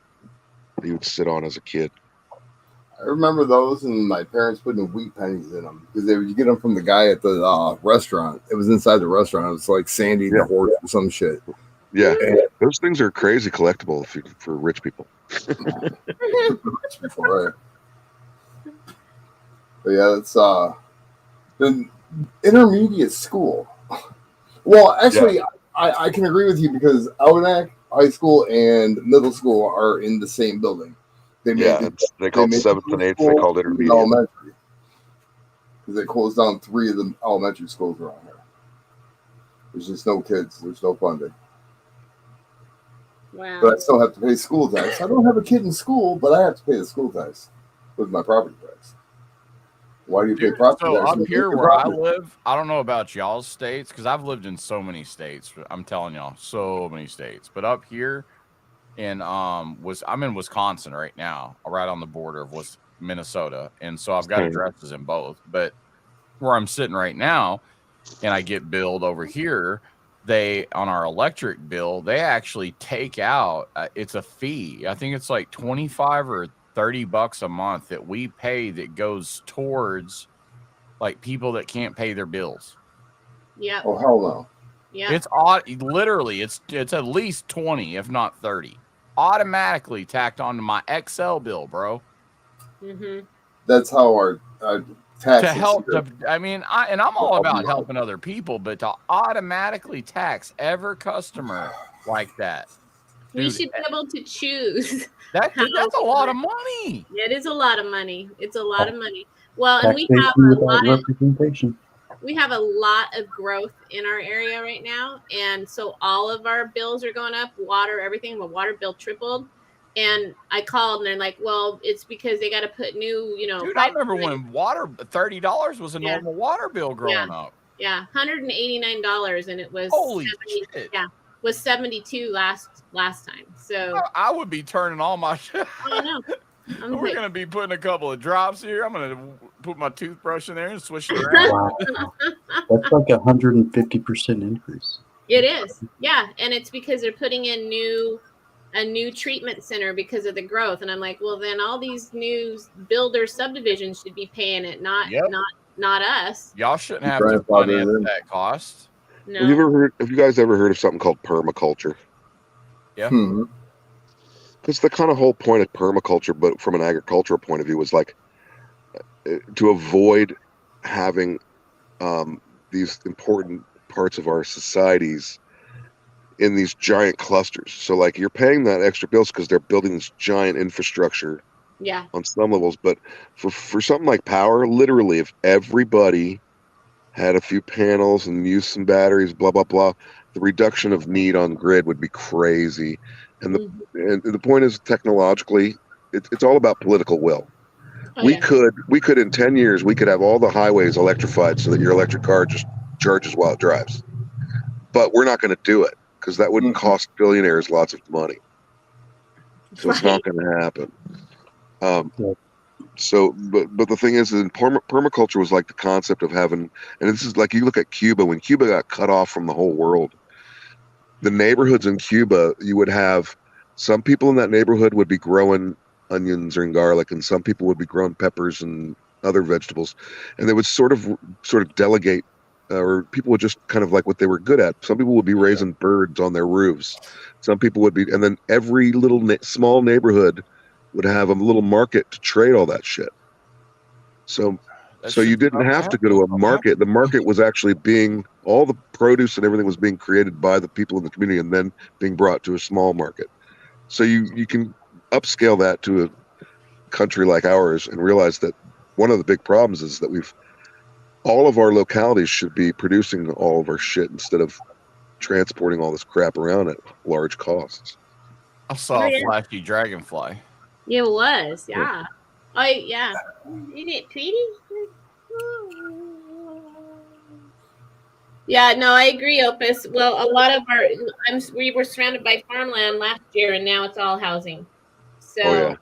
that you would sit on as a kid. I remember those, and my parents putting wheat pennies in them because you get them from the guy at the restaurant. It was inside the restaurant. It was like Sandy the horse or some shit. Yeah, those things are crazy collectible for rich people. Right. But yeah, it's the intermediate school. Well, actually, I can agree with you because Algonac High School and middle school are in the same building. They called 7th and 8th. They called intermediate. Elementary. Because they closed down 3 of the elementary schools around here. There's just no kids. There's no funding. Wow. But I still have to pay school tax. I don't have a kid in school, but I have to pay the school tax with my property tax. Why do you pay property tax? So up here where I live, I don't know about y'all's states because I've lived in so many states. I'm telling y'all, so many states. But up here in I'm in Wisconsin right now, right on the border of Minnesota, and so I've got addresses in both. But where I'm sitting right now, and I get billed over here, on our electric bill, they actually take out it's a fee. I think it's like $25 or $30 a month that we pay that goes towards like people that can't pay their bills. Yeah. Oh hell no. Yeah. It's odd. Literally, it's at least 20, if not 30, automatically tacked onto my XL bill, bro. Mm-hmm. That's how to help. I mean, I'm all about helping other people, but to automatically tax every customer like that, we dude, should be able to choose. that's a lot of money. It is a lot of money. It's a lot of money. Well, and we Taxation have a without lot of representation. we have a lot of growth in our area right now, and so all of our bills are going up. Water, everything. The water bill tripled. And I called and they're like, well, it's because they got to put new, Dude, I remember when water $30 was a normal water bill growing up. Yeah, $189, and it was holy shit. Yeah, was 72 last time. So I would be turning all my shit. I know. We're gonna be putting a couple of drops here. I'm gonna put my toothbrush in there and swish it around. Wow. That's like 150% increase. It is, yeah, and it's because they're putting in a new treatment center because of the growth. And I'm like, well, then all these new builder subdivisions should be paying it, not us. Y'all shouldn't have to finance that cost. No. Have you guys ever heard of something called permaculture? Yeah. Because the kind of whole point of permaculture, but from an agricultural point of view, was like to avoid having these important parts of our societies in these giant clusters. So like you're paying that extra bills because they're building this giant infrastructure on some levels. But for something like power, literally, if everybody had a few panels and used some batteries, blah, blah, blah, the reduction of need on grid would be crazy. And the point is, technologically, it's all about political will. We could in 10 years, we could have all the highways electrified so that your electric car just charges while it drives. But we're not going to do it, because that wouldn't cost billionaires lots of money. So it's not going to happen. So, but the thing is, in permaculture was like the concept of having, and this is like, you look at Cuba, when Cuba got cut off from the whole world, the neighborhoods in Cuba, you would have some people in that neighborhood would be growing onions and garlic, and some people would be growing peppers and other vegetables, and they would sort of delegate, or people would just kind of like what they were good at. Some people would be raising birds on their roofs. Some people would be, and then every little small neighborhood would have a little market to trade all that shit. So you didn't have to go to a market. The market was actually all the produce and everything was being created by the people in the community and then being brought to a small market. So you can upscale that to a country like ours and realize that one of the big problems is that all of our localities should be producing all of our shit instead of transporting all this crap around at large costs. I saw a flashy dragonfly. It was, yeah. Oh, yeah. Isn't it pretty? Yeah, no, I agree, Opus. Well, a lot of we were surrounded by farmland last year, and now it's all housing. So,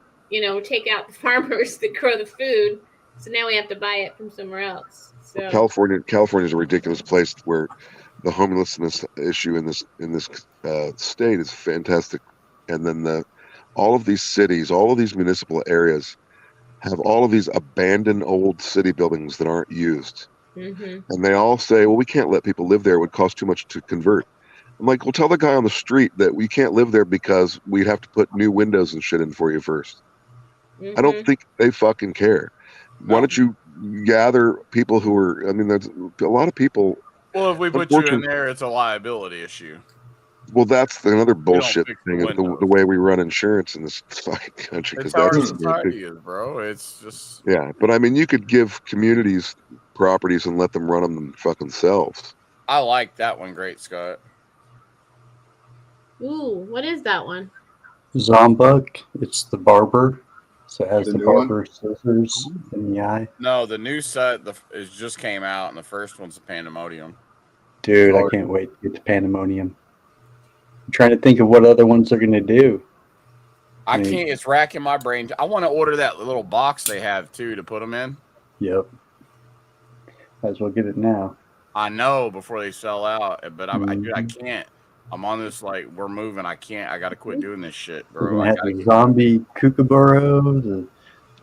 take out the farmers that grow the food. So now we have to buy it from somewhere else. So California is a ridiculous place where the homelessness issue in this state is fantastic, and then all of these cities, all of these municipal areas have all of these abandoned old city buildings that aren't used. And they all say, well, we can't let people live there. It would cost too much to convert. I'm like, well, tell the guy on the street that we can't live there because we'd have to put new windows and shit in for you first. I don't think they fucking care. Why don't you gather people who are, there's a lot of people. Well, if we put you in there, it's a liability issue. Well, that's another bullshit thing, the way we run insurance in this fucking country. It's how our society is, bro. It's just... Yeah, but you could give communities properties and let them run them fucking-selves. I like that one. Great, Scott. Ooh, what is that one? Zombug. It's the barber. So it has the barber scissors in the eye. No, the new set it just came out, and the first one's the Pandemonium. Dude, I can't wait to get to Pandemonium. I'm trying to think of what other ones they're going to do. I can't. It's racking my brain. I want to order that little box they have, too, to put them in. Yep. Might as well get it now. I know, before they sell out, but I can't. I'm on this, we're moving. I can't. I got to quit doing this shit, bro. We're going to have the zombie kookaburra, the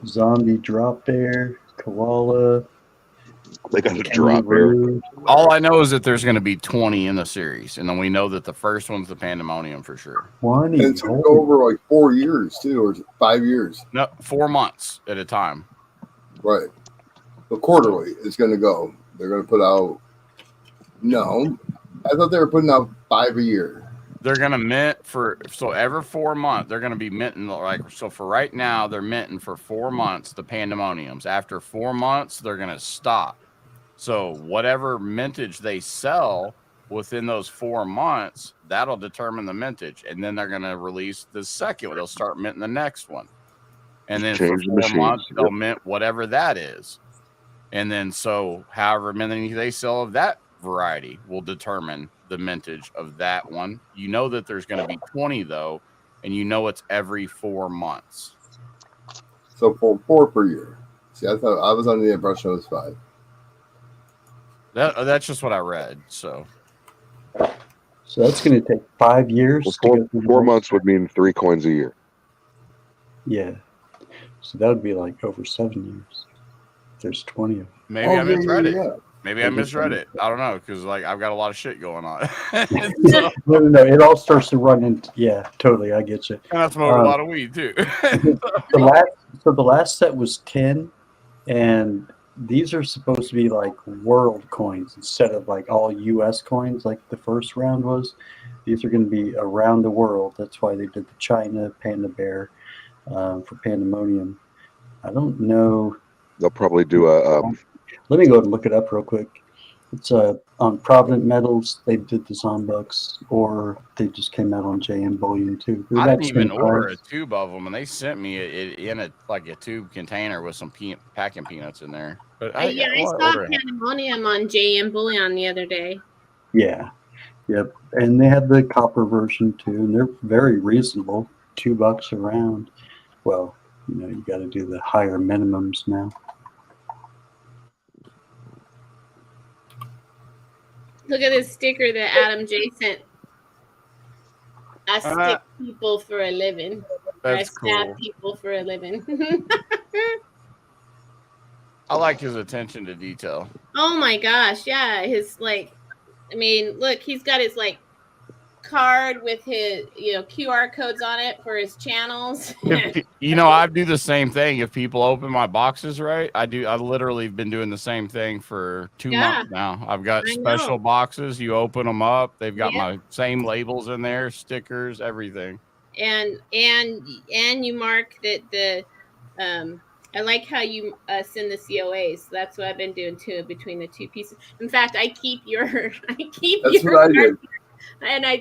zombie drop bear, koala. They got a drop bear. All I know is that there's going to be 20 in the series, and then we know that the first one's the Pandemonium for sure. 20. And it's over 4 years too, or 5 years. No, 4 months at a time. Right. But quarterly, it's going to go. They're going to put out. No, I thought they were putting out 5 a year. They're gonna mint so every 4 months they're gonna be minting so for right now they're minting for 4 months the pandemoniums. After 4 months they're gonna stop. So whatever mintage they sell within those 4 months, that'll determine the mintage, and then they're gonna release the second one. They'll start minting the next one, and then for 4 months they'll mint whatever that is, and then so however many they sell of that variety will determine the mintage of that one. You know that there's going to be 20 though, and you know it's every 4 months. So for 4 per year. See, I thought I was under the impression it was 5. That's just what I read. So that's going to take 5 years. Well, 4 months would mean 3 coins a year. Yeah. So that would be like over 7 years. There's 20 of them. Maybe I misread it. Maybe I misread it. I don't know, because like I've got a lot of shit going on. No. It all starts to run into. Yeah, totally. I get you. And I smoke a lot of weed too. the last set was 10, and these are supposed to be like world coins instead of like all U.S. coins like the first round was. These are going to be around the world. That's why they did the China Panda Bear for Pandemonium. I don't know. They'll probably do a. Let me go and look it up real quick. It's on Provident Metals. They did the Zombucks, or they just came out on JM Bullion too. I didn't even order a tube of them, and they sent me it in a tube container with some packing peanuts in there. But I saw Pandemonium on JM Bullion the other day. Yeah, yep, and they had the copper version too, and they're very reasonable. $2 a round. Well, you got to do the higher minimums now. Look at this sticker that Adam J sent. I stick people for a living. That's I stab cool. people for a living. I like his attention to detail. Oh my gosh, yeah. His look, he's got his card with his QR codes on it for his channels. I do the same thing. If people open my boxes right, I literally been doing the same thing for 2 months now. I've got special boxes. You open them up, they've got my same labels in there, stickers, everything. And you mark that the I like how you send the COAs. That's what I've been doing too, between the two pieces. In fact, I keep That's what I did. And I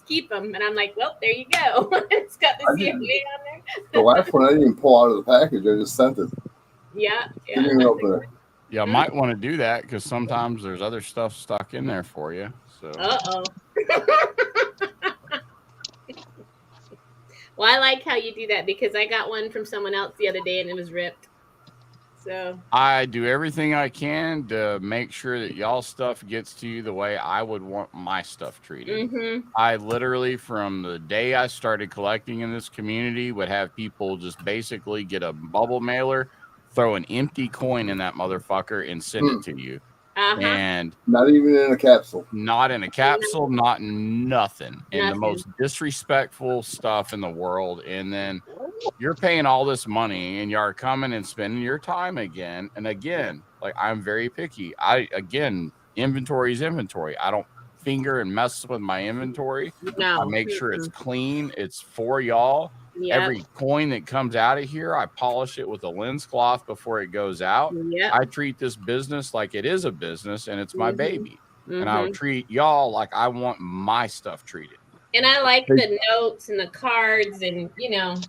keep them, and I'm like, well, there you go. It's got the COA on there. The last one I didn't even pull out of the package. I just sent it. Yeah. Didn't even open it. Yeah, I might want to do that because sometimes there's other stuff stuck in there for you. So. Well, I like how you do that because I got one from someone else the other day and it was ripped. So I do everything I can to make sure that y'all stuff gets to you the way I would want my stuff treated. Mm-hmm. I literally, from the day I started collecting in this community, would have people just basically get a bubble mailer, throw an empty coin in that motherfucker, and send it to you. And not even in a capsule. Not in a capsule, not nothing. And the most disrespectful stuff in the world. And then you're paying all this money and you're coming and spending your time again. And again, I'm very picky. Inventory is inventory. I don't finger and mess with my inventory. No. I make sure it's clean. It's for y'all. Yep. Every coin that comes out of here, I polish it with a lens cloth before it goes out. Yep. I treat this business like it is a business and it's my baby. And I'll treat y'all like I want my stuff treated. And I like the notes and the cards, and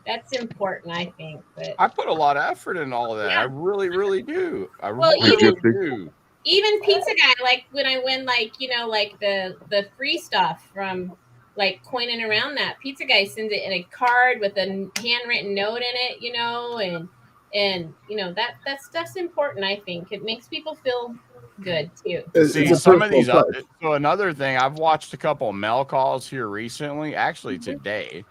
that's important, I think. But I put a lot of effort in all of that. I really, really do. Even Pizza Guy, when I win, the free stuff from coining around that, Pizza Guy sends it in a card with a handwritten note in it, and that stuff's important. I think it makes people feel good too. See, some of these so another thing, I've watched a couple of mail calls here recently, actually today,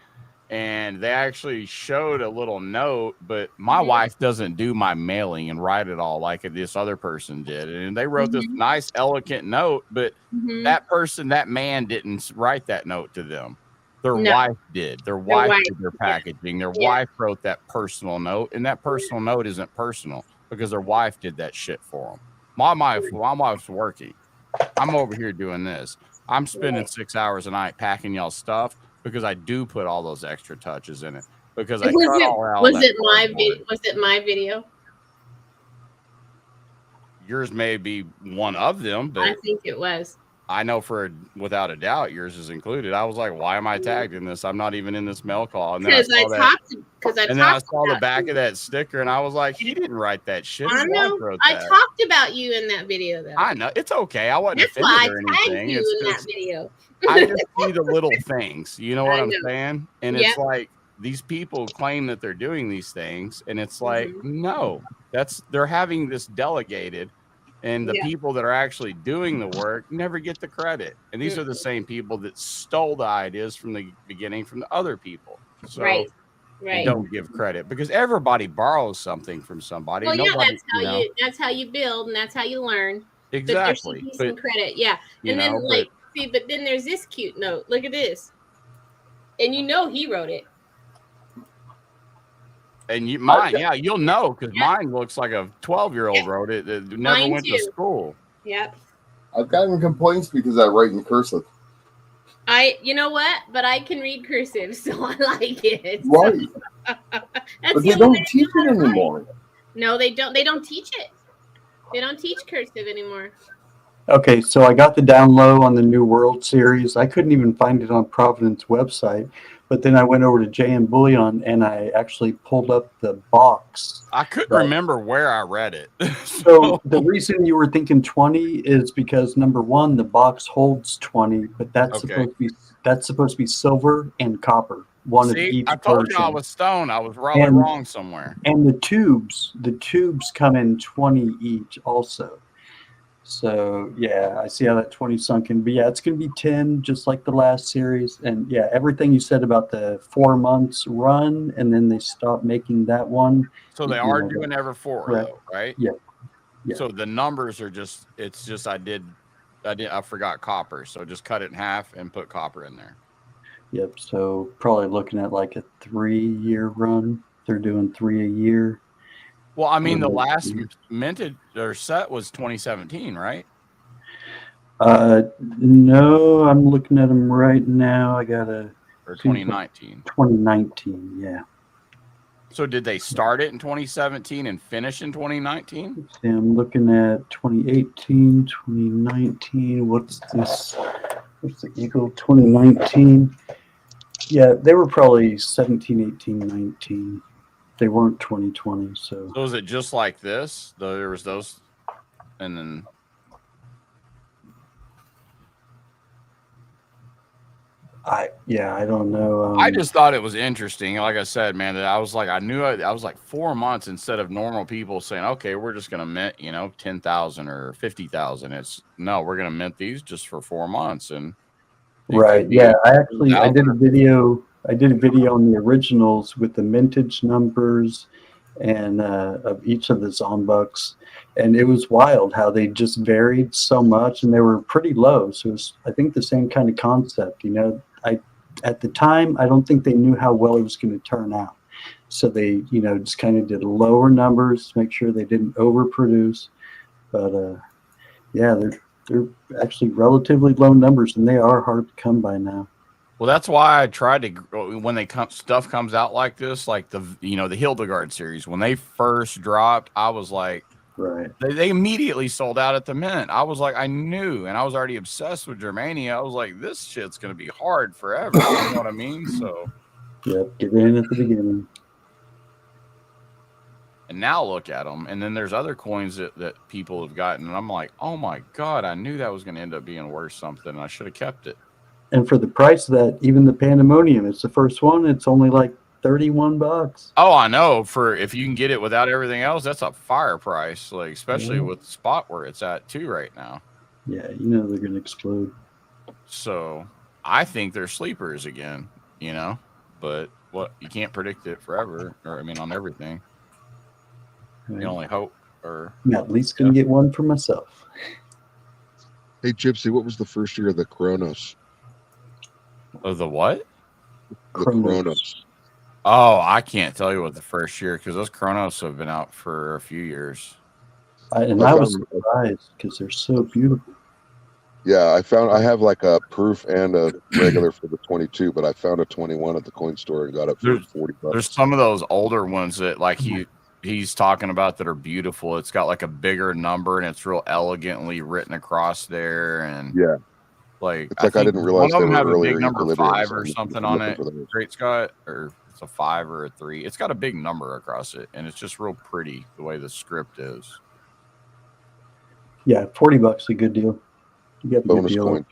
and they actually showed a little note, but my wife doesn't do my mailing and write it all like this other person did. And they wrote this nice, elegant note, but that man didn't write that note to them. Their wife did. Their wife did their packaging. Their wife wrote that personal note, and that personal note isn't personal. because their wife did that shit for them. My wife's working. I'm over here doing this. I'm spending 6 hours a night packing y'all stuff because I do put all those extra touches in it. Because I cut all out. Was it my video? Yours may be one of them, but I think it was. I know without a doubt yours is included. I was like, why am I tagged in this? I'm not even in this mail call. And then I saw the back of that sticker, and I was like, he didn't write that shit. I know. I talked about you in that video, though. I know. It's okay. I wasn't That's offended why or I tagged anything. you in that video. I just see the little things. You know what I I'm know. saying? And it's like these people claim that they're doing these things, and it's like, no, they're having this delegated. And the people that are actually doing the work never get the credit. And these are the same people that stole the ideas from the beginning from the other people. So Right. don't give credit because everybody borrows something from somebody. Well, that's how you build and that's how you learn. Exactly. But there should be some credit. Yeah. And then but then there's this cute note. Look at this. And he wrote it. And you'll know because mine looks like a 12-year-old wrote it that never went to school. Yep. I've gotten complaints because I write in cursive. You know what? But I can read cursive, so I like it. Right. But they don't teach it anymore. No, they don't. They don't teach it. They don't teach cursive anymore. Okay, so I got the down low on the New World series. I couldn't even find it on Providence website, but then I went over to JM Bullion and I actually pulled up the box. I couldn't remember where I read it. So the reason you were thinking 20 is because number one, the box holds 20, but that's supposed to be silver and copper. One of each I told version. you I was stoned. I was probably wrong somewhere. And the tubes come in 20 each also. So yeah, I see how that 20 sunk in. But yeah, it's going to be 10, just like the last series. And yeah, everything you said about the 4 months run, and then they stopped making that one. So they are doing every 4, though, right? Yeah. So the numbers are I forgot copper, so just cut it in half and put copper in there. Yep. So probably looking at like a 3-year run. They're doing 3 a year. Well, I mean, the last minted or set was 2017, right? No, I'm looking at them right now. I got or 2019. 2019, yeah. So did they start it in 2017 and finish in 2019? I'm looking at 2018, 2019. What's this? What's the Eagle? 2019. Yeah, they were probably 17, 18, 19. They weren't 2020. So was it just like this? There was those, and then I don't know. I just thought it was interesting. Like I said, man, that I was like, I was like 4 months instead of normal people saying, okay, we're just gonna mint, 10,000 or 50,000. It's no, we're gonna mint these just for 4 months, and right, yeah. I did a video. I did a video on the originals with the mintage numbers and of each of the Zombucks, and it was wild how they just varied so much, and they were pretty low. So it was, I think, the same kind of concept. At the time, I don't think they knew how well it was going to turn out, so they just kind of did lower numbers to make sure they didn't overproduce. But yeah, they're actually relatively low numbers, and they are hard to come by now. Well, that's why I tried to, when stuff comes out like this, like the Hildegard series, when they first dropped, I was like, right. They immediately sold out at the mint. I was like, I knew, and I was already obsessed with Germania. I was like, this shit's going to be hard forever. You know what I mean? So, yep, get in at the beginning. And now look at them. And then there's other coins that people have gotten. And I'm like, oh my God, I knew that was going to end up being worth something. I should have kept it. And for the price of that, even the Pandemonium, it's the first one. It's only like $31. Oh, I know. For if you can get it without everything else, that's a fire price. Like especially with the spot where it's at too right now. Yeah, they're gonna explode. So I think they're sleepers again. But you can't predict it forever, or on everything. Right. You only hope. Or I'm at least gonna get one for myself. Hey, Gypsy, what was the first year of the Kronos? Of the what? The Kronos. Oh, I can't tell you what the first year because those Chronos have been out for a few years. I was surprised because they're so beautiful. Yeah, I have like a proof and a regular for the 22, but I found a 21 at the coin store and got it for $40. There's some of those older ones that like he's talking about that are beautiful. It's got like a bigger number and it's real elegantly written across there. And yeah, like it's like I didn't realize one of they them were have a big earlier number equilibrium 5 or something on it. Great Scott, or it's a 5 or a 3. It's got a big number across it, and it's just real pretty the way the script is. Yeah, $40 a good deal. You got a bonus good deal. coin.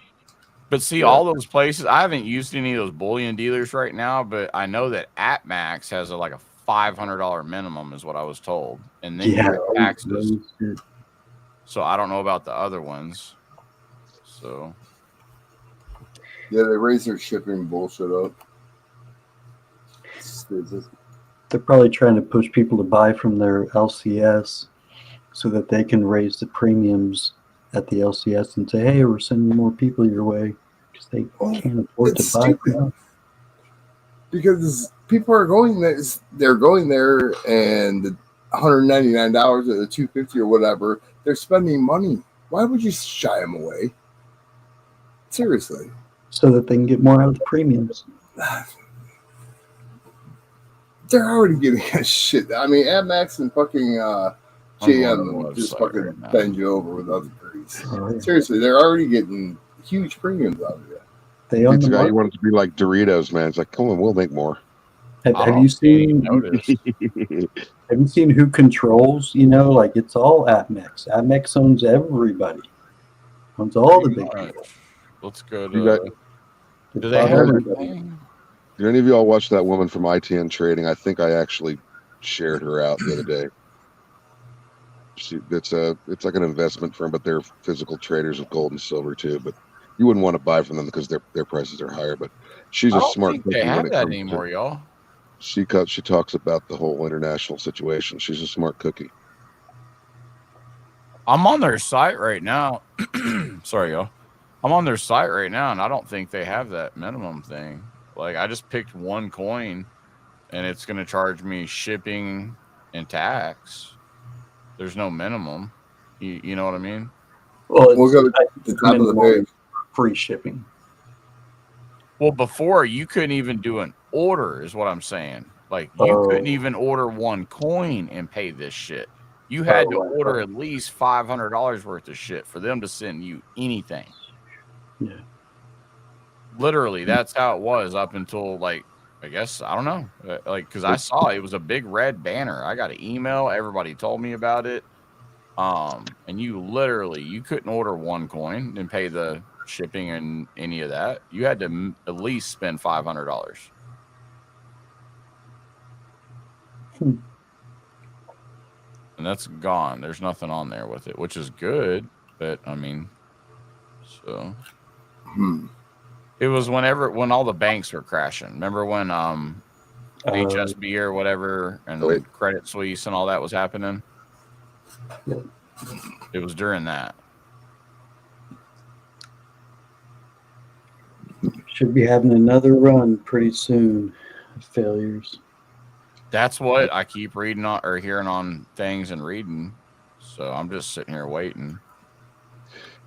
But see, all those places, I haven't used any of those bullion dealers right now, but I know that AppMax has like a $500 minimum is what I was told. And then you get taxes. So I don't know about the other ones. So yeah, they raise their shipping bullshit up. They're probably trying to push people to buy from their LCS so that they can raise the premiums at the LCS and say, hey, we're sending more people your way because they can't afford to buy from us. Because people are going there, they're going there, and the $199 or the $250 or whatever, they're spending money. Why would you shy them away? Seriously. So that they can get more out of the premiums. They're already getting a shit. I mean, AppMax and fucking GM just fucking bend you over with other grease. Seriously, they're already getting huge premiums out of you. They own the guy you want it to be like Doritos, man. It's like, come on, we'll make more. Have you seen? Have you seen who controls? You know, like it's all AppMax. AppMax owns everybody. Owns all the big people. Let's go to. Do they have everything? Did any of you all watch that woman from ITN Trading? I think I actually shared her out the other day. It's like an investment firm, but they're physical traders of gold and silver too. But you wouldn't want to buy from them because their prices are higher. But she's a smart cookie. They have that anymore, y'all. She talks about the whole international situation. She's a smart cookie. I'm on their site right now. Sorry, y'all. I'm on their site right now, and I don't think they have that minimum thing. Like, I just picked one coin, and it's going to charge me shipping and tax. There's no minimum. You know what I mean? Well, we'll go to the top of the page. Free shipping. Well, before, you couldn't even do an order, is what I'm saying. Like, you couldn't even order one coin and pay this shit. You had to order at least $500 worth of shit for them to send you anything. Yeah. Literally, that's how it was up until, like, I guess, I don't know. Like, because I saw it was a big red banner. I got an email. Everybody told me about it. And you couldn't order one coin and pay the shipping and any of that. You had to at least spend $500. And that's gone. There's nothing on there with it, which is good. But I mean, so it was when all the banks were crashing. Remember when HSB or whatever and Credit Suisse and all that was happening? Yeah. It was during that. Should be having another run pretty soon. Failures. That's what I keep reading on or hearing on things and reading. So I'm just sitting here waiting.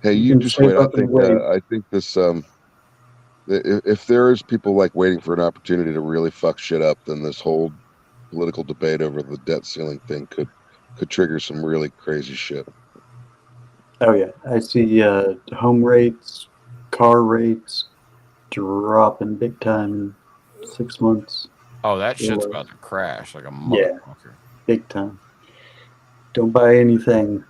Hey, you just wait. I think this. If there is people like waiting for an opportunity to really fuck shit up, then this whole political debate over the debt ceiling thing could trigger some really crazy shit. Oh yeah, I see home rates, car rates dropping big time in 6 months. Oh, that shit's about to crash like a motherfucker. Yeah, big time. Don't buy anything.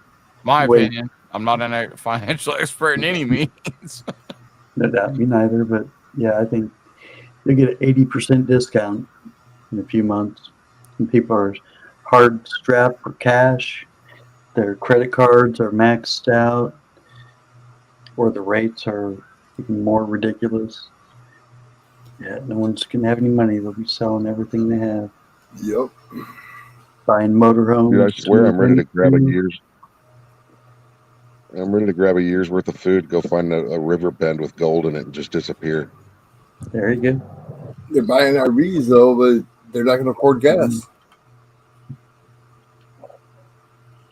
My opinion. I'm not a financial expert in any means. No doubt, me neither. But yeah, I think you'll get an 80% discount in a few months. And people are hard strapped for cash. Their credit cards are maxed out, or the rates are even more ridiculous. Yeah, no one's gonna have any money. They'll be selling everything they have. Yep. Buying motorhomes. Dude, I swear I'm ready to grab a year's. I'm ready to grab a year's worth of food, go find a river bend with gold in it, and just disappear. There you go. They're buying RVs though, but they're not going to afford gas.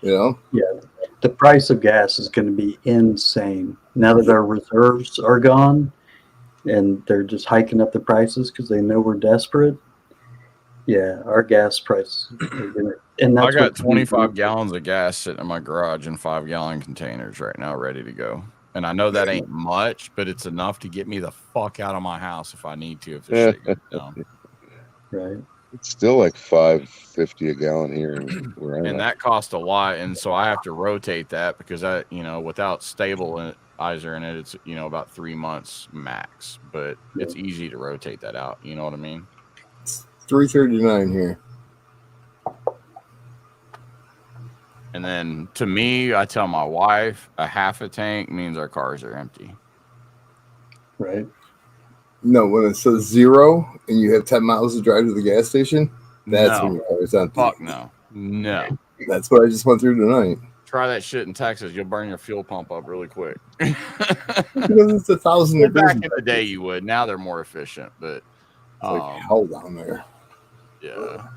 You know? Yeah, the price of gas is going to be insane now that our reserves are gone, and they're just hiking up the prices because they know we're desperate. Yeah, our gas prices are gonna, and that's I got what 25 gallons of gas sitting in my garage in 5-gallon containers right now, ready to go. And I know that ain't much, but it's enough to get me the fuck out of my house if I need to. If this shit goes down, right. It's still like $5.50 a gallon here, where I'm and at. that costs a lot, and so I have to rotate that because I, without stabilizer in it, it's about 3 months max. But it's easy to rotate that out. You know what I mean? It's $3.39 here. And then to me, I tell my wife a half a tank means our cars are empty. Right. No, when it says 0 and you have 10 miles to drive to the gas station, that's when your car is empty. Fuck no. No. That's what I just went through tonight. Try that shit in Texas. You'll burn your fuel pump up really quick. Because it's 1,000 Well, degrees. back in the day, you would. Now they're more efficient, but It's like hell down there. Yeah.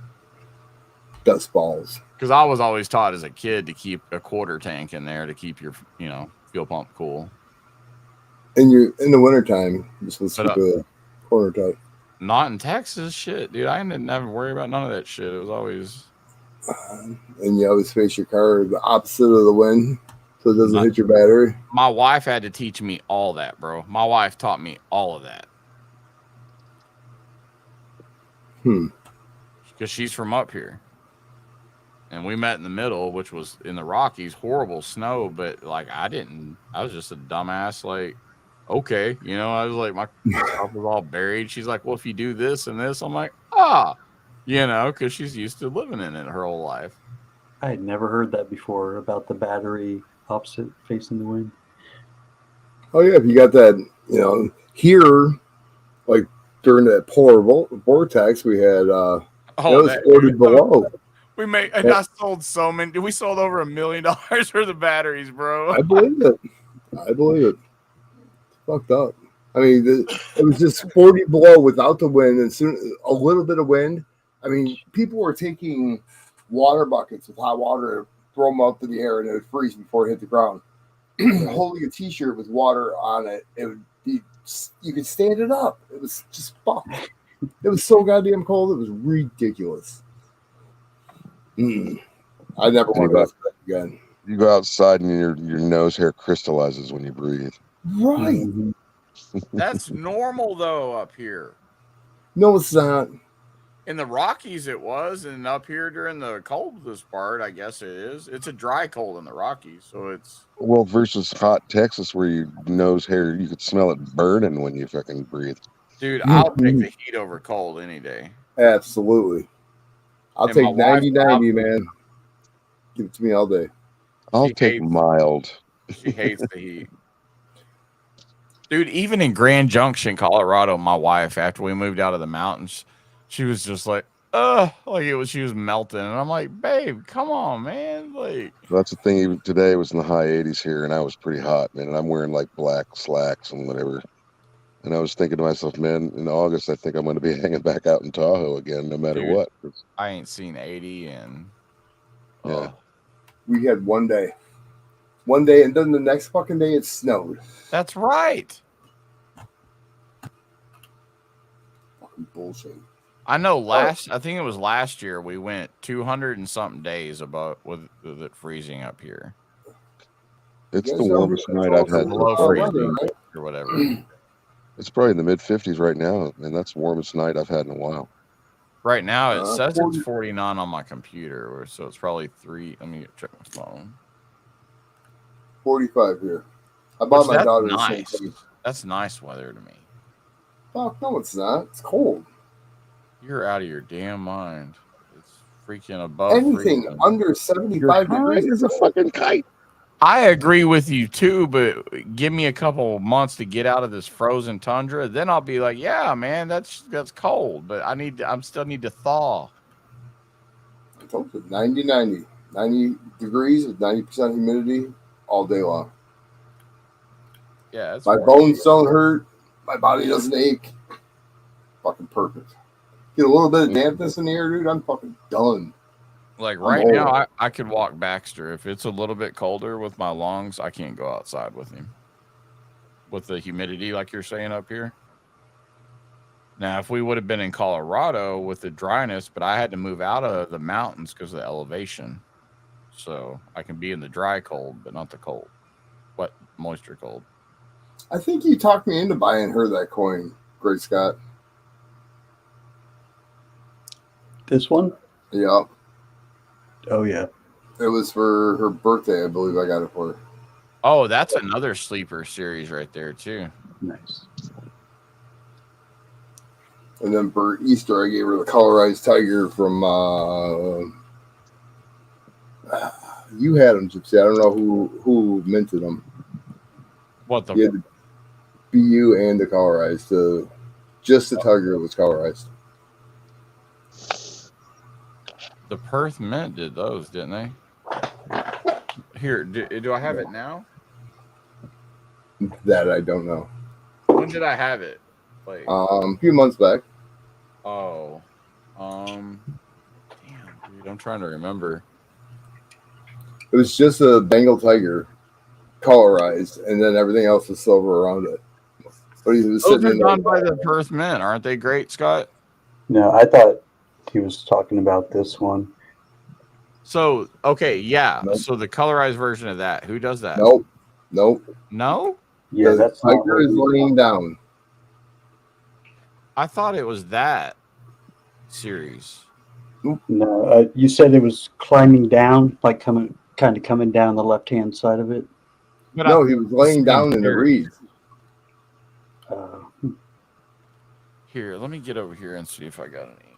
Dust balls. Because I was always taught as a kid to keep a quarter tank in there to keep your, fuel pump cool. And you're in the wintertime, you're supposed to keep a quarter tank. Not in Texas, shit, dude. I didn't ever worry about none of that shit. It was always. And you always face your car the opposite of the wind, so it doesn't hit your battery. My wife had to teach me all that, bro. My wife taught me all of that. Because she's from up here. And we met in the middle, which was in the Rockies, horrible snow, but I was just a dumbass, okay. I was like, my stuff was all buried. She's like, well, if you do this and this, I'm like, because she's used to living in it her whole life. I had never heard that before about the battery opposite facing the wind. Oh, yeah. If you got that, here, like during that polar vortex, we had, it was 40 below. And I sold so many. We sold over $1 million worth of batteries, bro. I believe it. It's fucked up. I mean, it was just 40 below without the wind, and soon a little bit of wind. I mean, people were taking water buckets with hot water, throw them up to the air, and it would freeze before it hit the ground. Holding a T-shirt with water on it, it would be. You could stand it up. It was just fucked. It was so goddamn cold. It was ridiculous. I never want to go outside again. You go outside and your nose hair crystallizes when you breathe. Right. Mm-hmm. That's normal though up here. No, it's not. In the Rockies, it was, and up here during the coldest part, I guess it is. It's a dry cold in the Rockies, so it's versus hot Texas where your nose hair you could smell it burning when you fucking breathe. Dude, I'll take the heat over cold any day. Absolutely. I'll take 90-90, man. Give it to me all day. I'll take mild. She hates the heat. Dude, even in Grand Junction, Colorado, my wife, after we moved out of the mountains, she was just like, she was melting. And I'm like, babe, come on, man. That's the thing. Even today it was in the high 80s here, and I was pretty hot, man. And I'm wearing black slacks and whatever. And I was thinking to myself, man, in August, I think I'm going to be hanging back out in Tahoe again, no matter what. I ain't seen 80 and yeah. We had one day, and then the next fucking day it snowed. That's right. Fucking bullshit. I know I think it was last year we went 200 and something days with it freezing up here. It's the warmest night I've had below freezing or whatever. It's probably in the mid 50s right now, and that's the warmest night I've had in a while. Right now it says it's 49 on my computer, so it's probably 3. Let me check my phone. 45 here. I bought my daughter the nice. same thing. That's nice weather to me. Fuck, no, it's not. It's cold. You're out of your damn mind. It's freaking above anything freezing. Under 75 degrees is a fucking kite. I agree with you too, but give me a couple months to get out of this frozen tundra, then I'll be like, yeah, man, that's cold, but I still need to thaw. I told you, 90 degrees with 90% humidity all day long. Yeah, my bones don't hurt. My body doesn't ache. Fucking perfect. Get a little bit of dampness in the air, dude. I'm fucking done. Like I'm right old. now, I could walk Baxter. If it's a little bit colder with my lungs, I can't go outside with him. With the humidity, like you're saying up here. Now, if we would have been in Colorado with the dryness, but I had to move out of the mountains because of the elevation. So I can be in the dry cold, but not the cold, wet, moisture cold. I think you talked me into buying her that coin, Great Scott. This one? Yeah. Oh, yeah. It was for her birthday, I believe I got it for her. Oh, that's another sleeper series right there, too. Nice. And then for Easter, I gave her the colorized tiger from, you had them, Gypsy. I don't know who minted them. What the? You had the BU and the colorized. Just the tiger was colorized. The Perth Mint did those, didn't they? Here, do I have it now? That I don't know. When did I have it? Like, A few months back. oh, damn, dude, I'm trying to remember. It was just a Bengal tiger, colorized, and then everything else was silver around it. But he was Those sitting are in done by the Perth Mint, aren't they great, Scott? No, I thought he was talking about this one. So, okay, yeah. Nope. So the colorized version of that, who does that? Nope. No? Yeah, the that's not tiger is laying down. I thought it was that series. No, you said it was climbing down, like coming down the left-hand side of it. But No, he was laying down in the series. reeds. Here, let me get over here and see if I got any.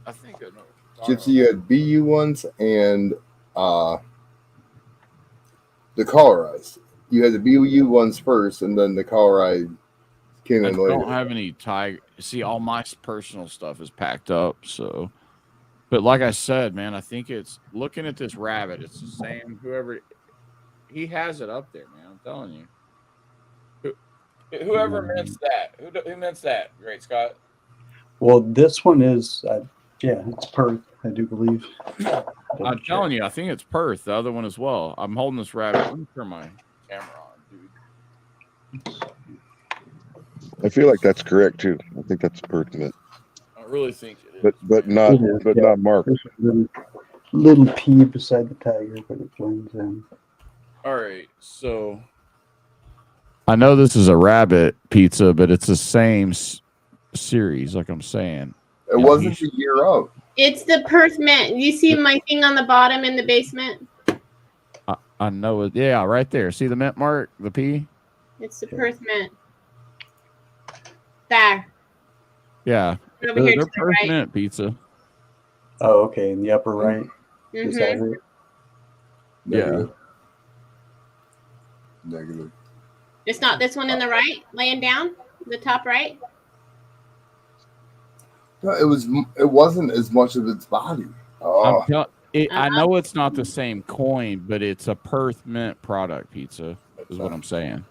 I think I know. Gypsy, you had BU ones and the colorized. You had the BU ones first, and then the colorized came I in later. don't have any tiger. See, all my personal stuff is packed up. So, but like I said, man, I think it's looking at this rabbit. It's the same. Whoever he has it up there, man. I'm telling you. Whoever mints that. Who mints that? Great Scott. Well, this one is, yeah, it's Perth, I do believe. I'm telling you, I think it's Perth. The other one as well. I'm holding this rabbit. Let me turn my camera on, dude. I feel like that's correct too. I think that's pertinent, I really think it is. but man. not not marked. Little P beside the tiger, but it blends in. All right, so I know this is a rabbit pizza, but it's the same series, like I'm saying. It wasn't the year of. It's the Perth Mint. You see my thing on the bottom in the basement? I know it. Yeah, right there. See the mint mark, the P? It's the Perth Mint. There. Yeah. Over here They're to the Perth right. Mint pizza. Oh, okay, in the upper right. Mm-hmm. Is that it? Negative. Negative. It's not this one in the right, laying down, the top right. No, it wasn't as much of its body. Oh, I know it's not the same coin, but it's a Perth Mint product pizza, is what I'm saying.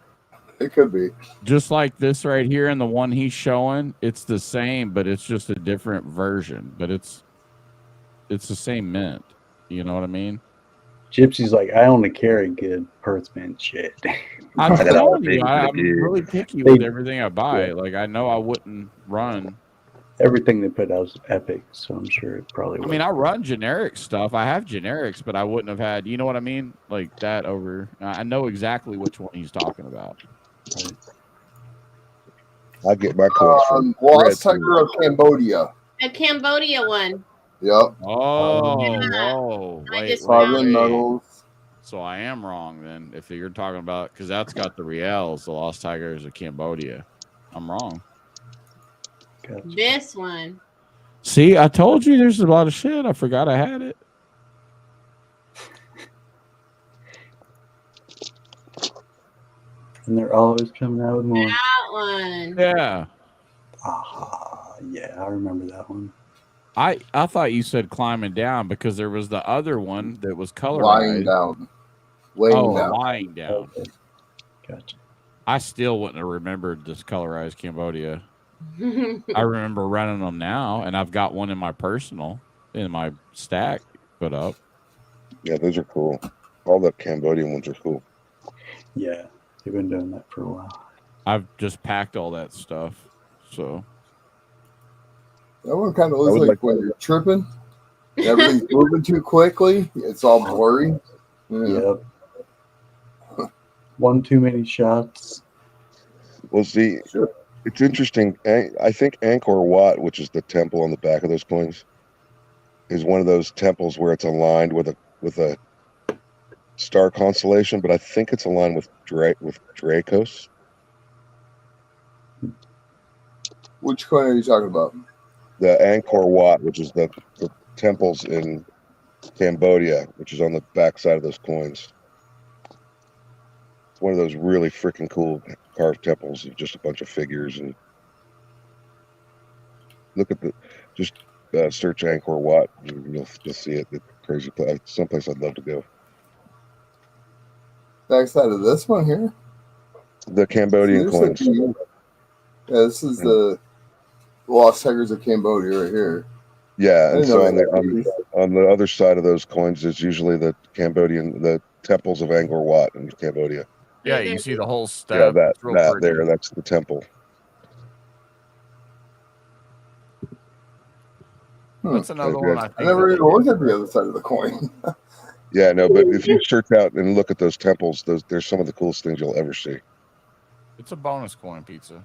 it could be. Just like this right here and the one he's showing, it's the same, but it's just a different version. But it's the same mint. You know what I mean? Gypsy's like, I only carry good Perth Mint shit. I'm I got telling a you, big I'm dude. really picky with everything I buy. Like, I know I wouldn't run. Everything they put out is epic, so I'm sure it probably was. I mean, I run generic stuff. I have generics, but I wouldn't have had, you know what I mean? Like that over. I know exactly which one he's talking about. I get my coins from Lost Tiger of Cambodia. A Cambodia one. Yep. Oh, Yeah. whoa. I Wait, just wait, found Carbon wait. metals. So I am wrong then if you're talking about, because that's got the Riels, the Lost Tigers of Cambodia. I'm wrong. Gotcha. This one. See, I told you there's a lot of shit. I forgot I had it. And they're always coming out with more. That one. Yeah. Yeah, I remember that one. I thought you said climbing down because there was the other one that was colorized. Lying down. Laying down. Lying down. Okay. Gotcha. I still wouldn't have remembered this colorized Cambodia. I remember running them now, and I've got one in my personal, in my stack put up. Yeah, those are cool. All the Cambodian ones are cool. Yeah, they've been doing that for a while. I've just packed all that stuff. So That one kind of I looks would like when you're tripping, everything's moving too quickly. It's all blurry. Yeah. Yep. One too many shots. Well, see, Sure. it's interesting. I think Angkor Wat, which is the temple on the back of those coins, is one of those temples where it's aligned with a star constellation, but I think it's aligned with Dracos. Which coin are you talking about? The Angkor Wat, which is the temples in Cambodia, which is on the back side of those coins. It's one of those really freaking cool carved temples of just a bunch of figures. And look at search Angkor Wat. You'll see it. It's crazy place. Someplace I'd love to go. Back side of this one here. The Cambodian coins. Yeah, this is the Lost Tigers of Cambodia right here. Yeah, and so on the other side of those coins is usually the temples of Angkor Wat in Cambodia. Yeah, you see the whole step. Yeah, that pretty. there, that's the temple. That's another one. I never even looked at the other side of the coin. Yeah, no, but if you search out and look at those temples, there's some of the coolest things you'll ever see. It's a bonus coin pizza.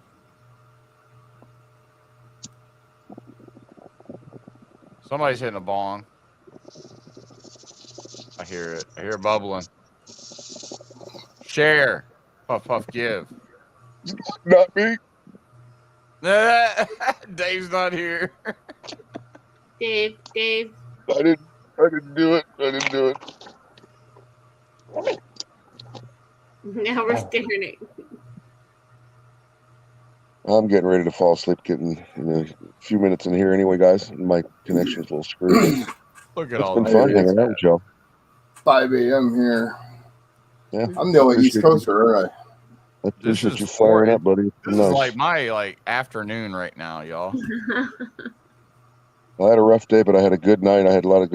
Somebody's hitting a bong. I hear it. I hear it bubbling. Share. Puff, puff, give. Not me. Dave's not here. Dave. I didn't do it. Now we're staring at. I'm getting ready to fall asleep. Getting a few minutes in here anyway, guys. My connection's a little screwed. Look at It's all been that. fun hanging out with y'all. 5 a.m. here. Yeah, I'm the only East Coaster, aren't I? I appreciate you firing up, buddy. This is like my afternoon right now, y'all. I had a rough day, but I had a good night. I had a lot of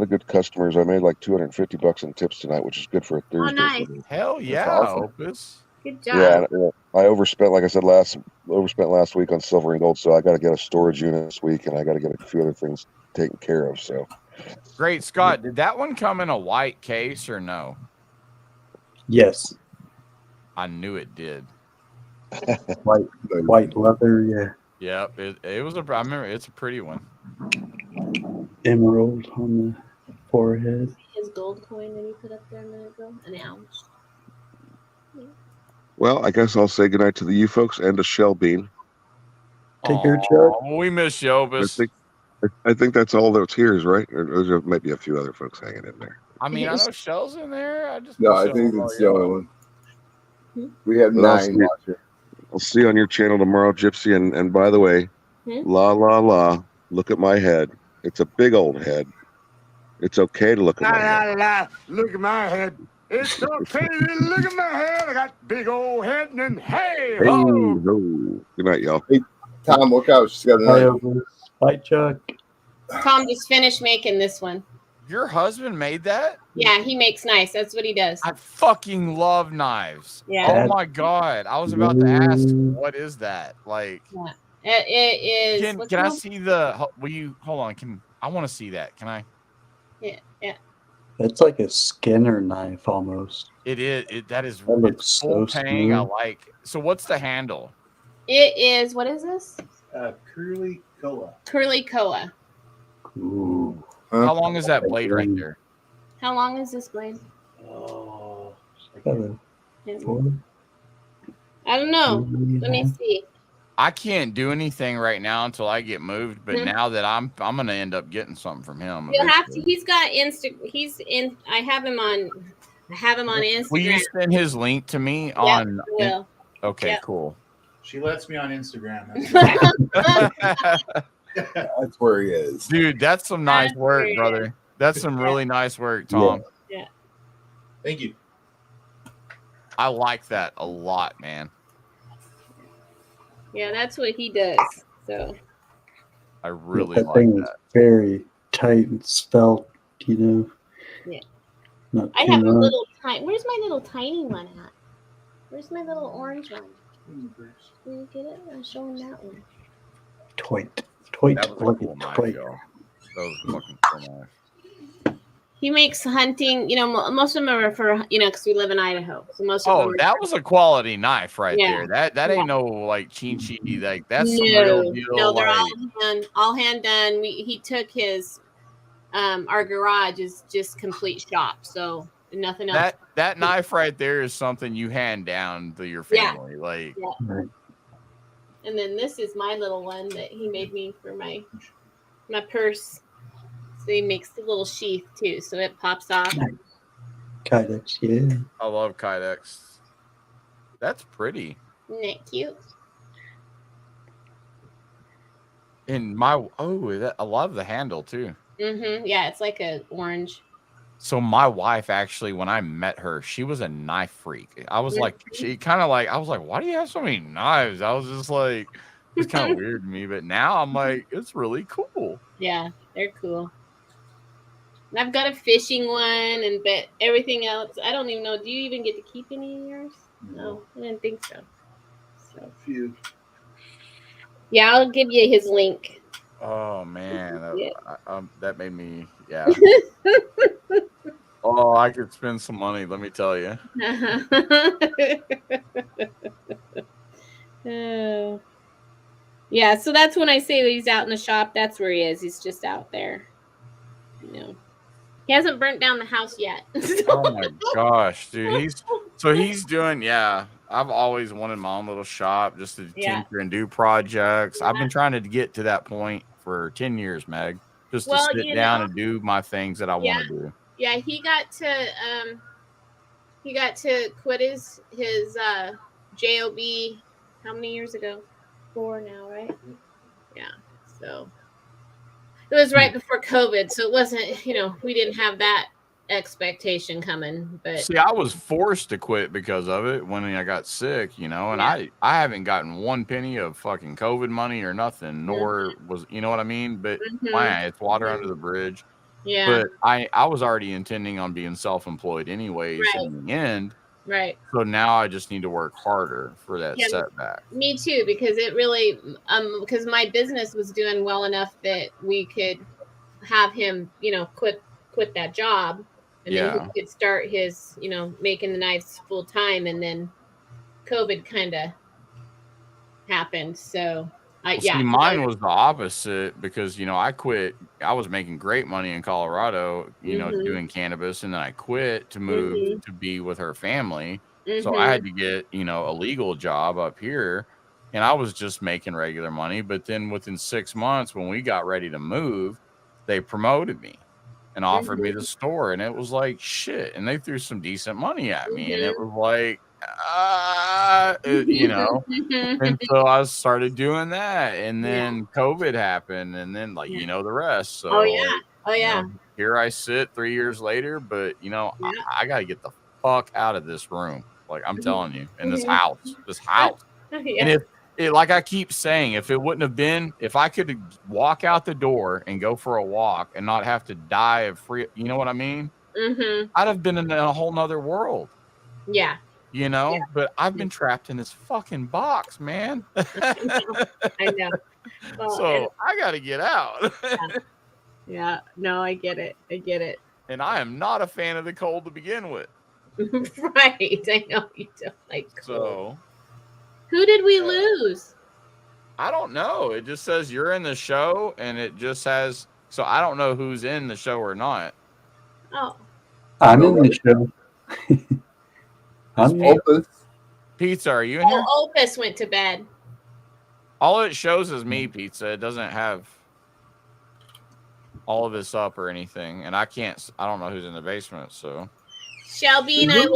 good customers. I made like $250 in tips tonight, which is good for a Thursday. Nice. Hell yeah, awesome. Opus. Good job. Yeah, I overspent, like I said, last week on silver and gold, so I got to get a storage unit this week, and I got to get a few other things taken care of. So Great, Scott. Did that one come in a white case or no? Yes. I knew it did. White leather, yeah. Yep, it was I remember it's a pretty one. Emerald on the forehead. His gold coin that he put up there a minute ago, an ounce. well, I guess I'll say goodnight to you folks and to Shell Bean. Take care, Chuck. We miss you, Opus. I think that's all that's here, is right? Or there might be a few other folks hanging in there. I mean, I know Shell's in there. I think it's the only one. We have Well, 9 watching. I'll see you on your channel tomorrow, Gypsy. And by the way, la la la, look at my head. It's a big old head. It's okay to look at my head. Look at my head. It's okay to look at my head. I got big old head, and then hey ho. Good night, y'all. Tom, look out. She's got a Bye, knife. Opus. Bye, Chuck. Tom just finished making this one. Your husband made that? Yeah, he makes knife. That's what he does. I fucking love knives. Yeah. Oh my god. I was about to ask, what is that? Like, It is. can I see the? Will you hold on? I want to see that? Can I? Yeah. It's like a Skinner knife almost. It is. That is. That looks It's full so tang. I smooth. like. So what's the handle? It is. What is this? Curly Koa. Curly Koa. Ooh. How long is that blade right there? How long is this blade? Oh, Four, I don't know. 3 Let me see. I can't do anything right now until I get moved. But now that I'm gonna end up getting something from him. You'll have to. He's got He's in. I have him on Instagram. Will you send his link to me Yep, on? I will. Okay, Yep. cool. she lets me on Instagram. That's where he is. Dude, that's some nice That's work, weird. brother. That's some really nice work, Tom. Yeah. Thank you. I like that a lot, man. Yeah, that's what he does. So I really that like thing is that. very tight and svelte, you know. Yeah. Not I too have a much. little tiny. Where's my little tiny one at? Where's my little orange one? Can you get it? I'm showing that one. Toit. That was a Look cool at knife, toit. y'all. That was a fucking cool knife. He makes hunting. You know, most of them are for because we live in Idaho, so most of them. Oh, that was a quality knife right Yeah. there. That ain't Yeah. no like chinchi. Like that's some real deal. No, they're Like all hand done. He took his our garage is just complete shop, so nothing else. that knife right there is something you hand down to your Yeah. family. Like Yeah. Right. And then this is my little one that he made me for my purse. So he makes the little sheath too, so it pops off. Nice. Kydex, yeah. I love Kydex. That's pretty. Isn't that cute? And I love the handle too. Yeah, it's like a orange. So my wife actually, when I met her, she was a knife freak. I was like, I was like, why do you have so many knives? I was just like, it's kind of weird to me. But now I'm like, it's really cool. Yeah, they're cool. And I've got a fishing one, but everything else, I don't even know. Do you even get to keep any of yours? No, I didn't think so. So Few. yeah, I'll give you his link. Oh man, Yeah. that made me Oh, I could spend some money. Let me tell you. Yeah, so that's when I say he's out in the shop. That's where he is. He's just out there. He hasn't burnt down the house yet. Oh my gosh, dude. He's doing, I've always wanted my own little shop just to tinker and do projects. I've been trying to get to that point for 10 years, Meg. Just to sit down and do my things that I want to do. Yeah, he got to quit his job how many years ago? 4 now, right? Yeah. So it was right before COVID, so it wasn't, we didn't have that expectation coming. But see, I was forced to quit because of it when I got sick, and I haven't gotten one penny of fucking COVID money or nothing, nor was, you know what I mean? But it's water under the bridge. Yeah. But I was already intending on being self-employed anyways in the end. Right. So now I just need to work harder for that setback. Me too, because it really because my business was doing well enough that we could have him, quit that job, and then he could start his, making the knives full time, and then COVID kind of happened. So see, mine was the opposite because I quit. I was making great money in Colorado, doing cannabis, and then I quit to move to be with her family. So I had to get a legal job up here, and I was just making regular money. But then within 6 months, when we got ready to move, they promoted me and offered me the store, and it was like shit. And they threw some decent money at me, and it was like. And so I started doing that, and then COVID happened, and then the rest. So here I sit 3 years later, but I gotta get the fuck out of this room. Like I'm telling you, in this house. And if it, like I keep saying, if it wouldn't have been, if I could walk out the door and go for a walk and not have to die of free, you know what I mean? I'd have been in a whole nother world. Yeah. But I've been trapped in this fucking box, man. I know. Well, so I got to get out. Yeah. No, I get it. And I am not a fan of the cold to begin with. Right. I know you don't like cold. So who did we lose? I don't know. It just says you're in the show, and it just has. So I don't know who's in the show or not. Oh. I'm in the show. Opus. Pizza, are you in here? Opus went to bed. All it shows is me, Pizza. It doesn't have all of this up or anything, and I don't know who's in the basement. So Shelby and I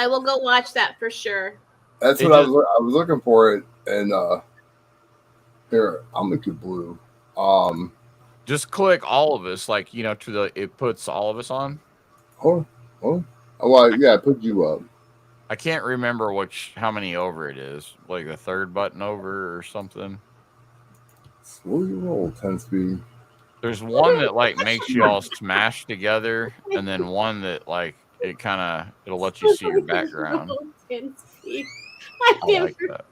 will go watch that for sure. That's what I was looking for it, and here I'm looking blue. Just click all of us, it puts all of us on. Well, yeah, I put you up. I can't remember how many over it is. Like the third button over or something. Slowly roll 10 speed. There's one that like makes you all smash together, and then one that like it'll let you see your background. I like that.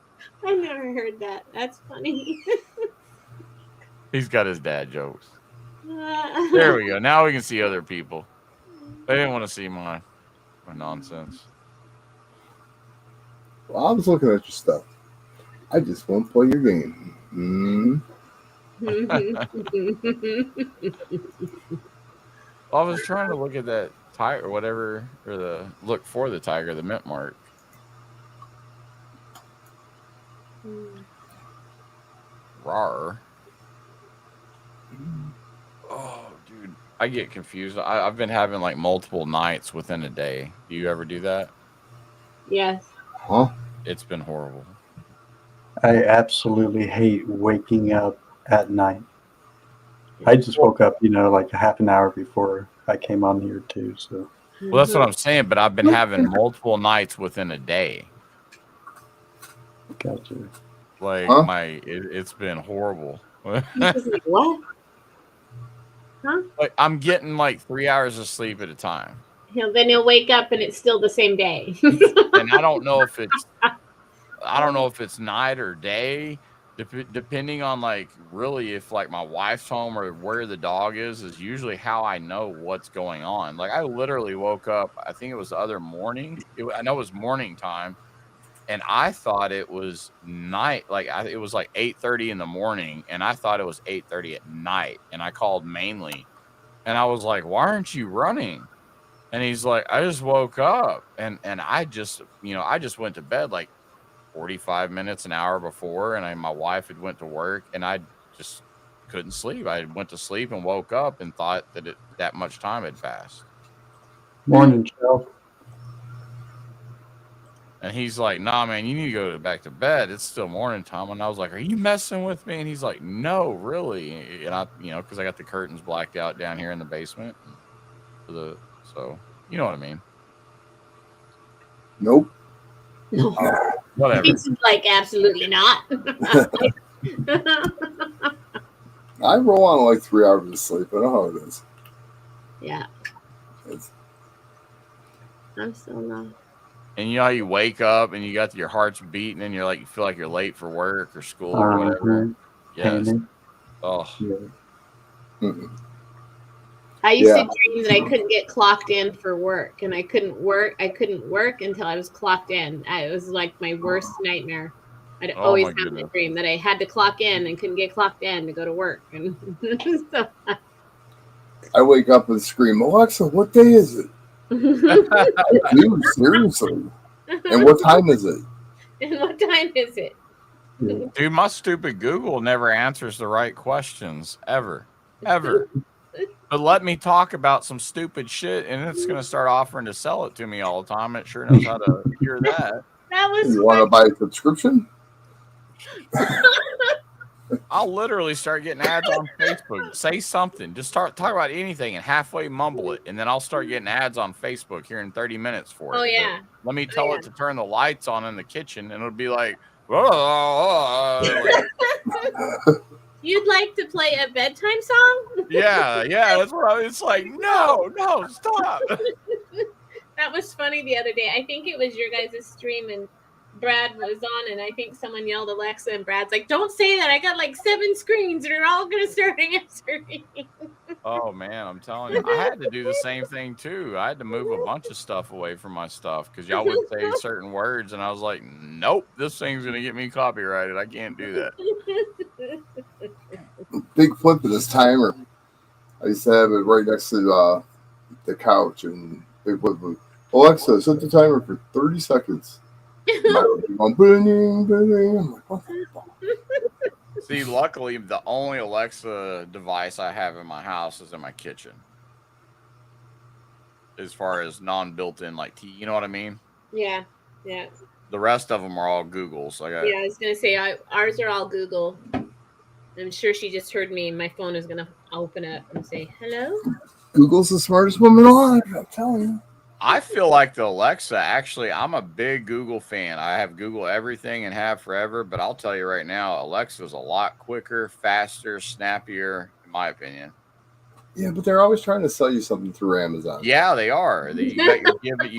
I've never heard that. That's funny. He's got his dad jokes. There we go. Now we can see other people. They didn't want to see my nonsense. Well, I was looking at your stuff. I just won't play your game. I was trying to look at that tiger or whatever, or look for the tiger, the mint mark. Rawr. Oh, dude. I get confused. I've been having like multiple nights within a day. Do you ever do that? Yes. Huh? It's been horrible. I absolutely hate waking up at night. I just woke up, like a half an hour before I came on here too. So. Well, that's what I'm saying. But I've been having multiple nights within a day. Gotcha. Like it's been horrible. What? Huh? Like I'm getting like 3 hours of sleep at a time. Then he'll wake up and it's still the same day. And I don't know if it's night or day, depending on like really if like my wife's home or where the dog is usually how I know what's going on. Like I literally woke up, I think it was the other morning. I know it was morning time, and I thought it was night. Like it was like 8:30 in the morning, and I thought it was 8:30 at night. And I called mainly, and I was like, "Why aren't you running?" And he's like, "I just woke up," and I just went to bed like 45 minutes, an hour before, and my wife had went to work, and I just couldn't sleep. I went to sleep and woke up and thought that much time had passed. Morning, Joe. And he's like, "Nah, man, you need to go back to bed. It's still morning time." And I was like, "Are you messing with me?" And he's like, "No, really." And I, because I got the curtains blacked out down here in the basement. So you know what I mean? Nope. No. Whatever. It's like absolutely not. I roll on like 3 hours of sleep. I know how it is. Yeah. I'm still not. And how you wake up and you got your heart's beating and you feel like you're late for work or school or whatever. Yes. Oh. Yeah. I used to dream that I couldn't get clocked in for work, and I couldn't work until I was clocked in. It was like my worst nightmare. I'd always have the dream that I had to clock in and couldn't get clocked in to go to work. And so I wake up and scream, "Alexa, what day is it?" Dude, seriously. And what time is it? And what time is it? Dude, my stupid Google never answers the right questions ever. But let me talk about some stupid shit, and it's going to start offering to sell it to me all the time. It sure knows how to hear that. That was. You want to buy a subscription? I'll literally start getting ads on Facebook. Say something. Just talk about anything and halfway mumble it, and then I'll start getting ads on Facebook here in 30 minutes for it. Oh, yeah. But let me tell it to turn the lights on in the kitchen, and it'll be like, You'd like to play a bedtime song? Yeah, that's what it's like. No, stop. That was funny the other day. I think it was your guys' stream, and Brad was on, and I think someone yelled Alexa, and Brad's like, "Don't say that. I got like 7 screens, and they're all gonna start answering." Oh man, I'm telling you, I had to do the same thing too. I had to move a bunch of stuff away from my stuff because y'all would say certain words, and I was like, "Nope, this thing's gonna get me copyrighted. I can't do that." Big flip of this timer. I used to have it right next to the couch, and big flip of, "Alexa, set the timer for 30 seconds." I'm like, what the fuck? See, luckily, the only Alexa device I have in my house is in my kitchen. As far as non-built-in, like, you know what I mean? Yeah. The rest of them are all Google. So I was gonna say ours are all Google. I'm sure she just heard me. My phone is gonna open up and say hello. Google's the smartest woman alive. I'm telling you. I feel like the Alexa, actually, I'm a big Google fan. I have Google everything and have forever, but I'll tell you right now, Alexa's a lot quicker, faster, snappier, in my opinion. Yeah, but they're always trying to sell you something through Amazon. Yeah, they are. You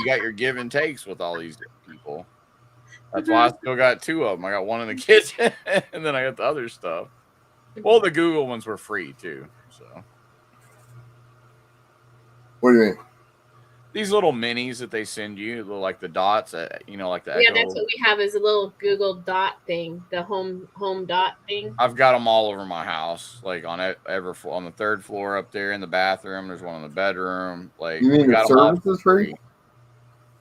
got your give and takes with all these people. That's why I still got 2 of them. I got one in the kitchen, and then I got the other stuff. Well, the Google ones were free too. So, What do you mean? these little minis that they send you, like the dots, you know, like the Yeah, Echo. that's what we have is a little Google Dot thing, the home dot thing. I've got them all over my house, like on the 3rd floor up there in the bathroom. There's one in the bedroom. Like, You mean we the got them all service is free?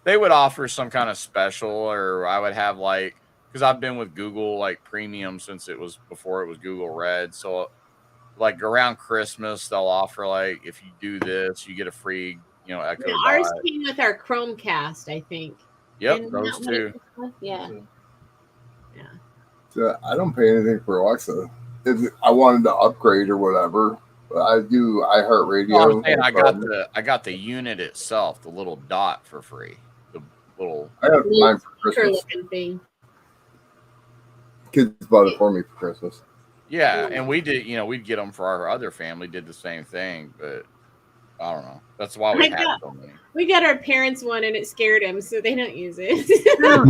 They would offer some kind of special, or I would have like, because I've been with Google like Premium since it was before it was Google Red. So like around Christmas, they'll offer like, if you do this, you get a free, you know, Echo Yeah, ours Dot. came with our Chromecast, I think. Yep, Isn't those that what it two. was? Yeah. Yeah. So I don't pay anything for Alexa. If I wanted to upgrade or whatever, but I do iHeartRadio. No, I'm saying I got the unit itself, the little dot for free. The little. I got mine for Christmas. Looking thing. Kids bought it for me for Christmas. Yeah, and we did, you know, we'd get them for our other family, did the same thing, but I don't know. That's why we had so many. We got our parents one and it scared them, so they don't use it. Her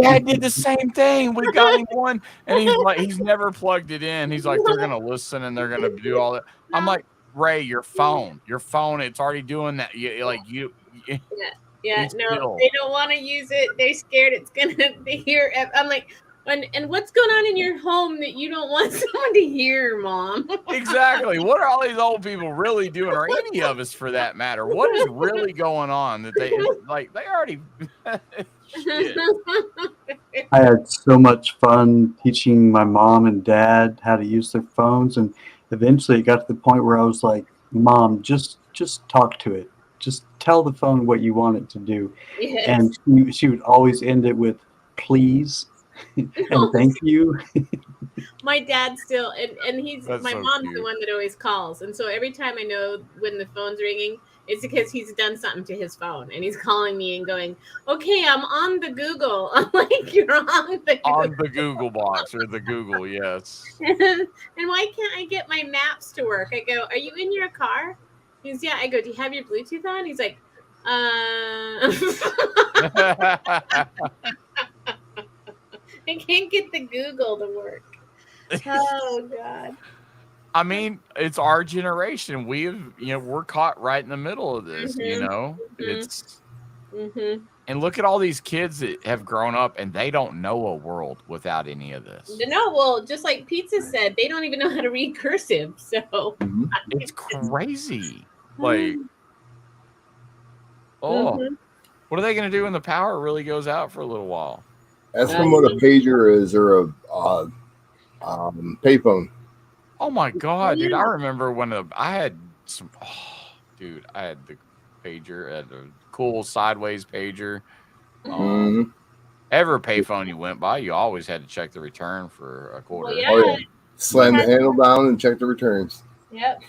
dad did the same thing. We got him one, and he's like, he's never plugged it in. He's like, they're gonna listen and they're gonna do all that. I'm like, Ray, your phone, it's already doing that. Yeah, no, they don't want to use it. They're scared it's gonna hear. I'm like, and what's going on in your home that you don't want someone to hear, Mom? Exactly. What are all these old people really doing, or any of us for that matter? What is really going on that they already? Shit. I had so much fun teaching my mom and dad how to use their phones, and eventually it got to the point where I was like, Mom, just talk to it. Just tell the phone what you want it to do. Yes. And she would always end it with please and thank you. My dad still, and That's my so mom's cute. the one that always calls, and so every time I know when the phone's ringing, it's because he's done something to his phone, and he's calling me and going, "Okay, I'm on the Google." I'm like, "You're on the Google box or the Google, yes." And why can't I get my maps to work? I go, "Are you in your car?" He's, "Yeah." I go, "Do you have your Bluetooth on?" He's like, I can't get the Google to work. Oh God. I mean, it's our generation. We're caught right in the middle of this, you know. It's and look at all these kids that have grown up and they don't know a world without any of this. No, well, just like Pizza said, they don't even know how to read cursive. So it's crazy. Like, what are they going to do when the power really goes out for a little while? Ask them what a pager is or a payphone. Oh my God, dude! I remember when I had some. Oh, dude, I had the pager, I had a cool sideways pager. Every payphone you went by, you always had to check the return for a quarter. Well, yeah. Oh, yeah. Slam the handle down and check the returns. Yep.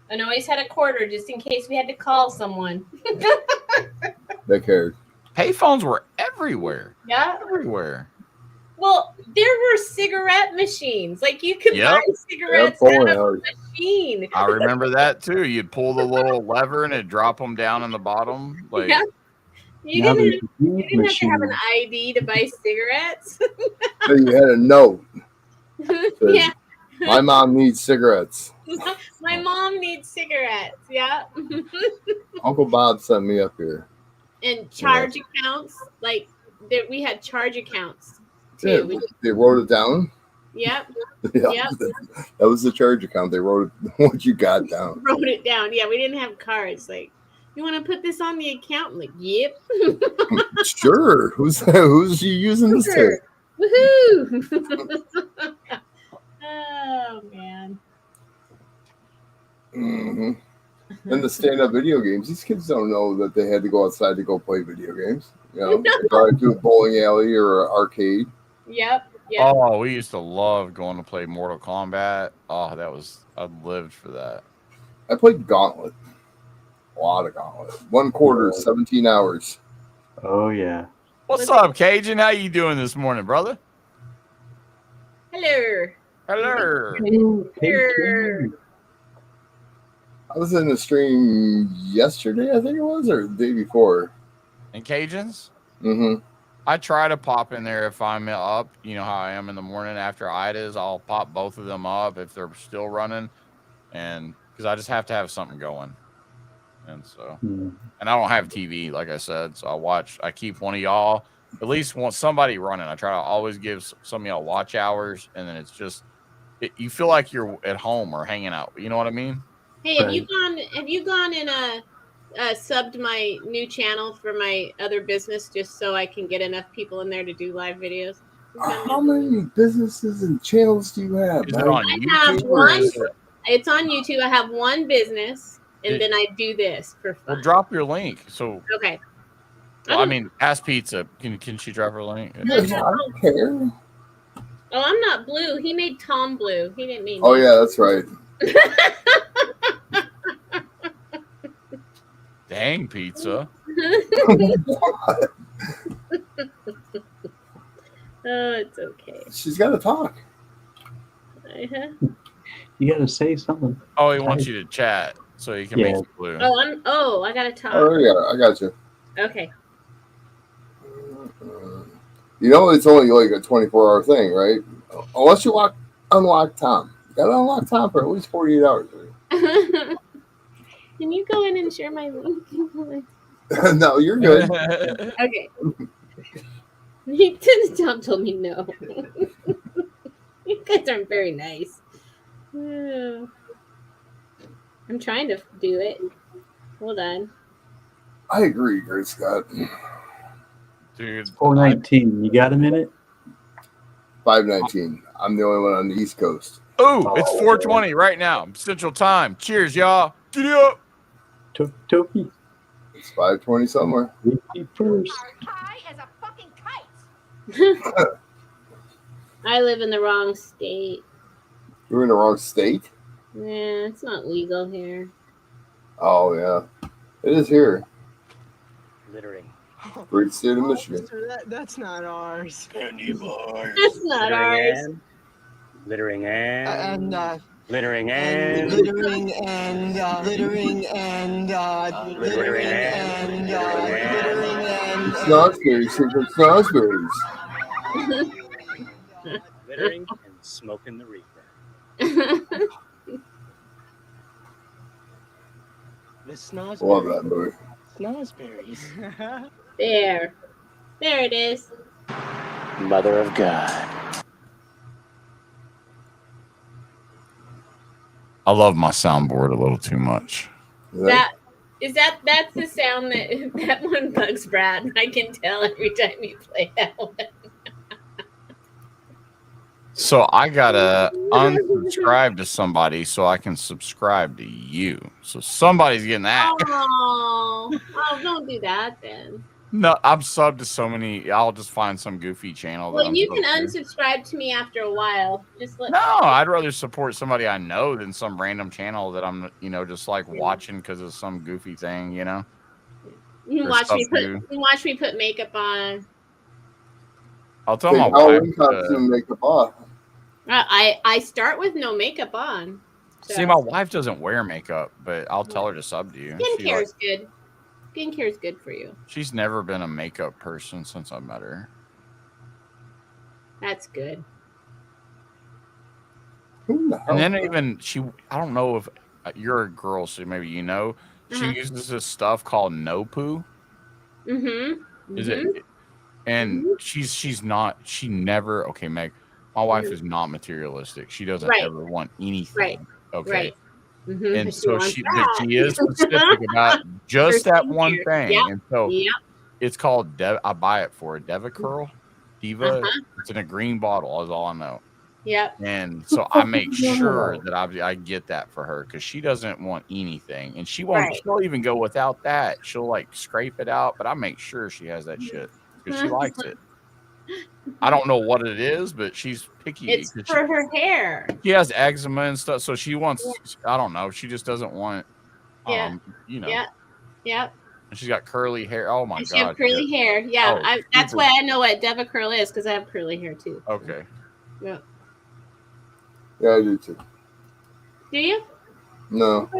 And always had a quarter just in case we had to call someone. They cared. Payphones were everywhere. Yeah. Everywhere. Well, there were cigarette machines. Like you could buy cigarettes out of a machine. I remember that too. You'd pull the little lever and it'd drop them down in the bottom. Like you didn't have to have an ID to buy cigarettes. So you had a note. Yeah. My mom needs cigarettes. My mom needs cigarettes. Yeah. Uncle Bob sent me up here. And charge accounts, like we had charge accounts too. Yeah, they wrote it down. Yep. Yeah, that was the charge account. They wrote it, what you got down. Wrote it down. Yeah, we didn't have cards. Like, you want to put this on the account? I'm like, yep. Sure. Who's she using this to? Woohoo! Oh man. And the stand-up video games. These kids don't know that they had to go outside to go play video games. You know, they go to a bowling alley or an arcade. Yep. Oh, we used to love going to play Mortal Kombat. Oh, I lived for that. I played Gauntlet. A lot of gauntlet. 1/4, 17 hours. Oh yeah. What's up, Cajun? How you doing this morning, brother? Hello. Hello. Hello. I was in the stream yesterday, I think it was, or the day before. And Cajuns? Mm-hmm. I try to pop in there if I'm up. You know how I am in the morning after Ida's. I'll pop both of them up if they're still running, and because I just have to have something going. And so, and I don't have TV, like I said, so I keep one of y'all, at least want somebody running. I try to always give some of y'all watch hours, and then it's just you feel like you're at home or hanging out. You know what I mean? Hey, have you gone and subbed my new channel for my other business just so I can get enough people in there to do live videos? How many businesses and channels do you have? Is it on I YouTube have or one. is it? It's on YouTube. I have one business, and then I do this for fun. Well, drop your link. So okay. Well, I mean, Ask Pizza. Can she drop her link? I don't care. Oh, I'm not blue. He made Tom blue. He didn't mean. Oh yeah, that's right. Dang, pizza. Oh, it's okay. She's got to talk. You got to say something. Oh, he wants you to chat so he can make you blue. Oh, I gotta talk. Oh yeah, I got you. Okay. You know, it's only like a 24-hour thing, right? Unless you unlock Tom. You got to unlock Tom for at least 48 hours. Right? Can you go in and share my link? No, you're good. Okay. Tom told me no. You guys aren't very nice. I'm trying to do it. Hold on. I agree, Great Scott. Dude, 419. You got a minute? 519. I'm the only one on the East Coast. Ooh, it's 4:20 right now, Central Time. Cheers, y'all. Get up. Toki. It's 5:20 somewhere. First. I live in the wrong state. You're in the wrong state? Yeah, it's not legal here. Oh, yeah. It is here. Littering. Great state of Michigan. That's not ours. That's not ours. Littering and Littering and littering and littering and littering and littering and Snozzberries, secret snozzberries. littering and smoking the reefer. The snozzberries. Love that movie. Snozzberries. There it is. Mother of God. I love my soundboard a little too much. That's the sound that one bugs Brad. I can tell every time you play that one. So I gotta unsubscribe to somebody so I can subscribe to you. So somebody's getting that. Oh, don't do that then. No, I'm subbed to so many. I'll just find some goofy channel. Well, you can unsubscribe to me after a while. No, I'd rather support somebody I know than some random channel that I'm, just like watching because of some goofy thing, You can watch me put makeup on. I'll tell my wife. Makeup on. I start with no makeup on. So. See, my wife doesn't wear makeup, but I'll tell her to sub to you. Skincare is good. Skincare is good for you. She's never been a makeup person since I met her. That's good. And then even I don't know if you're a girl, so maybe she uses this stuff called no poo. Mm-hmm. Is it? And she never. Okay, Meg, my wife is not materialistic. She doesn't ever want anything. Right. Okay. Right. Mm-hmm. And so she is specific about just that one thing. Yep. And so it's called I buy it for a Deva Curl. Diva. It's in a green bottle, is all I know. Yep. And so I make sure that I get that for her because she doesn't want anything. And she won't she'll even go without that. She'll like scrape it out, but I make sure she has that shit because she likes it. I don't know what it is, but she's picky. It's for her hair. She has eczema and stuff, so she wants. I don't know. She just doesn't want. Yeah. Yep. And she's got curly hair. Oh my And she have god. curly hair. Yeah, Oh, that's super. why I know what Deva curl is because I have curly hair too. Okay. Yeah. Yeah, I do too. Do you? No.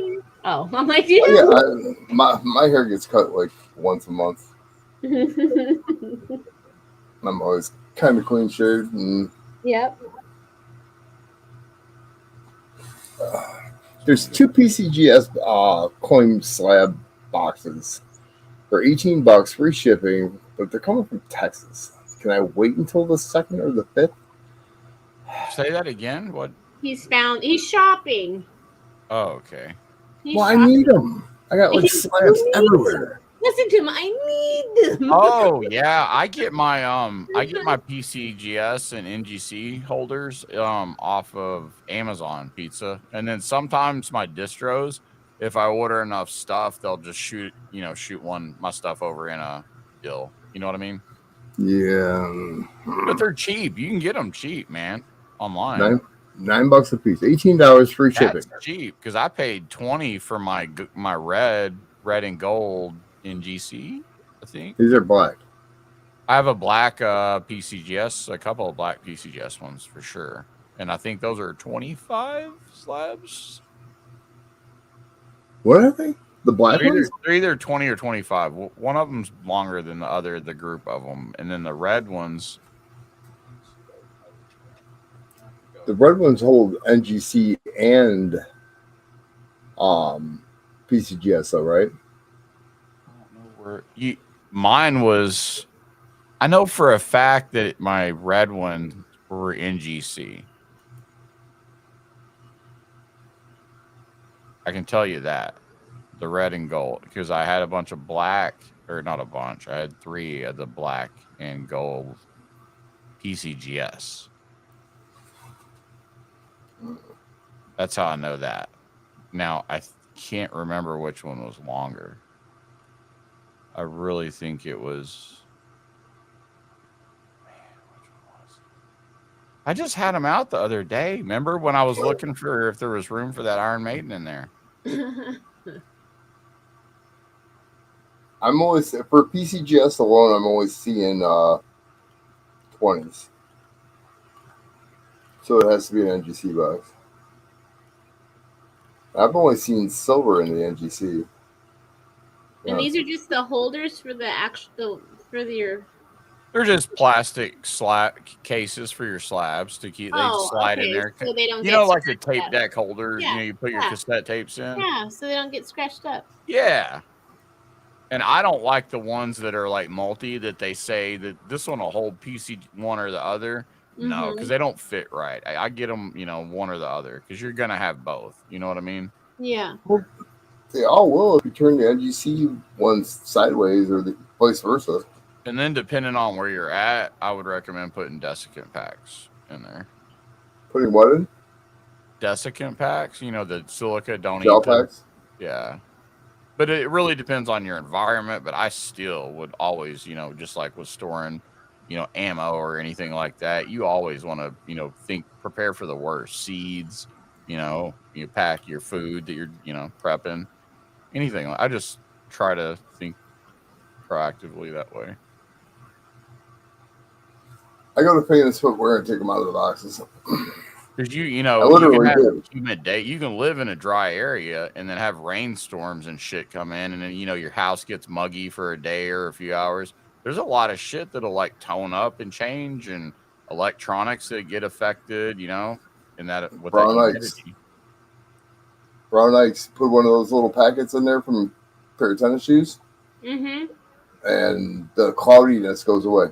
Oh, I'm like, do Yeah, you? my hair gets cut like once a month. I'm always kind of clean shaved and. Yep. There's 2 PCGS coin slab boxes. They're $18, free shipping, but they're coming from Texas. Can I wait until the 2nd or the 5th? Say that again. What? He's shopping. Oh, okay. I need them. I got like slabs everywhere. Listen to him. I need them. Oh yeah, I get my PCGS and NGC holders off of Amazon Pizza, and then sometimes my distros, if I order enough stuff, they'll just shoot my stuff over in a deal. You know what I mean? Yeah. But they're cheap. You can get them cheap, man, online. $9 a piece, $18 free shipping. That's cheap because I paid $20 for my red and gold NGC. I think These are black. I have a black PCGS, a couple of black PCGS ones for sure, and I think those are 25 slabs. What are they? The black ones? They're either 20 or 25. One of them's longer than the other, the group of them, and then the red ones. The red ones hold NGC and PCGS, though, right? Mine was. I know for a fact that my red ones were NGC. I can tell you that. The red and gold. Because I had a bunch of black, or not a bunch. I had 3 of the black and gold PCGS. That's how I know that. Now, I can't remember which one was longer. I really think it was... I just had them out the other day. Remember when I was looking for if there was room for that Iron Maiden in there? I'm always, for PCGS alone, I'm always seeing 20s. So it has to be an NGC box. I've only seen silver in the NGC. And these are just the holders for the your. They're just plastic cases for your slabs to keep. They slide in there. So they don't. You know, like the tape deck holders. Yeah, you put your cassette tapes in. Yeah, so they don't get scratched up. Yeah. And I don't like the ones that are like multi that they say that this one will hold PC one or the other. No, because they don't fit right. I get them, one or the other, because you're gonna have both. You know what I mean? Yeah. Well, they all will if you turn the NGC ones sideways or the vice versa. And then depending on where you're at, I would recommend putting desiccant packs in there. Putting what in? Desiccant packs. The silica don't gel eat packs. Yeah. But it really depends on your environment. But I still would always, just like with storing, ammo or anything like that, you always want to, prepare for the worst. Seeds, you pack your food that you're, prepping. Anything. I just try to think proactively that way. I go to Famous Footwear and take them out of the boxes. Because I literally do. Humid day. You can live in a dry area and then have rainstorms and shit come in, and then your house gets muggy for a day or a few hours. There's a lot of shit that'll like tone up and change, and electronics that get affected. And that with Brown that Ikes. humidity. Brown Ikes put one of those little packets in there from a pair of tennis shoes, and the cloudiness goes away.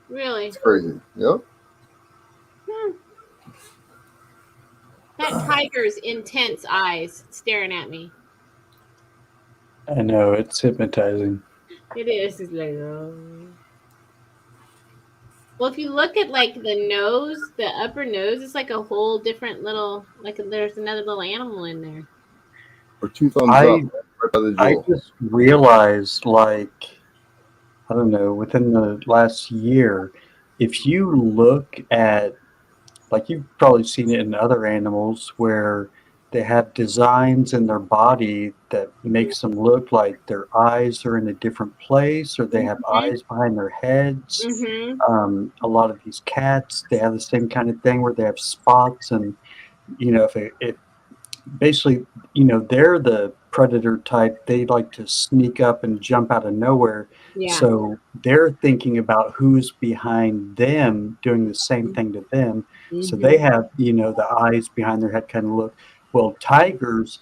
Really? It's crazy. Yep. That tiger's intense eyes staring at me. I know, it's hypnotizing. It is. It's like, Well, if you look at like the nose, the upper nose, it's like a whole different little, there's another little animal in there. Or 2 thumbs up. Right by the I jewel. just realized, I don't know, within the last year, if you look at, you've probably seen it in other animals where they have designs in their body that makes them look like their eyes are in a different place, or they have eyes behind their heads. A lot of these cats, they have the same kind of thing where they have spots, and if basically, they're the predator type. They like to sneak up and jump out of nowhere. Yeah. So they're thinking about who's behind them doing the same thing to them. So they have, the eyes behind their head kind of look. Well, tigers,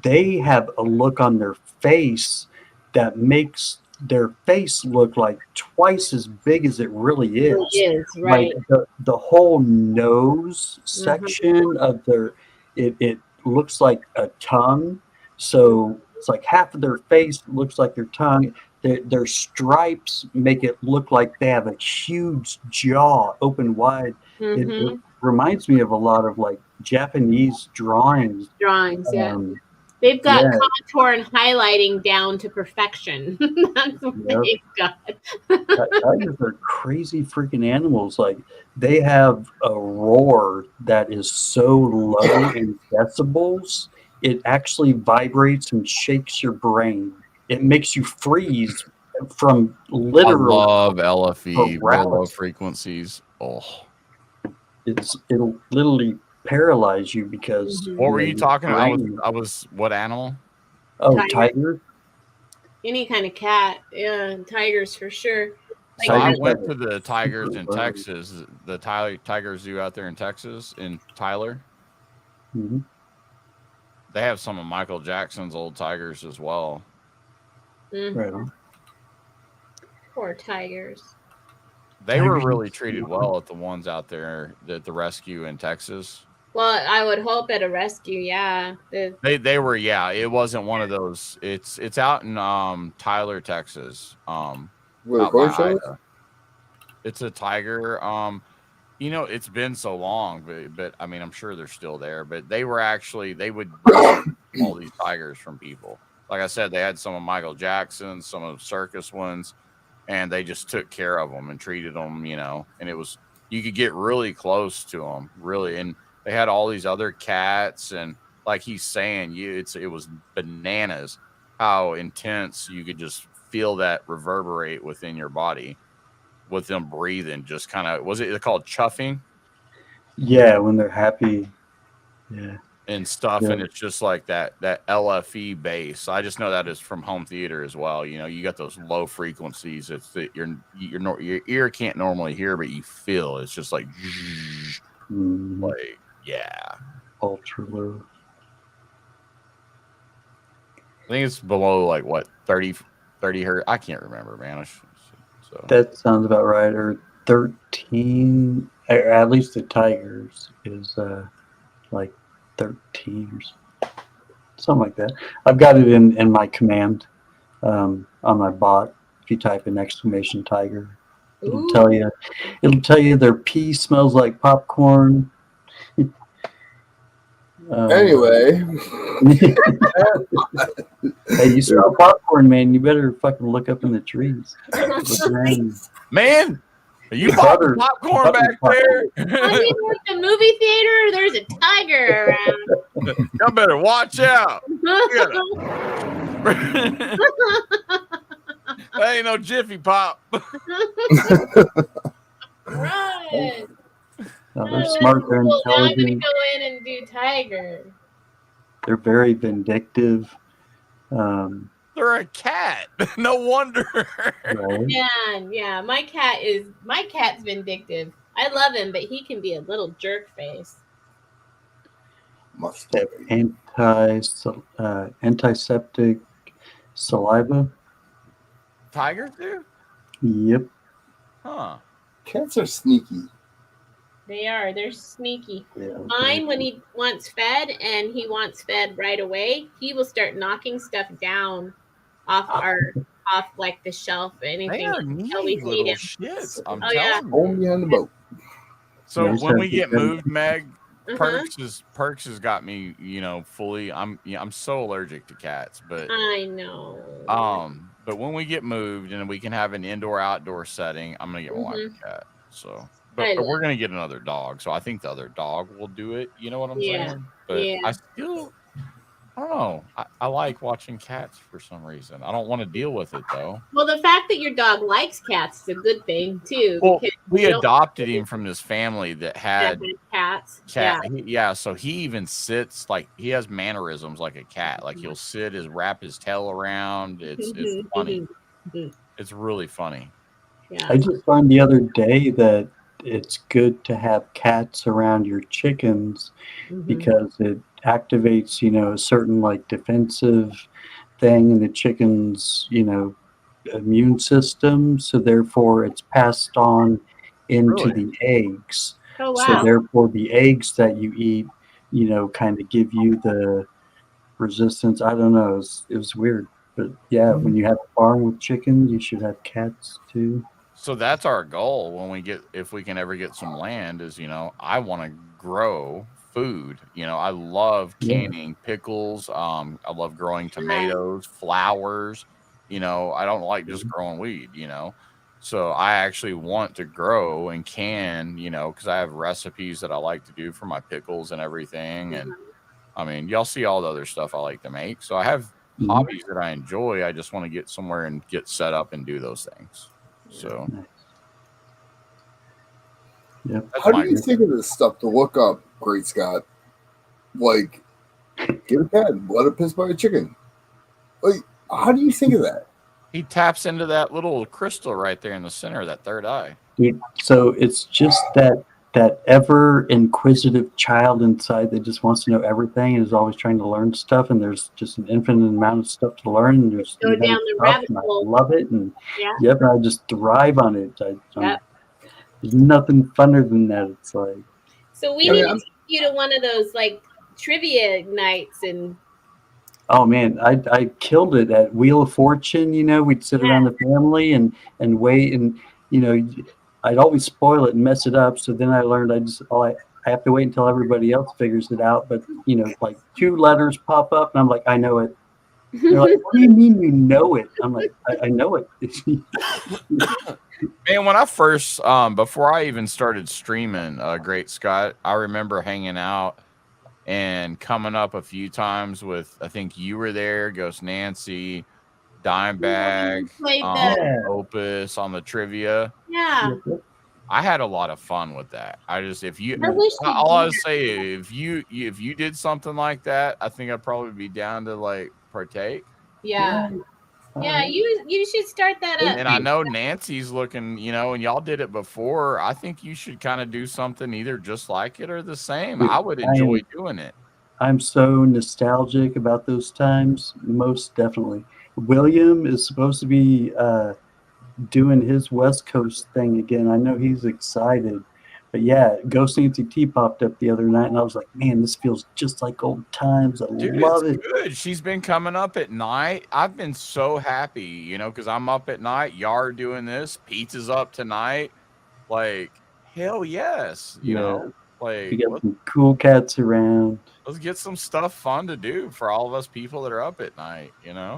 they have a look on their face that makes their face look like twice as big as it really is. It is, right. Like the whole nose section of their, it looks like a tongue. So it's like half of their face looks like their tongue. Their stripes make it look like they have a huge jaw open wide. It reminds me of a lot of like Japanese drawings. Yeah. They've got contour and highlighting down to perfection. That's what they've got. Tigers are crazy freaking animals. Like, they have a roar that is so low in decibels, it actually vibrates and shakes your brain. It makes you freeze from literal. I love LFE, real low frequencies. Oh, it'll literally paralyze you because. What were you talking about? I was what animal? Oh, tiger. Any kind of cat. Yeah, tigers for sure. Like, So I went to the tigers in Texas, the Tiger Zoo out there in Texas, in Tyler. They have some of Michael Jackson's old tigers as well. Right on. Poor tigers. They were really treated well at the ones out there at the rescue in Texas. Well, I would hope at a rescue, yeah. They were, yeah. It wasn't one of those. It's out in Tyler, Texas. It's a tiger. It's been so long, but I mean, I'm sure they're still there. But they would rescue all these tigers from people. Like I said, they had some of Michael Jackson's, some of the circus ones, and they just took care of them and treated them, and it was, you could get really close to them, really. And they had all these other cats, and like he's saying, it was bananas how intense you could just feel that reverberate within your body with them breathing. Just kind of, was it called chuffing? Yeah, when they're happy. Yeah. And stuff, and it's just like that LFE bass. I just know that is from home theater as well. You got those low frequencies that your ear can't normally hear, but you feel. It's just like, like, yeah, ultra low. I think it's below like what 30 hertz. I can't remember, man. So that sounds about right. Or 13, or at least the tigers is like 13 or something like that. I've got it in my command on my bot. If you type in exclamation tiger, it'll tell you their pee smells like popcorn. Anyway, hey, you smell popcorn, man. You better fucking look up in the trees. Man, are you popping popcorn back there? I mean, like the movie theater, there's a tiger around. Y'all better watch out. That ain't no Jiffy Pop. Right. No, they're smart. They're intelligent. Now I'm gonna go in and do tiger. They're very vindictive. They're a cat. No wonder. Right? Yeah. My cat's vindictive. I love him, but he can be a little jerk face. They have antiseptic saliva. Tigers do? Yep. Huh. Cats are sneaky. They are. They're sneaky. Yeah. Mine, when he wants fed and he wants fed right away, he will start knocking stuff down off like the shelf or anything. They are neat little shits. I'm telling you. Hold me on the boat. So when we get moved, Meg, Perks has got me, fully. I'm so allergic to cats, but I know. But when we get moved and we can have an indoor-outdoor setting, I'm gonna get my wife a cat. So but we're gonna get another dog, so I think the other dog will do it. You know what I'm saying? But I don't know. I like watching cats for some reason. I don't want to deal with it though. Well, the fact that your dog likes cats is a good thing too. Well, because we adopted him from this family that had cats. So he even sits like he has mannerisms like a cat. Like he'll sit, wrap his tail around. It's funny. It's really funny. Yeah. I just found the other day that it's good to have cats around your chickens because it activates, a certain like defensive thing in the chicken's, immune system. So therefore it's passed on into the eggs. Oh, wow. So therefore the eggs that you eat, kind of give you the resistance. I don't know. It was weird. But yeah, when you have a farm with chickens, you should have cats too. So that's our goal when if we can ever get some land is, I want to grow food. I love canning pickles. I love growing tomatoes, flowers. I don't like just growing weed, So I actually want to grow and can, because I have recipes that I like to do for my pickles and everything. And I mean, y'all see all the other stuff I like to make. So I have hobbies that I enjoy. I just want to get somewhere and get set up and do those things. So, how do you think of this stuff to look up, Great Scott? Like, get a cat, let it piss by a chicken. Like, how do you think of that? He taps into that little crystal right there in the center of that third eye. Dude, so it's just that ever inquisitive child inside that just wants to know everything and is always trying to learn stuff, and there's just an infinite amount of stuff to learn, and there's go down the rabbit hole. I love it, and I just thrive on it. There's nothing funner than that. It's like, so we need to take you to one of those like trivia nights and. Oh man, I killed it at Wheel of Fortune. We'd sit around the family and wait, and I'd always spoil it and mess it up. So then I learned I have to wait until everybody else figures it out. But like 2 letters pop up, and I'm like, I know it. They're like, what do you mean you know it? I'm like, I know it. Man, when I first before I even started streaming Great Scott, I remember hanging out and coming up a few times with, I think you were there, Ghost Nancy, Dimebag, Opus on the trivia. Yeah. I had a lot of fun with that. All I would say, if you did something like that, I think I'd probably be down to like partake. Yeah. Yeah, you should start that up. And I know Nancy's looking, and y'all did it before. I think you should kind of do something either just like it or the same. I would enjoy doing it. I'm so nostalgic about those times. Most definitely. William is supposed to be doing his West Coast thing again. I know he's excited. But yeah, Ghost Nancy T popped up the other night, and I was like, man, this feels just like old times. I love it. Good. She's been coming up at night. I've been so happy, because I'm up at night. Y'all are doing this. Pizza's up tonight. Like, hell yes. You know, like, we got some cool cats around. Let's get some stuff fun to do for all of us people that are up at night,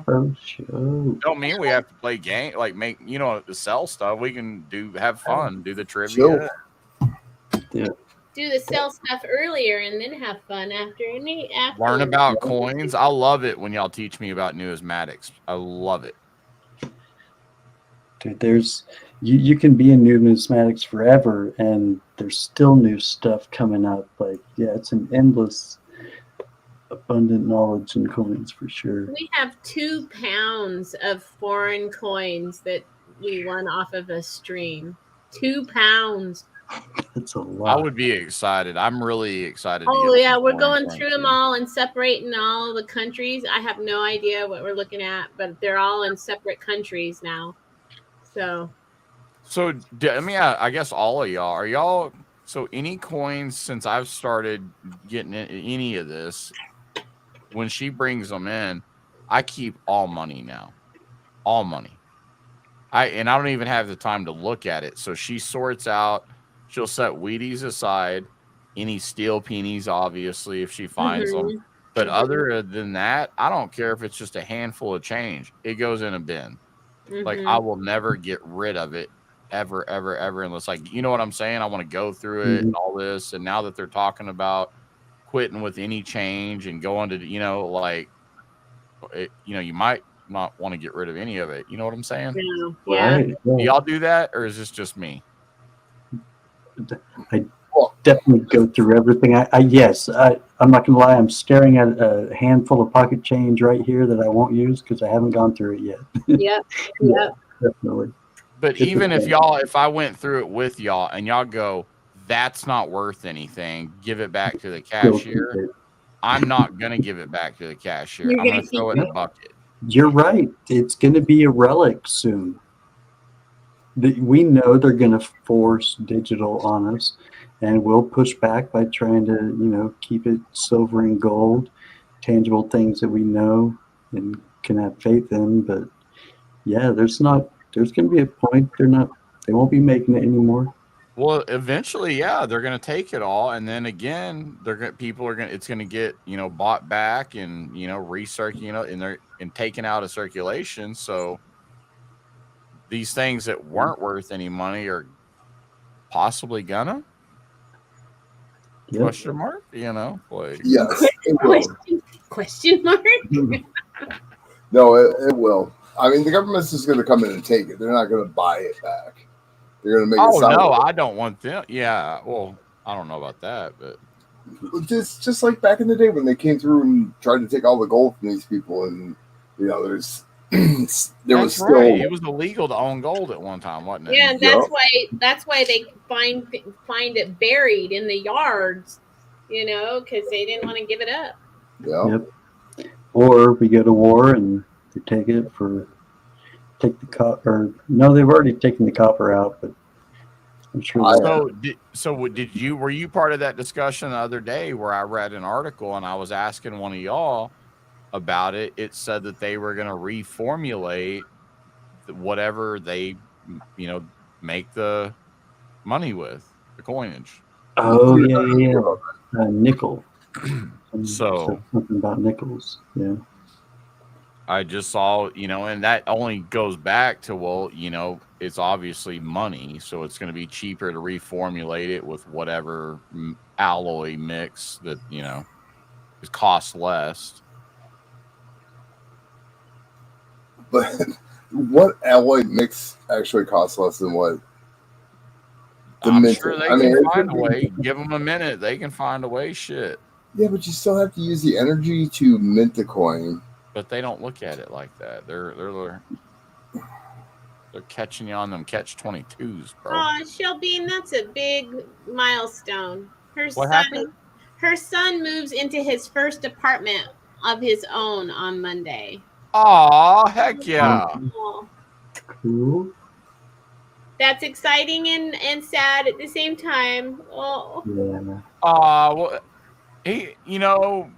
For sure. Don't mean we have to play game, like make, sell stuff. We can have fun, do the trivia. Yeah. Do the sell stuff earlier and then have fun after. Learn about coins. I love it when y'all teach me about numismatics. I love it. Dude, you can be in numismatics forever, and there's still new stuff coming up. Like, it's an endless, abundant knowledge in coins for sure. We have 2 pounds of foreign coins that we won off of a stream. 2 pounds. That's a lot. I would be excited. I'm really excited. Oh yeah, we're going through them all and separating all the countries. I have no idea what we're looking at, but they're all in separate countries now. So I guess all of y'all are y'all. So any coins since I've started getting any of this, when she brings them in, I keep all money now. All money. I don't even have the time to look at it. So she sorts out. She'll set Wheaties aside, any steel pennies, obviously, if she finds them. But other than that, I don't care if it's just a handful of change. It goes in a bin. Like, I will never get rid of it, ever, unless, like, you know what I'm saying? I want to go through it and all this. And now that they're talking about quitting with any change and going to, you know, like, you know, you might not want to get rid of any of it. You know what I'm saying? Yeah. Right. Do Yeah. y'all do that, or is this just me? I definitely go through everything. I'm not gonna lie. I'm staring at a handful of pocket change right here that I won't use because I haven't gone through it yet. Yep. Yep. Definitely. But Just even as if I went through it with y'all and y'all go, that's not worth anything, give it back to the cashier. I'm not gonna give it back to the cashier. You're I'm gonna gonna throw it keep in a bucket. You're right. It's going to be a relic soon. We know they're going to force digital on us, and we'll push back by trying to, you know, keep it silver and gold, tangible things that we know and can have faith in. But yeah, there's going to be a point they won't be making it anymore. Well, eventually, yeah, they're gonna take it all, and then again, it's gonna get, you know, bought back and, you know, recirculating, and taken out of circulation. So these things that weren't worth any money are possibly gonna question mark, you know, like Yes, it will. Question mark? No, it will. I mean, the government's just going to come in and take it. They're not going to buy it back. They're going to make it sound no, like I don't want them. Yeah, well, I don't know about that, but just like back in the day when they came through and tried to take all the gold from these people, and you know, there was still right. It was illegal to own gold at one time, wasn't it? Yeah, and that's why they find it buried in the yards, you know, because they didn't want to give it up. Yeah. Yep. Or we go to war and they take the copper. No, they've already taken the copper out, but I'm sure. Were you part of that discussion the other day where I read an article and I was asking one of y'all about it? It said that they were going to reformulate whatever they, you know, make the money with, the coinage. Oh yeah. Nickel. So something about nickels. Yeah. I just saw, you know, and that only goes back to, well, you know, it's obviously money, so it's going to be cheaper to reformulate it with whatever alloy mix that, you know, it costs less. But what alloy mix actually costs less than what? I'm sure they can find a way. Give them a minute. They can find a way. Shit. Yeah, but you still have to use the energy to mint the coin. But they don't look at it like that. They're catching you on them catch-22s, bro. Oh, Shelby, that's a big milestone. What happened? Her son moves into his first apartment of his own on Monday. Aw, heck yeah. Oh. Cool. That's exciting and sad at the same time. Oh. Yeah. Well, he, you know,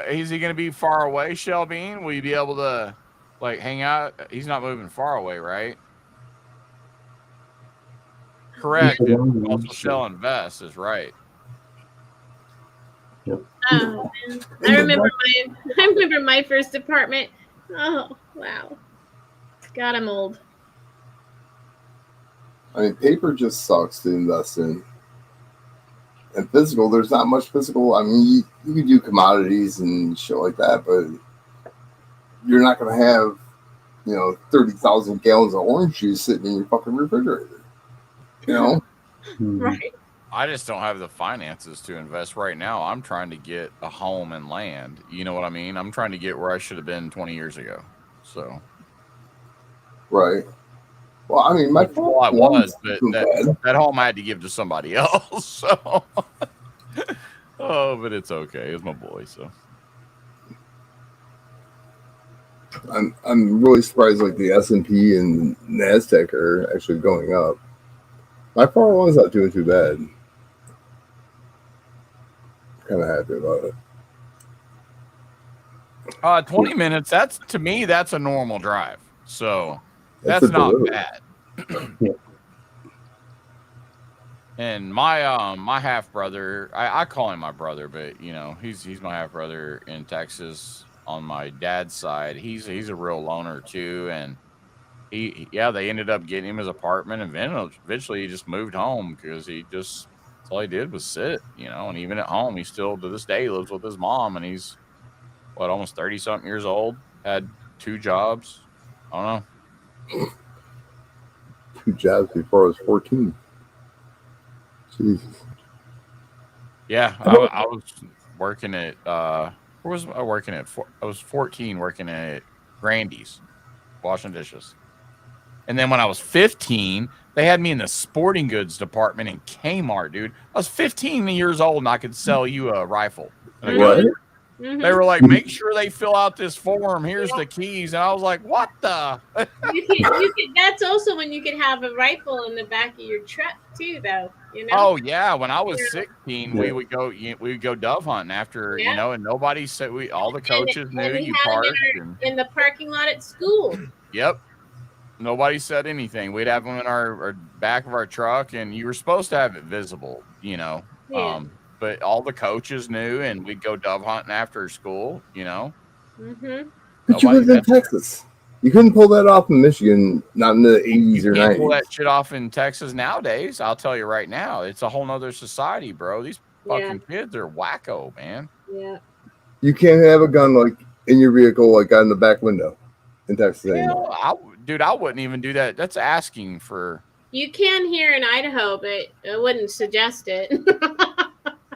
is he going to be far away, Shelby? Will you be able to, like, hang out? He's not moving far away, right? Correct. Also, Shell Invest is right. Yep. Oh, I remember my first apartment. Oh, wow. God, I'm old. I mean, paper just sucks to invest in. And physical, there's not much physical. I mean, you can do commodities and shit like that, but you're not going to have, you know, 30,000 gallons of orange juice sitting in your fucking refrigerator. You know? Right. I just don't have the finances to invest right now. I'm trying to get a home and land. You know what I mean? I'm trying to get where I should have been 20 years ago. So. Right. Well, I mean, my well, I was, but that home I had to give to somebody else. So. Oh, but it's okay. It's my boy. So. I'm really surprised. Like the S&P and NASDAQ are actually going up. My 401's not doing too bad. Kind of happy about it. 20 minutes. That's, to me, that's a normal drive. So that's not bad. And my half brother, I call him my brother, but you know, he's my half brother in Texas on my dad's side. He's a real loner too, and they ended up getting him his apartment, and then eventually he just moved home because that's all he did was sit, and even at home, he still to this day lives with his mom, and he's almost 30 something years old, had 2 jobs. I don't know. 2 jobs before I was 14. Jesus. Yeah, I was working at where was I working at? I was 14 working at Grandy's, washing dishes. And then when I was 15, they had me in the sporting goods department in Kmart, dude. I was 15 years old and I could sell you a rifle. And a gun. Mm-hmm. They were like, make sure they fill out this form. Here's the keys. And I was like, what the? you could, that's also when you could have a rifle in the back of your truck too, though. Oh yeah, when I was 16, we would go dove hunting after, and nobody said all the coaches knew you parked in the parking lot at school. Yep. Nobody said anything. We'd have them in our back of our truck, and you were supposed to have it visible, Yeah. But all the coaches knew, and we'd go dove hunting after school, Mm-hmm. But you lived in Texas. You couldn't pull that off in Michigan, not in the 80s or 90s. You can't pull that shit off in Texas nowadays. I'll tell you right now. It's a whole nother society, bro. These fucking kids are wacko, man. Yeah. You can't have a gun like in your vehicle, like in the back window in Texas anymore. I wouldn't even do that. That's asking for. You can here in Idaho, but I wouldn't suggest it.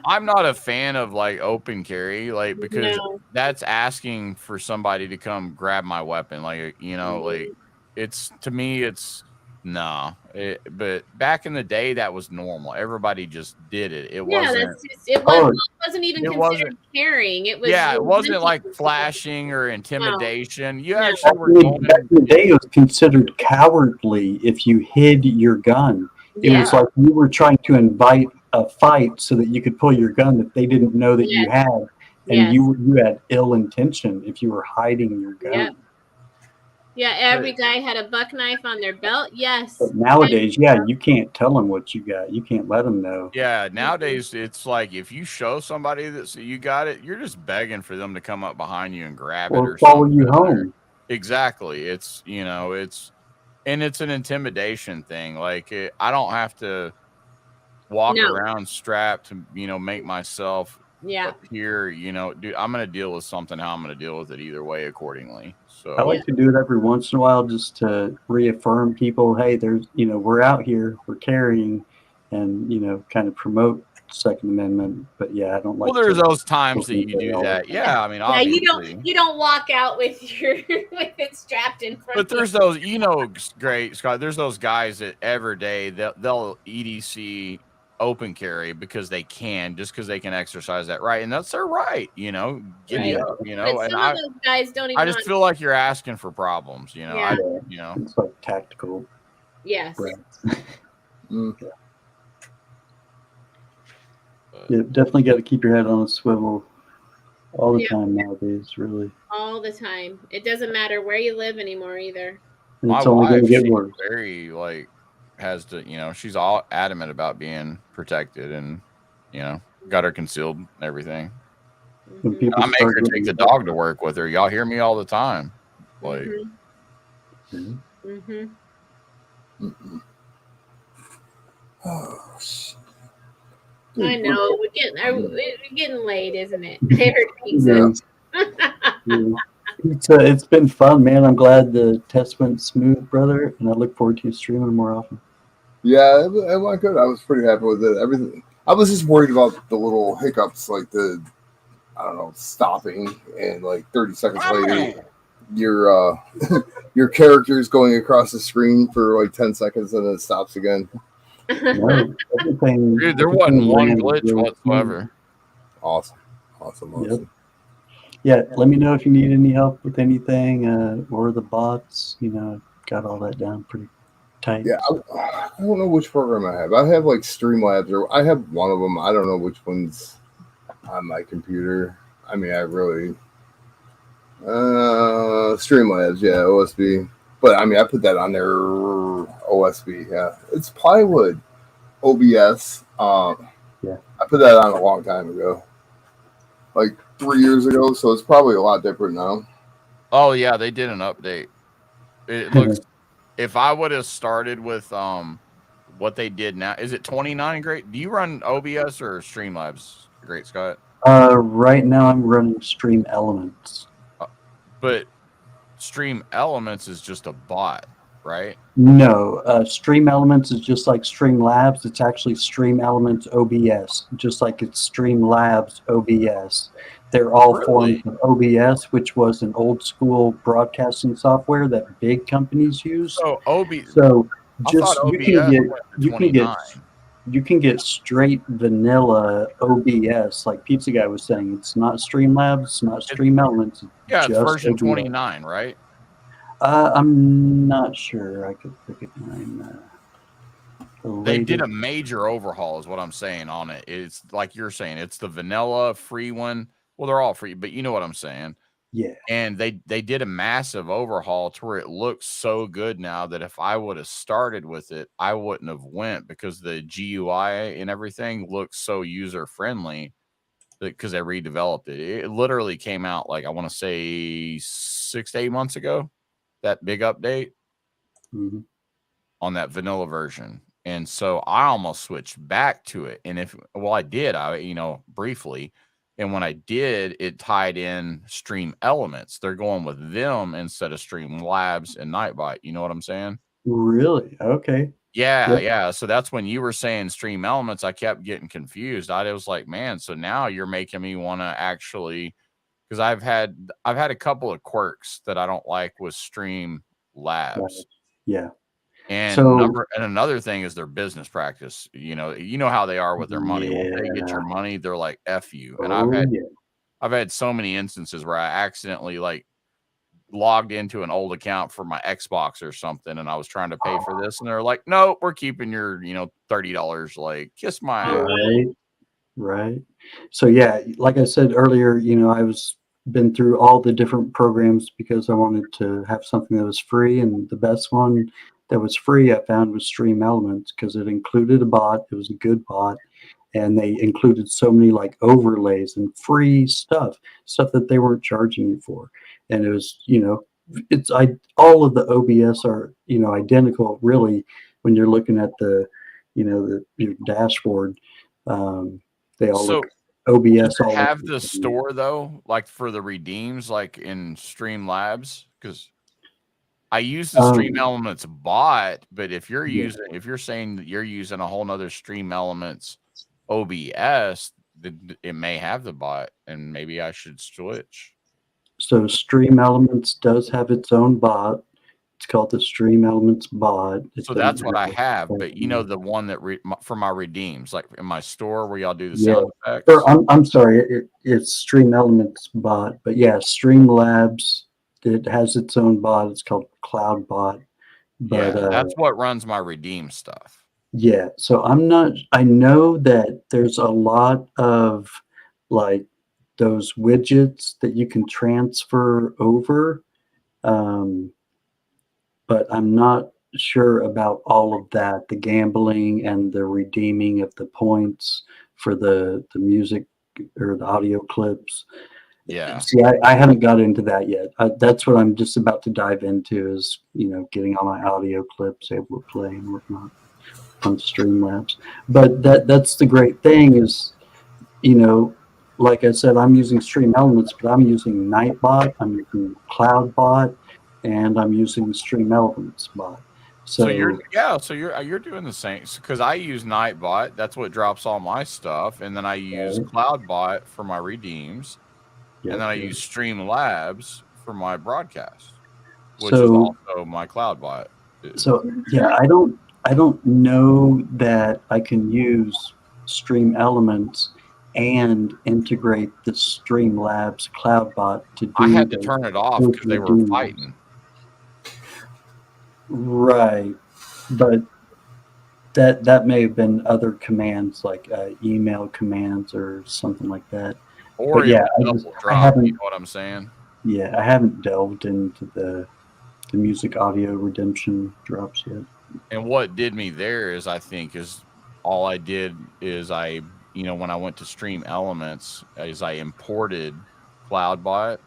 I'm not a fan of like open carry, like because that's asking for somebody to come grab my weapon. Like, like it's to me, it's no. But back in the day, that was normal. Everybody just did it. It wasn't even considered carrying. It was it wasn't like flashing or intimidation. No. You actually were going. Back in the day, it was considered cowardly if you hid your gun. It was like you were trying to invite a fight so that you could pull your gun that they didn't know that you had, and you had ill intention if you were hiding your gun. Yeah, every guy had a buck knife on their belt. Yes. But nowadays, you can't tell them what you got. You can't let them know. Yeah, nowadays it's like if you show somebody that you got it, you're just begging for them to come up behind you and grab it or follow you home. Exactly. It's it's an intimidation thing. Like I don't have to walk around strapped to make myself appear. Dude, I'm gonna deal with something. How I'm gonna deal with it either way accordingly. So I like to do it every once in a while just to reaffirm people, hey, there's we're out here, we're carrying, and kind of promote Second Amendment. But I don't like. Well, there's those times that you do that. Yeah, I mean, obviously. you don't walk out with with it strapped in front. But there's those, great Scott. There's those guys that every day they'll EDC open carry because they can, just because they can exercise that right, and that's their right. Giddy up, But and some of those guys don't even. I just feel like you're asking for problems. It's like tactical. Yes. You definitely got to keep your head on a swivel all the time nowadays, really. All the time. It doesn't matter where you live anymore either. And it's only going to get worse. Very has to, she's all adamant about being protected and, got her concealed and everything. I make her take the dog to work with her. Y'all hear me all the time. Like, Oh, shit. I know we're getting late, isn't it? I heard pizza. It's been fun, man. I'm glad the test went smooth, brother, and I look forward to you streaming more often. Yeah, it went good. I was pretty happy with it. Everything. I was just worried about the little hiccups, like stopping and like 30 seconds later, your character's going across the screen for like 10 seconds and then it stops again. No, dude, there wasn't one glitch whatsoever. Awesome. Yep. Yeah, let me know if you need any help with anything or the bots. Got all that down pretty tight. Yeah, I don't know which program I have. I have like Streamlabs, or I have one of them. I don't know which one's on my computer. I mean, I really Streamlabs, yeah, OSB. But I mean, I put that on there. OSB, yeah, it's plywood. OBS. I put that on a long time ago, like 3 years ago. So it's probably a lot different now. Oh yeah, they did an update. It looks if I would have started with what they did now, is it 29 Great? Do you run OBS or Streamlabs, Great Scott? Right now I'm running Stream Elements. But Stream Elements is just a bot, right? No, Stream Elements is just like Streamlabs. It's actually Stream Elements OBS, just like it's Streamlabs OBS. They're all forms of OBS, which was an old school broadcasting software that big companies use. So So I just thought you can OBS get went to 29. you can get straight vanilla OBS, like Pizza Guy was saying. It's not Streamlabs, it's not Stream Elements. Yeah, it's just version OBS. 29, right? I'm not sure. I could look at mine. They did a major overhaul, is what I'm saying on it. It's like you're saying, it's the vanilla free one. Well, they're all free, but you know what I'm saying. Yeah. And they did a massive overhaul to where it looks so good now that if I would have started with it, I wouldn't have went, because the GUI and everything looks so user friendly because they redeveloped it. It literally came out, like, I want to say 6 to 8 months ago, that big update on that vanilla version. And so I almost switched back to it. And I did, briefly. And when I did, it tied in Stream Elements. They're going with them instead of Streamlabs and Nightbot. You know what I'm saying? Really? Okay. Yeah. So that's when you were saying Stream Elements, I kept getting confused. I was like, man, so now you're making me want to actually, because I've had a couple of quirks that I don't like with Stream Labs. Yeah. And another thing is their business practice. You know how they are with their money. Once they get your money, they're like, F you. And I've had so many instances where I accidentally logged into an old account for my Xbox or something, and I was trying to pay for this, and they're like, no, we're keeping your, $30. Like, kiss my ass. Right. So yeah, like I said earlier, I was been through all the different programs because I wanted to have something that was free, and the best one that was free I found was Stream Elements, because it included a bot. It was a good bot, and they included so many overlays and free stuff that they weren't charging you for. And it was, all of the OBS are, identical really when you're looking at the, your dashboard. They all look OBS. All have the store though, like for the redeems, like in Streamlabs, because I use the Stream Elements bot, but if you're saying that you're using a whole nother Stream Elements OBS, it may have the bot, and maybe I should switch. So Stream Elements does have its own bot. It's called the Stream Elements bot. So that's what I have, but the one that for my redeems, like in my store where y'all do the sound effects. I'm sorry, it's Stream Elements bot, but yeah, Streamlabs, it has its own bot. It's called Cloud Bot. But that's what runs my redeem stuff. Yeah, so I know that there's a lot of those widgets that you can transfer over, but I'm not sure about all of that, the gambling and the redeeming of the points for the music or the audio clips. Yeah. See, I haven't got into that yet. That's what I'm just about to dive into, is, getting all my audio clips able to play and whatnot on Streamlabs. But that's the great thing is, like I said, I'm using Stream Elements, but I'm using Nightbot, I'm using CloudBot, and I'm using Stream Elements bot. So you're doing the same, because I use Nightbot. That's what drops all my stuff, and then I use CloudBot for my redeems, and then I use Streamlabs for my broadcast, which is also my CloudBot. So yeah, I don't know that I can use Stream Elements and integrate the Streamlabs CloudBot to do. I had to turn it off because they were fighting. Right, but that may have been other commands, like email commands or something like that. Or yeah, I haven't. You know what I'm saying? Yeah, I haven't delved into the music audio redemption drops yet. And what did me there is, I think, is all I did is when I went to Stream Elements, is I imported CloudBot,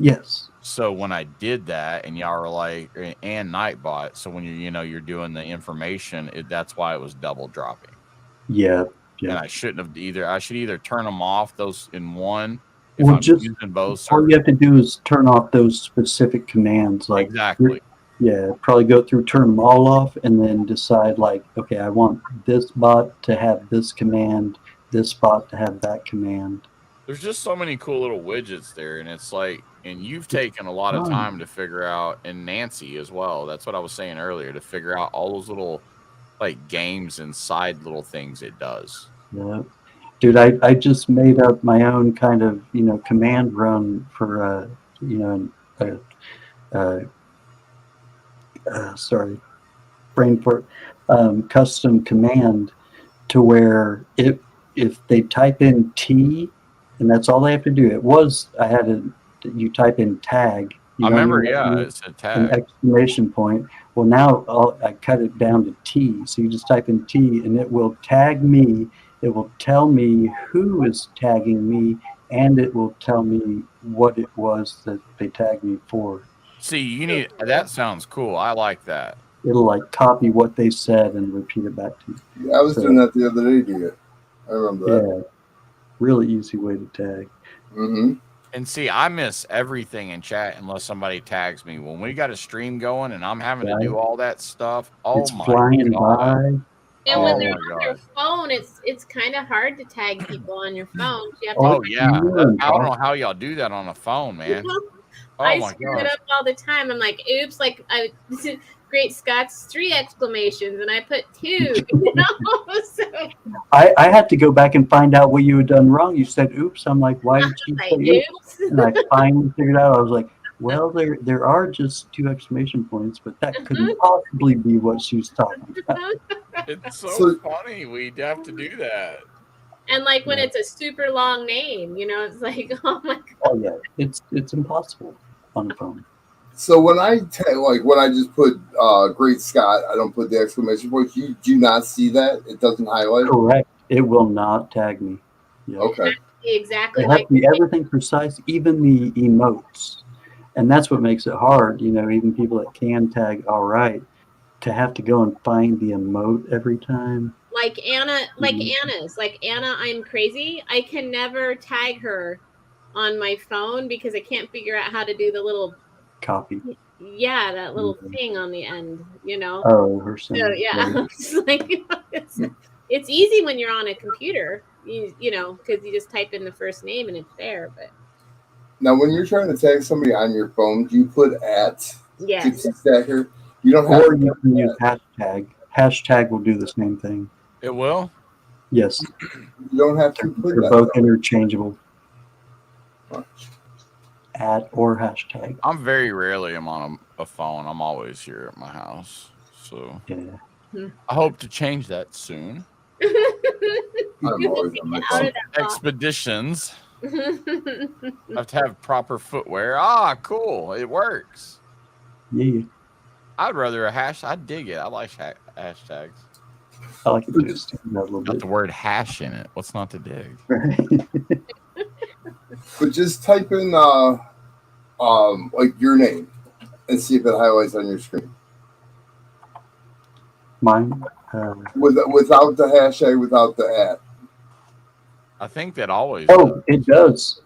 Yes. So when I did that, and y'all were like, and Nightbot. So when you're doing the information, that's why it was double dropping. Yeah. And I shouldn't have either. I should either turn them off those in one if Well, I'm just using both all servers. you have to do is turn off those specific commands. Like Exactly. Yeah, probably go through, turn them all off, and then decide like, okay, I want this bot to have this command, this bot to have that command. There's just so many cool little widgets there, and it's like, and you've taken a lot of time to figure out, and Nancy as well. That's what I was saying earlier, to figure out all those little like games and side little things it does. Yeah, dude, I just made up my own kind of command run for sorry, brain fart, custom command to where if they type in T, and that's all they have to do. You type in tag. I remember, it said An tag. exclamation point. Well, now I cut it down to T. So you just type in T, and it will tag me. It will tell me who is tagging me, and it will tell me what it was that they tagged me for. See, that sounds cool. I like that. It'll like copy what they said and repeat it back to you. Yeah, I was doing that the other day, dude. I remember that. Yeah, really easy way to tag. Mm-hmm. And see, I miss everything in chat unless somebody tags me. When we got a stream going and I'm having to do all that stuff, It's flying by. And when they're on their phone, it's kind of hard to tag people on your phone. You have to I don't know how y'all do that on a phone, man. I screw it up all the time. I'm like, oops, like Great Scots, 3 exclamations, and I put 2. So, I had to go back and find out what you had done wrong. You said oops. I'm like, why did you say oops? And I finally figured out. I was like, well, there are just 2 exclamation points, but that couldn't possibly be what she was talking about. It's so funny. We'd have to do that. And like when it's a super long name, it's like, oh my god. Oh yeah, it's impossible on the phone. So when I just put Great Scott, I don't put the exclamation point. You do not see that? It doesn't highlight? Correct. It will not tag me. Yeah. Okay. Exactly. It has to be everything precise, even the emotes. And that's what makes it hard. Even people that can tag all right, to have to go and find the emote every time. Like Anna's. Like Anna, I'm crazy. I can never tag her on my phone because I can't figure out how to do the little copy. Yeah, that little thing on the end, Oh, her son. So yeah, it's easy when you're on a computer, because you just type in the first name and it's there. But now, when you're trying to tag somebody on your phone, do you put @ Yes. Stacker? You don't have. Or you can use hashtag. Hashtag will do the same thing. It will? Yes. You don't have to put They're that. both interchangeable. @ or hashtag. I'm very rarely on a phone. I'm always here at my house. So yeah. I hope to change that soon. I'm always on my phone. Expeditions. Have to have proper footwear. Ah, cool. It works. Yeah. I'd rather a hash. I dig it. I like hashtags. I like it just a little Got bit. the word hash in it. What's not to dig? But just type in like your name and see if it highlights on your screen. Mine? Without the hashtag, without the @ I think that always does. It does.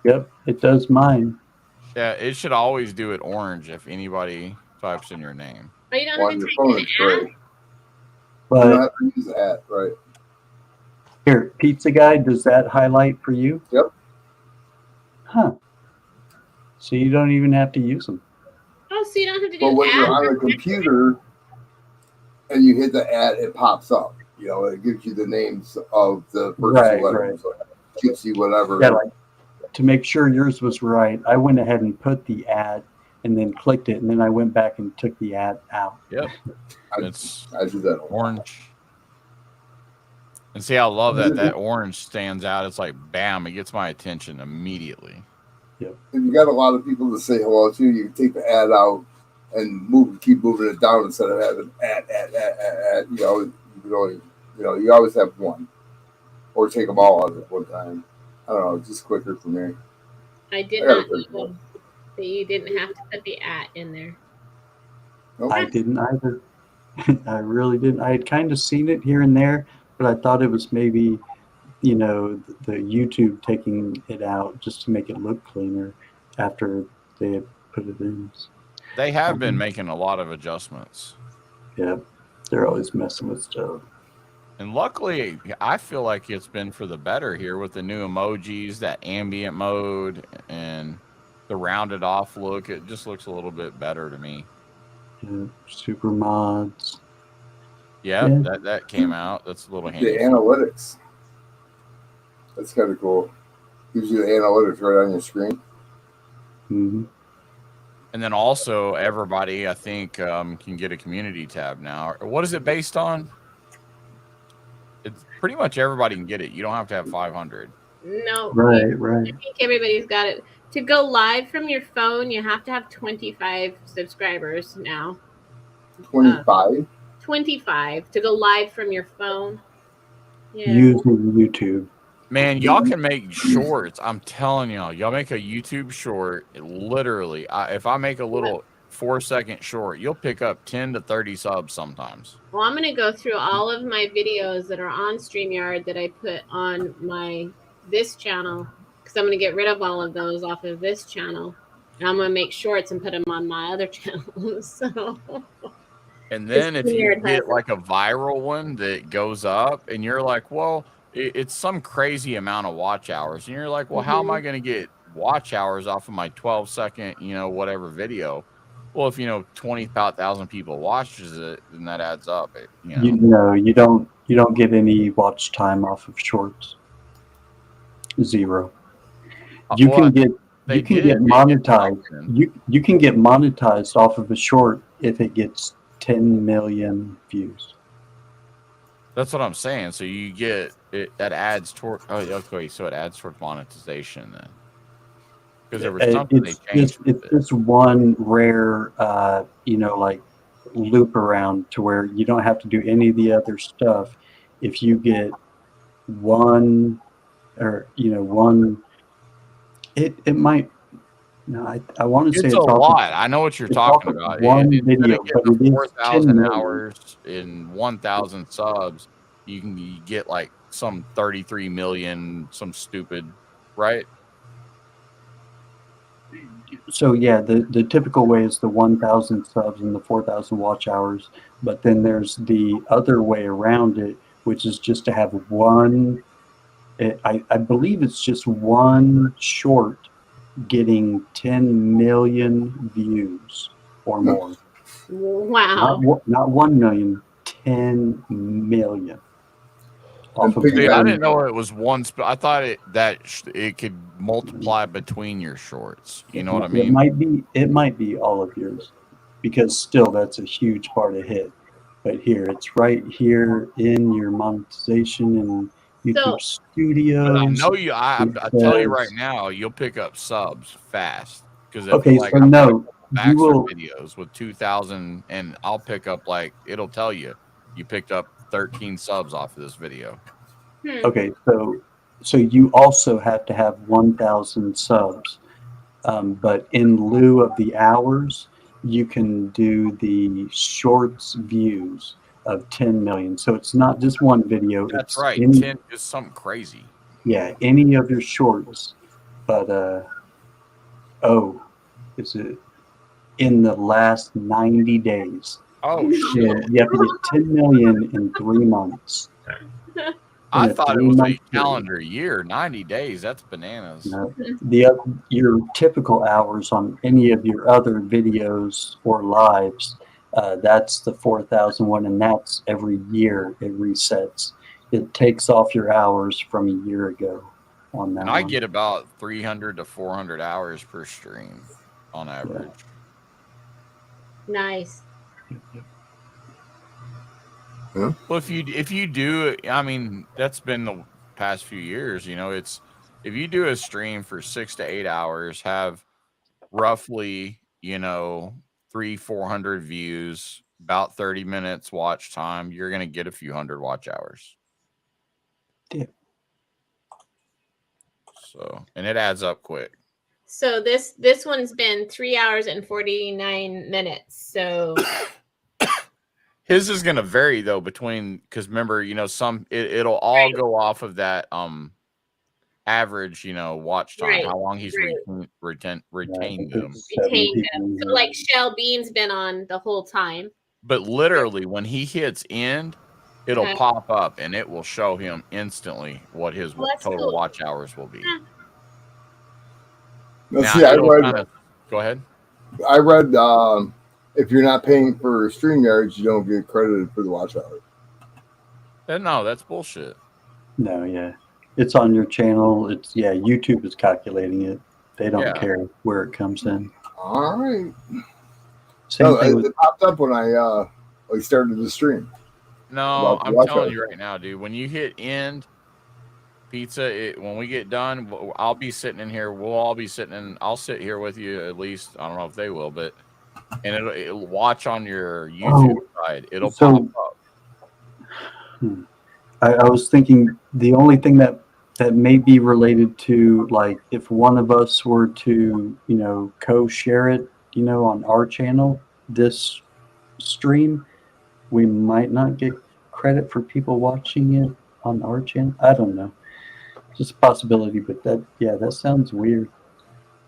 Yep, it does mine. Yeah, it should always do it orange if anybody types in your name. Oh, you don't on have your to phone. type It's in great. But you don't have to use @ right? Here, Pizza Guy, does that highlight for you? Yep. Huh. So you don't even have to use them. Oh, so you don't have to do But when you're @ on a computer and you hit the @ it pops up. It gives you the names of the first Right, letters, like Gypsy, whatever. Yeah, like, to make sure yours was right, I went ahead and put the @ and then clicked it, and then I went back and took the @ out. Yep. I do that. Orange. And see, I love that orange stands out. It's like, bam, it gets my attention immediately. If you got a lot of people to say hello to, you can take the @ out and keep moving it down instead of having @ you always have one, or take them all out at one time. I don't know, it's just quicker for me. I did I got not it pretty know that you didn't have to put the @ in there. Nope. I didn't either. I really didn't. I had kind of seen it here and there, but I thought it was maybe, you know, the YouTube taking it out just to make it look cleaner after they had put it in. They have been making a lot of adjustments. Yeah, they're always messing with stuff. And luckily, I feel like it's been for the better here with the new emojis, that ambient mode, and the rounded off look. It just looks a little bit better to me. Yeah, super mods. Yep, Yeah. that came out. That's a little The handy. analytics. That's kind of cool. Gives you the analytics right on your screen. Mm-hmm. And then also everybody, I think, can get a community tab now. What is it based on? It's pretty much everybody can get it. You don't have to have 500. No. Right. I think everybody's got it. To go live from your phone, you have to have 25 subscribers now. 25? 25 to go live from your phone. Yeah. Using YouTube. Man, y'all can make shorts. I'm telling y'all make a YouTube short. Literally, if I make a little 4-second short, you'll pick up 10 to 30 subs sometimes. Well, I'm going to go through all of my videos that are on StreamYard that I put on this channel, because I'm going to get rid of all of those off of this channel. And I'm going to make shorts and put them on my other channel. So. And then if you get like a viral one that goes up and you're like, well, it's some crazy amount of watch hours. And you're like, well, how am I going to get watch hours off of my 12-second, whatever video? Well, if 20,000 people watches it, then that adds up. You don't get any watch time off of shorts. 0. You can get monetized. You can get monetized off of a short if it gets 10 million views. That's what I'm saying. So you get it, that adds toward. Oh, okay. So it adds towards monetization then, because there was something they changed. It's just one rare, like loop around to where you don't have to do any of the other stuff. If you get one, or one, it might. No, I want to say it's a lot. I know what you're talking about. One video, but it is 4,000 hours in 1,000 subs. You can get like some 33 million, some stupid, right? So yeah, the typical way is the 1,000 subs and the 4,000 watch hours, but then there's the other way around it, which is just to have one. I believe it's just one short getting 10 million views or more. Wow. Not 1 million, 10 million. I didn't know it was one. I thought it could multiply between your shorts. You know what I mean? It might be all of yours, because still that's a huge part of hit. But here, it's right here in your monetization and YouTube Studios. But I know you. I tell you right now, you'll pick up subs fast, because okay. So no, you will videos with 2,000, and I'll pick up it'll tell you picked up 13 subs off of this video. Okay, so you also have to have 1,000 subs, but in lieu of the hours, you can do the shorts views of 10 million. So it's not just one video. That's right. 10 is something crazy. Yeah, any of your shorts, but is it in the last 90 days? Oh shit! You have to get 10 million in 3 months. I thought it was a calendar year, 90 days. That's bananas. No. Your typical hours on any of your other videos or lives, that's the 4,000 one, and that's every year it resets. It takes off your hours from a year ago on that. And I get about 300 to 400 hours per stream on average. Yeah. Nice. Yeah. Well, if you do, I mean, that's been the past few years. It's if you do a stream for 6 to 8 hours, have roughly 300-400 views, about 30 minutes watch time, you're gonna get a few hundred watch hours. Yeah. So, and it adds up quick. So this one's been 3 hours and 49 minutes. So His is gonna vary though between, because remember, it'll all go off of that average, watch time, Right, how long he's right. retained if them. it's 7 retained people them. in So here, like Shell Bean's been on the whole time. But literally, when he hits end, it'll Okay. pop up and it will show him instantly what his Well, that's total cool. watch hours will be. No, Now, see, I it'll read, kinda, go ahead. if you're not paying for StreamYards, you don't get credited for the watch hour. No, that's bullshit. no, yeah, it's on your channel. It's YouTube is calculating it. They don't Yeah. care where it comes in. All right. Same thing with it popped up when I started the stream. No, About the I'm watch telling hour. you right now, dude. When you hit end, pizza, when we get done, I'll be sitting in here. We'll all be sitting in. I'll sit here with you at least. I don't know if they will, but it'll watch on your YouTube side. It'll so- pop up. I was thinking the only thing that may be related to, like, if one of us were to, co-share it, on our channel, this stream, we might not get credit for people watching it on our channel. I don't know. Just a possibility, but that sounds weird.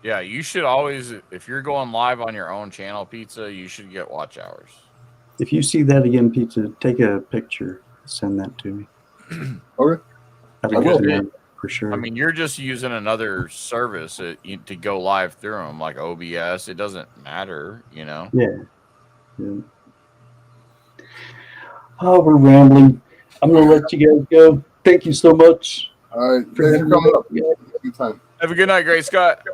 Yeah, you should always, if you're going live on your own channel, pizza, you should get watch hours. If you see that again, Pizza, take a picture, send that to me. Okay. I'd like to know for sure. I mean, you're just using another service to go live through them, like OBS. It doesn't matter, Yeah. Oh, we're rambling. I'm going to let you guys go. Thank you so much. All right. Thanks for coming up. Good time. Have a good night, Gray Scott.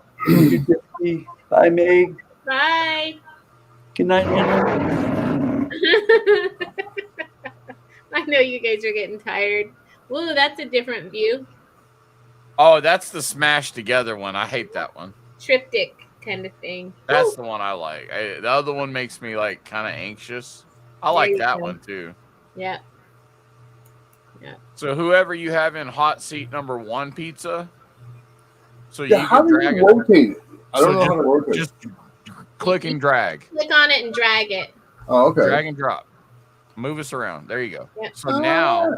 Bye, Meg. Bye. Good night, Hannah. I know you guys are getting tired. Woo, that's a different view. Oh, that's the smash together one. I hate that one. Triptych kind of thing. That's the one I like. The other one makes me like kind of anxious. I like that one too. Yeah. So whoever you have in hot seat number 1, pizza. So how do you rotate it? I don't know how to rotate it. Just click and drag. Click on it and drag it. Oh, okay. Drag and drop. Move us around. There you go. Yep. So now,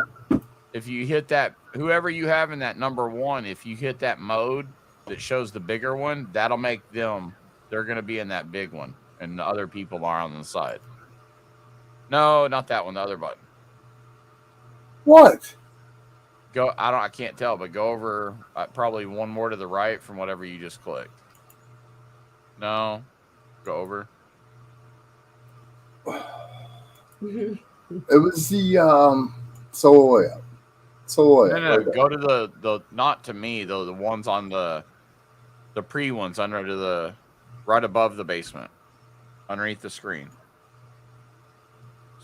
if you hit that, whoever you have in that number 1, if you hit that mode that shows the bigger one, that'll make them, they're going to be in that big one, and the other people are on the side. No, not that one, the other button. What? I can't tell, but go over probably one more to the right from whatever you just clicked. No, go over. It was the solo layout. Solo layout. No. Right Go to the not to me though. The ones on the pre ones under the right above the basement, underneath the screen.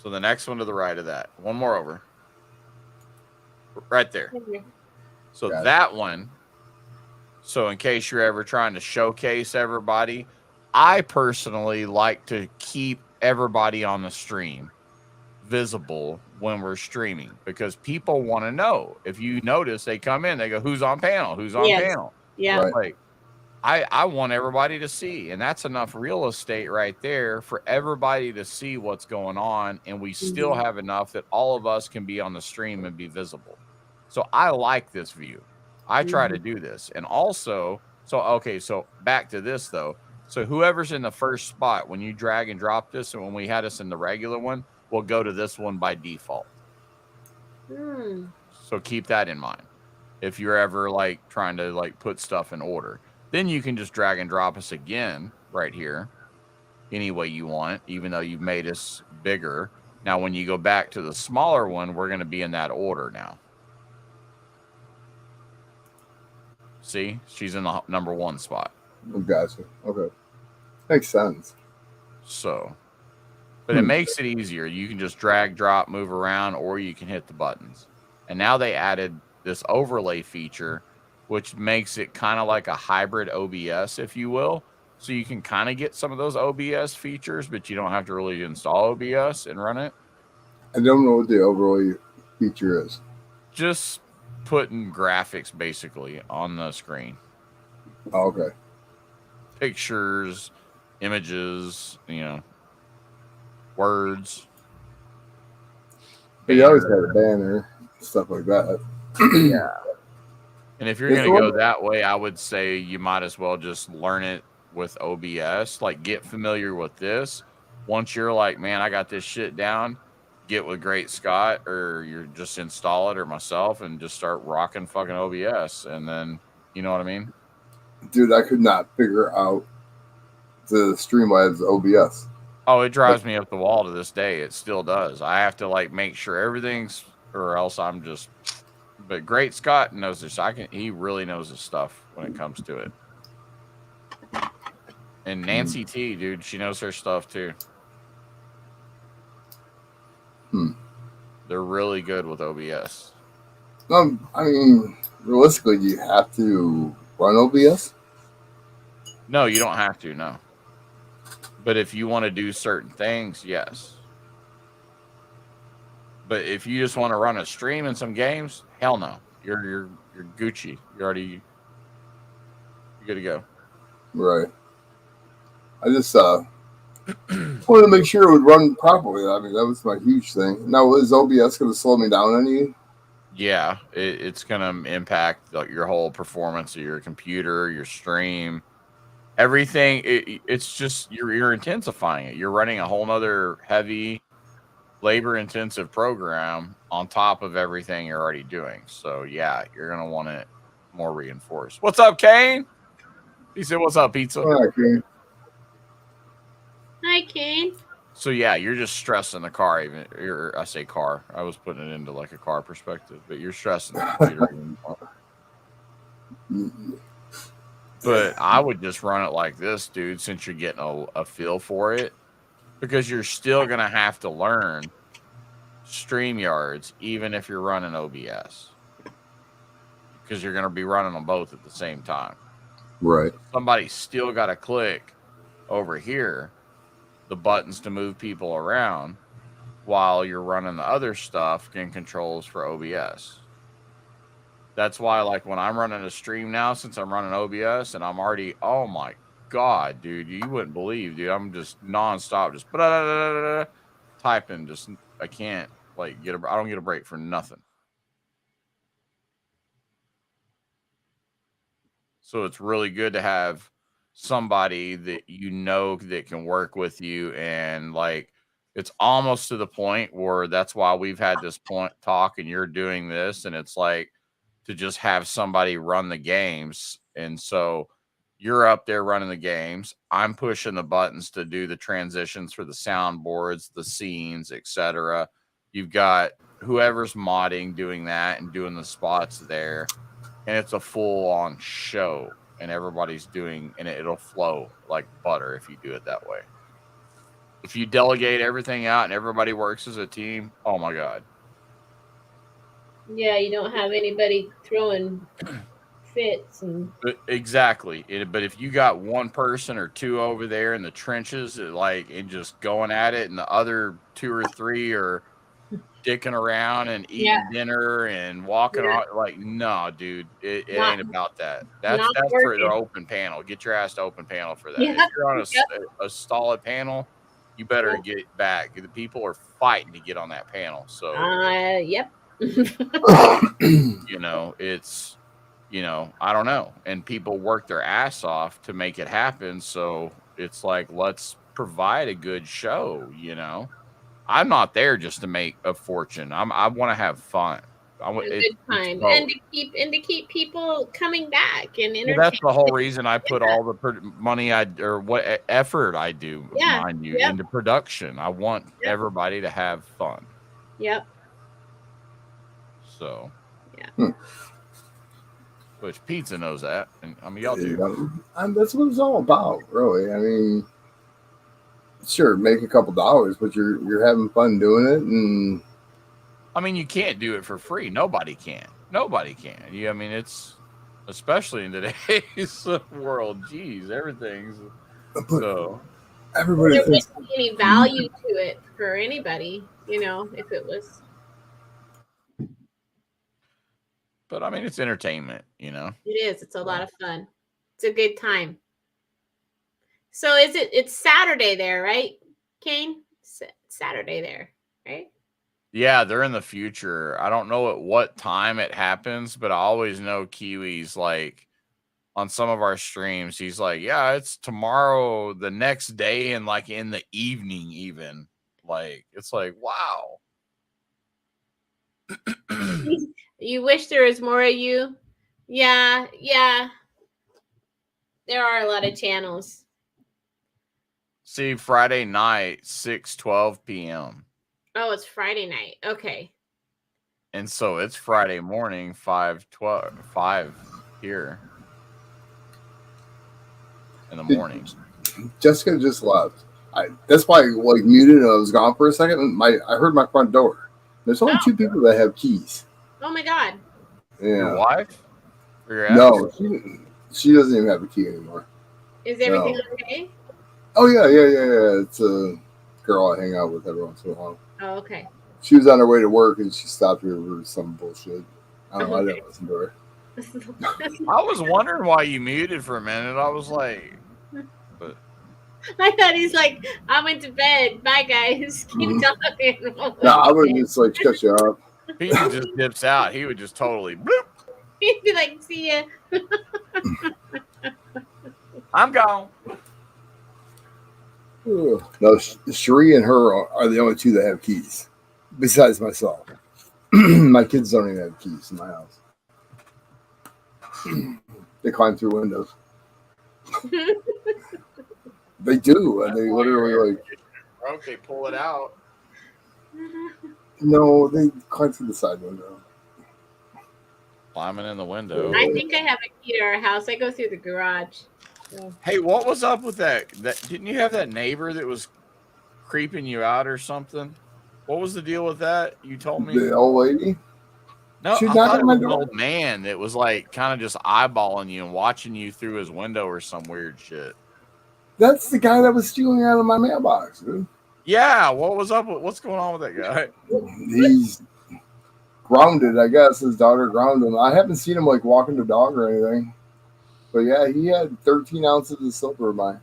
So the next one to the right of that. One more over. Right there. So that one. So in case you're ever trying to showcase everybody, I personally like to keep everybody on the stream visible when we're streaming, because people want to know. If you notice, they come in, they go, who's on panel? Who's on panel? Yeah. Right. Like, I want everybody to see, and that's enough real estate right there for everybody to see what's going on, and we still have enough that all of us can be on the stream and be visible. So I like this view. I try to do this. And also, so back to this though. So whoever's in the first spot, when you drag and drop this, and when we had us in the regular one, we'll go to this one by default. So keep that in mind. If you're ever like trying to like put stuff in order, then you can just drag and drop us again right here any way you want, even though you've made us bigger. Now, when you go back to the smaller one, we're going to be in that order now. See, she's in the number 1 spot. Gotcha. Okay. Makes sense. So, but it makes it easier. You can just drag, drop, move around, or you can hit the buttons. And now they added this overlay feature, which makes it kind of like a hybrid OBS, if you will. So you can kind of get some of those OBS features, but you don't have to really install OBS and run it. I don't know what the overlay feature is. Just putting graphics basically on the screen. Oh, okay. pictures, images, words. But you always got a banner, stuff like that. Yeah. And if you're going to go that way, I would say you might as well just learn it with OBS. Like, get familiar with this. Once you're like, man, I got this shit down, get with Great Scott, or you just install it, or myself, and just start rocking fucking OBS. And then, you know what I mean? Dude, I could not figure out the Streamlabs OBS. Oh, it drives me up the wall to this day. It still does. I have to like make sure everything's, or else I'm just. But Great Scott knows this. He really knows his stuff when it comes to it. And Nancy T, dude, she knows her stuff too. They're really good with OBS. I mean, realistically, do you have to run OBS? No, you don't have to. No. But if you want to do certain things, yes. But if you just want to run a stream and some games, hell no. You're Gucci. You're good to go. Right. I just wanted to make sure it would run properly. I mean, that was my huge thing. Now, is OBS going to slow me down any? Yeah, it's going to impact your whole performance of your computer, your stream, everything. It's just you're intensifying it. You're running a whole nother heavy, labor-intensive program on top of everything you're already doing. So yeah, you're going to want it more reinforced. What's up, Kane? He said, "What's up, pizza?" Hi, Kane. Hi, Kane. So yeah, you're just stressing the car. I say car. I was putting it into like a car perspective, but you're stressing the computer even more. But I would just run it like this, dude, since you're getting a feel for it, because you're still gonna have to learn StreamYards, even if you're running OBS, because you're gonna be running them both at the same time. Right. Somebody's still got to click over here the buttons to move people around while you're running the other stuff and controls for OBS. That's why, like, when I'm running a stream now, since I'm running OBS and I'm already, oh my God, dude, you wouldn't believe, dude, I'm just nonstop, just typing, just, I can't, like, I don't get a break for nothing. So it's really good to have somebody that that can work with you, and like it's almost to the point where that's why we've had this talk and you're doing this, and it's like to just have somebody run the games. And so you're up there running the games, I'm pushing the buttons to do the transitions for the soundboards, the scenes, etc. You've got whoever's modding doing that and doing the spots there, and it's a full-on show, and everybody's doing, and it'll flow like butter if you do it that way. If you delegate everything out and everybody works as a team, oh my God. Yeah, you don't have anybody throwing fits exactly. But if you got one person or two over there in the trenches, and just going at it, and the other two or three are dicking around and eating dinner and walking on, like, no, dude, it ain't about that. That's for the open panel. Get your ass to open panel for that. If you're on a solid panel, you better get back. The people are fighting to get on that panel. So yep. It's I don't know. And people work their ass off to make it happen. So it's like, let's provide a good show, I'm not there just to make a fortune. I want to have fun. I want a good time, and to keep people coming back and entertaining. Well, that's the whole reason I put all the money what effort I do, mind you, into production. I want everybody to have fun. Yep. So. Yeah. Which pizza knows that, and I mean y'all do. That's what it's all about, really. I mean. Sure, make a couple dollars, but you're having fun doing it, and I mean you can't do it for free. Nobody can. I mean it's especially in today's world. Geez, everything's so. Everybody there wouldn't be any value to it for anybody, if it was. But I mean it's entertainment, It is. It's a lot of fun. It's a good time. So it's Saturday there, right, Kane? Saturday there, right? Yeah, they're in the future. I don't know at what time it happens, but I always know Kiwi's like on some of our streams. He's like, yeah, it's tomorrow, the next day, and like in the evening, even. Like, it's like, wow. You wish there was more of you. Yeah. There are a lot of channels. See, Friday night, 6:12 p.m. Oh, it's Friday night. Okay. And so it's Friday morning, 5 here in the morning. Jessica just left. That's why I like muted and I was gone for a second. And I heard my front door. There's only 2 people that have keys. Oh my God. Yeah. Your wife? Or your No, she doesn't even have a key anymore. Is everything okay? Oh yeah. It's a girl I hang out with every once in a while. Oh, okay. She was on her way to work and she stopped here for some bullshit. I don't know. I didn't listen to her. I was wondering why you muted for a minute. I was like, but I thought he's like, I went to bed. Bye, guys. Keep talking. No, I would just like cut you off. He just dips out. He would just totally bloop. He'd be like, see ya. I'm gone. No, Cherie and her are the only 2 that have keys, besides myself. My kids don't even have keys in my house. They climb through windows. They do, and they literally like. Okay, pull it out. No, they climb through the side window. Climbing in the window. I think I have a key to our house. I go through the garage. So. Hey, what was up with that? Didn't you have that neighbor that was creeping you out or something? What was the deal with that? You told me. The old lady? No, She I knocked thought it on my was an door. old man that was like kind of just eyeballing you and watching you through his window or some weird shit. That's the guy that was stealing out of my mailbox, dude. Yeah, what's going on with that guy? He's grounded, I guess. His daughter grounded him. I haven't seen him like walking the dog or anything. But yeah, he had 13 ounces of silver by.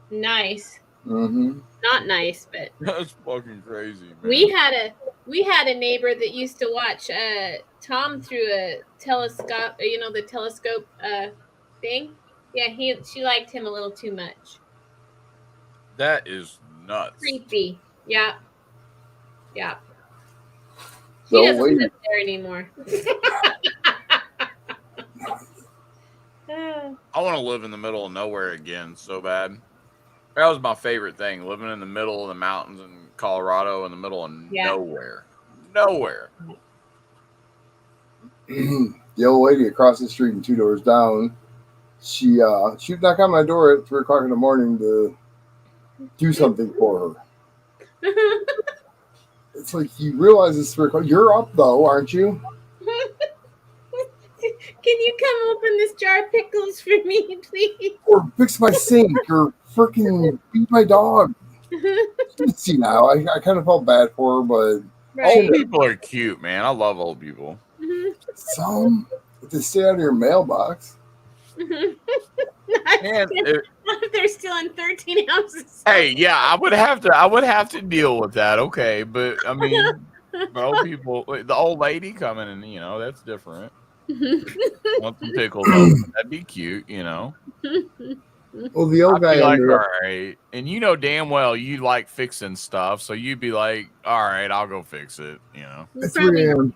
Nice. Mm-hmm. Not nice, but That's fucking crazy, man. we had a neighbor that used to watch Tom through a telescope. You know, the telescope thing. Yeah, she liked him a little too much. That is nuts. Creepy. Yeah. So, He doesn't wait. live there anymore. I want to live in the middle of nowhere again so bad. That was my favorite thing, living in the middle of the mountains in Colorado, in the middle of nowhere. Nowhere. The old lady across the street and 2 doors down, she would knock on my door at 3 o'clock in the morning to do something for her. It's like, you realize it's 3 o'clock. You're up though, aren't you? Can you come open this jar of pickles for me, please? Or fix my sink, or freaking beat my dog. See now, I kind of felt bad for her, but Old people are cute, man. I love old people. some, if they stay out of your mailbox. Man, if they're stealing 13 ounces. Hey, yeah, I would have to deal with that. Okay, but I mean, old people, the old lady coming and that's different. Want some pickles? That'd be cute, Well, the old guy, like, all right, and damn well you like fixing stuff, so you'd be like, all right, I'll go fix it. At 3 a.m.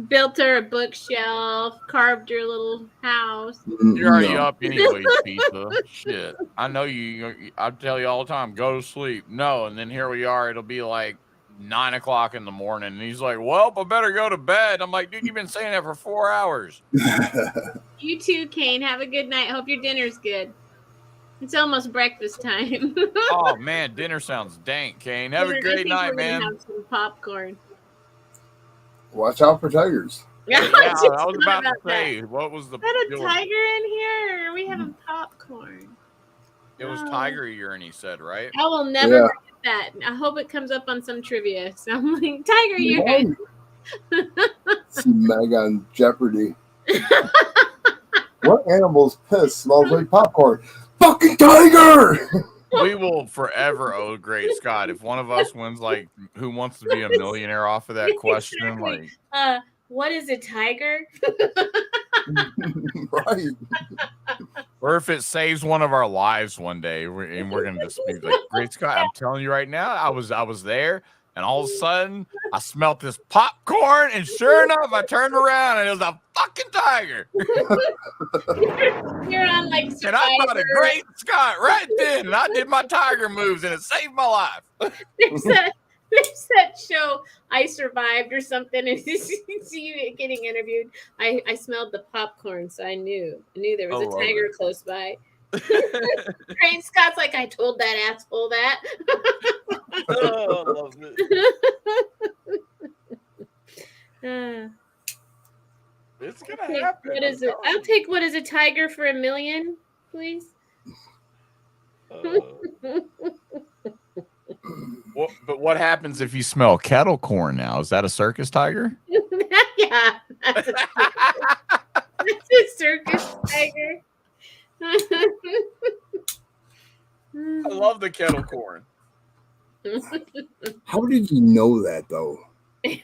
Built her a bookshelf, carved her little house. You're already up anyways, pizza. Shit, I know you. I tell you all the time, go to sleep. No, and then here we are. It'll be like 9 o'clock in the morning, and he's like, "Well, I better go to bed." I'm like, "Dude, you've been saying that for 4 hours." You too, Kane. Have a good night. Hope your dinner's good. It's almost breakfast time. Oh man, dinner sounds dank, Kane. Have a great night, man. Have some popcorn. Watch out for tigers. Yeah, I was about to say, what was the? Is that a tiger in here? Or are we having popcorn? It was tiger urine, he said, right? I will never forget that. I hope it comes up on some trivia. So I'm like, tiger urine. See Meg on Jeopardy. What animal's piss smells like popcorn? fucking tiger. We will forever owe Great Scott if one of us wins like Who Wants to Be a Millionaire off of that question. Exactly. Like, what is a tiger? Right. or if it saves one of our lives one day, and we're gonna just be like, Great Scott, I'm telling you right now, I was there, and all of a sudden I smelt this popcorn, and sure enough, I turned around and it was a fucking tiger. You're on like Survivor. And I thought of Great Scott right then, and I did my tiger moves, and it saved my life. There's that show, I Survived or something, and see you getting interviewed. I smelled the popcorn, so I knew there was a tiger close by. Great Scott's like, I told that asshole that. Oh, I love it. It's gonna happen. What is it? I'll take what is a tiger for $1 million, please. But what happens if you smell kettle corn now? Is that a circus tiger? Yeah, that's a circus tiger. I love the kettle corn. How did you know that, though? I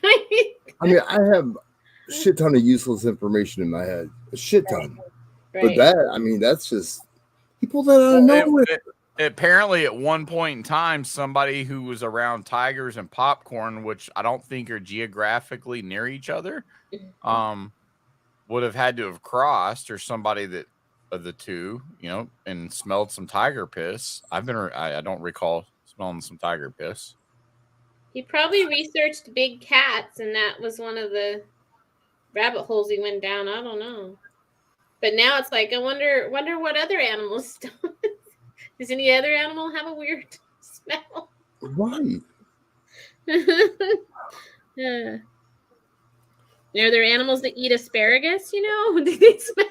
mean, I have a shit ton of useless information in my head. A shit ton. Right. But that, I mean, that's just... He pulled that out of nowhere. Apparently, at one point in time, somebody who was around tigers and popcorn, which I don't think are geographically near each other, would have had to have crossed, or somebody that of the two, and smelled some tiger piss. I don't recall smelling some tiger piss. He probably researched big cats, and that was one of the rabbit holes he went down. I don't know, but now it's like I wonder what other animals. Does any other animal have a weird smell? Right. Yeah. Are there animals that eat asparagus? Do they smell?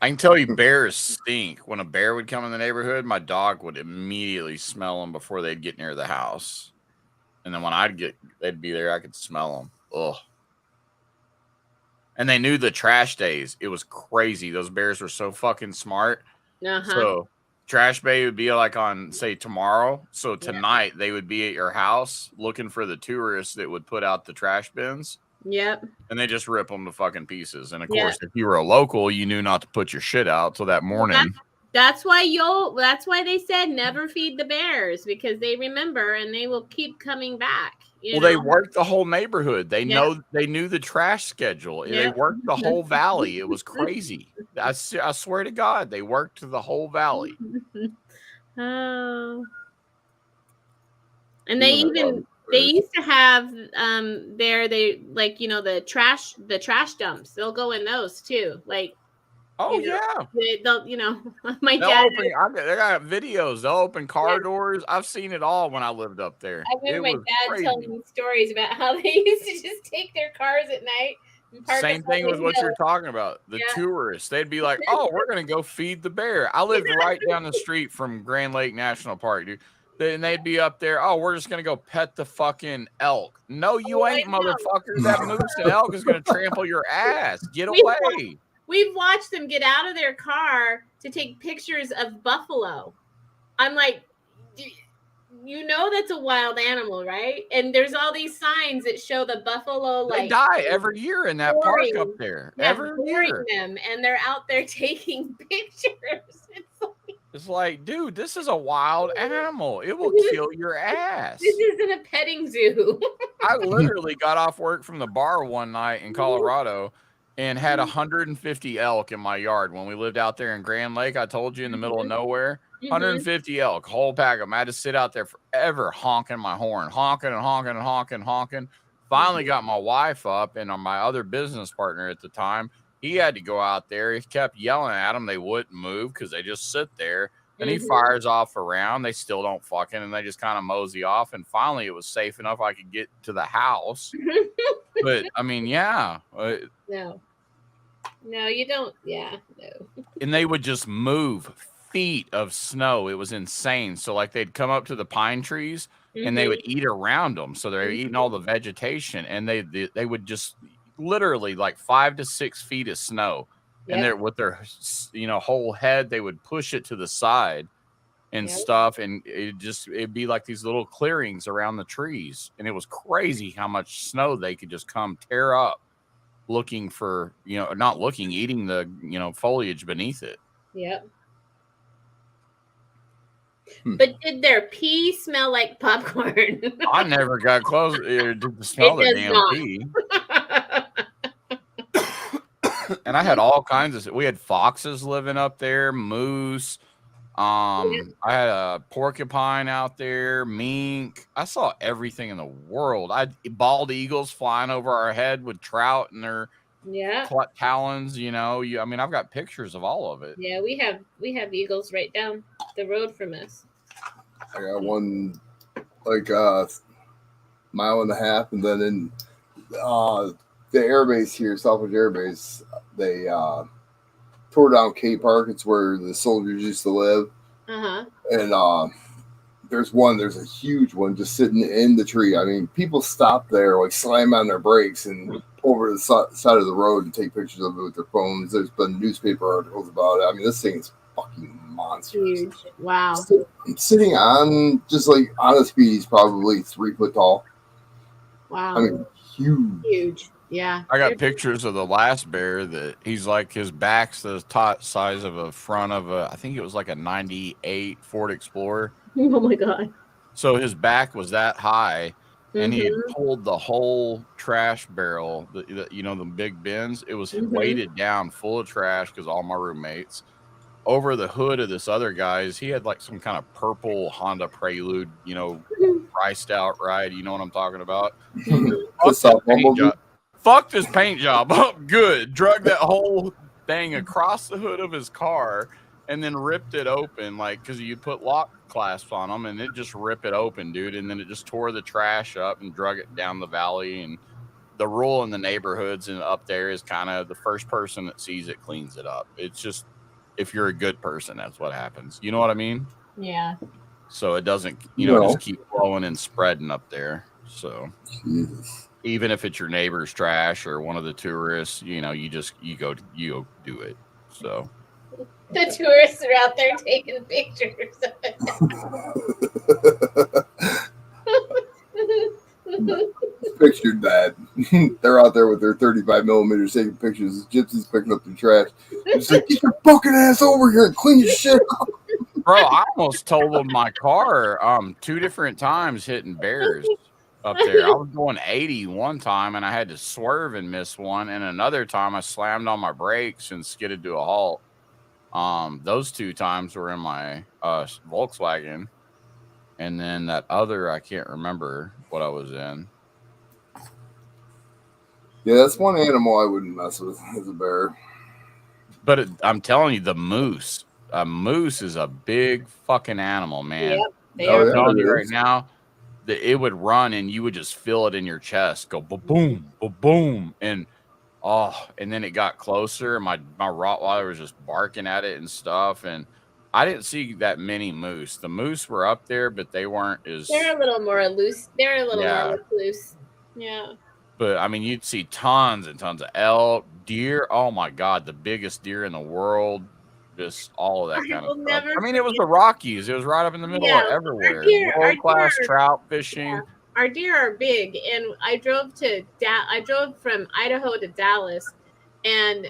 I can tell you bears stink. When a bear would come in the neighborhood, my dog would immediately smell them before they'd get near the house. And then when they'd be there, I could smell them. Ugh. And they knew the trash days. It was crazy. Those bears were so fucking smart. Uh-huh. So trash day would be like on, say, tomorrow. So tonight they would be at your house looking for the tourists that would put out the trash bins. Yep. And they just rip them to fucking pieces. And of course, if you were a local, you knew not to put your shit out till that morning. That's why they said never feed the bears, because they remember and they will keep coming back. They worked the whole neighborhood. They knew the trash schedule. They worked the whole valley. It was crazy. I swear to God, they worked the whole valley. Oh. And they used to have the trash dumps. They'll go in those too. Like, they'll my dad. They got videos. They'll open car doors. I've seen it all when I lived up there. I remember my dad telling me stories about how they used to just take their cars at night. Same thing with what you're talking about. The tourists, they'd be like, "Oh, we're gonna go feed the bear." I lived right down the street from Grand Lake National Park, dude. And they'd be up there. Oh, we're just gonna go pet the fucking elk. No, you ain't, motherfucker. That moose and elk is gonna trample your ass. Get away. We've watched them get out of their car to take pictures of buffalo. I'm like, that's a wild animal, right? And there's all these signs that show the buffalo. They die every year in that park up there. Every year. Them, and they're out there taking pictures. It's like, dude, this is a wild animal. It will kill your ass. This isn't a petting zoo. I literally got off work from the bar one night in Colorado and had 150 elk in my yard when we lived out there in Grand Lake. I told you, in the middle of nowhere. 150 elk, whole pack of them. I had to sit out there forever honking my horn, honking. Finally got my wife up, and my other business partner at the time, he had to go out there. He kept yelling at them. They wouldn't move because they just sit there. And he fires off around. They still don't fucking, and they just kind of mosey off. And finally, it was safe enough I could get to the house. But I mean, no, you don't. Yeah, no. And they would just move feet of snow. It was insane. So like they'd come up to the pine trees and they would eat around them. So they're eating all the vegetation, and they would just literally like 5 to 6 feet of snow. Yep. and they're with their whole head, they would push it to the side and stuff, and it'd be like these little clearings around the trees, and it was crazy how much snow they could just come tear up, looking for not looking, eating the foliage beneath it. Yep. But did their pee smell like popcorn? I never got close to smell the damn pee. And I had all kinds of. We had foxes living up there, moose. I had a porcupine out there, mink. I saw everything in the world. I had bald eagles flying over our head with trout in their talons. I mean, I've got pictures of all of it. Yeah, we have eagles right down the road from us. I got one like mile and a half, and then in the air base here, Southwest Air Base, they tore down K Park. It's where the soldiers used to live. And there's a huge one just sitting in the tree. I mean, people stop there, like slam on their brakes and pull over to the side of the road and take pictures of it with their phones. There's been newspaper articles about it. I mean, this thing is fucking monstrous. Huge. Wow. Sitting on just like on a speed, he's probably 3 foot tall. Wow. I mean, huge. Yeah. I got pictures of the last bear that he's like, his back's the size of a front of I think it was like a 98 Ford Explorer. Oh my God. So his back was that high, and he had pulled the whole trash barrel, the big bins. It was weighted down full of trash because all my roommates. Over the hood of this other guy's, he had like some kind of purple Honda Prelude, priced out ride. You know what I'm talking about? Fuck this paint job up good. Drug that whole thing across the hood of his car and then ripped it open, like, because you put lock clasps on them, and it just ripped it open, dude. And then it just tore the trash up and drug it down the valley. And the rule in the neighborhoods and up there is kind of the first person that sees it cleans it up. It's just, if you're a good person, that's what happens. You know what I mean? Yeah. So it doesn't, just keep flowing and spreading up there. So even if it's your neighbor's trash or one of the tourists, you go do it. So the tourists are out there taking pictures of it. Pictured that. They're out there with their 35 millimeters taking pictures. Gypsies picking up their trash. It's like, get your fucking ass over here and clean your shit up. Bro, I almost totaled my car 2 different times hitting bears up there. I was going 80 one time, and I had to swerve and miss one. And another time I slammed on my brakes and skidded to a halt. Those 2 times were in my Volkswagen. And then that other, I can't remember what I was in. Yeah, that's one animal I wouldn't mess with as a bear. But I'm telling you, the moose. A moose is a big fucking animal, man. Yep, I'm telling you right now, that it would run and you would just feel it in your chest, go boom, boom, and then it got closer. My Rottweiler was just barking at it and stuff, and I didn't see that many moose. The moose were up there, but they weren't as. They're a little more loose. They're a little more loose. Yeah. But I mean, you'd see tons and tons of elk, deer. Oh my God, the biggest deer in the world. Just all of that kind of stuff. I mean, it was the Rockies. It was right up in the middle of everywhere. World-class trout fishing. Yeah. Our deer are big, and I drove from Idaho to Dallas, and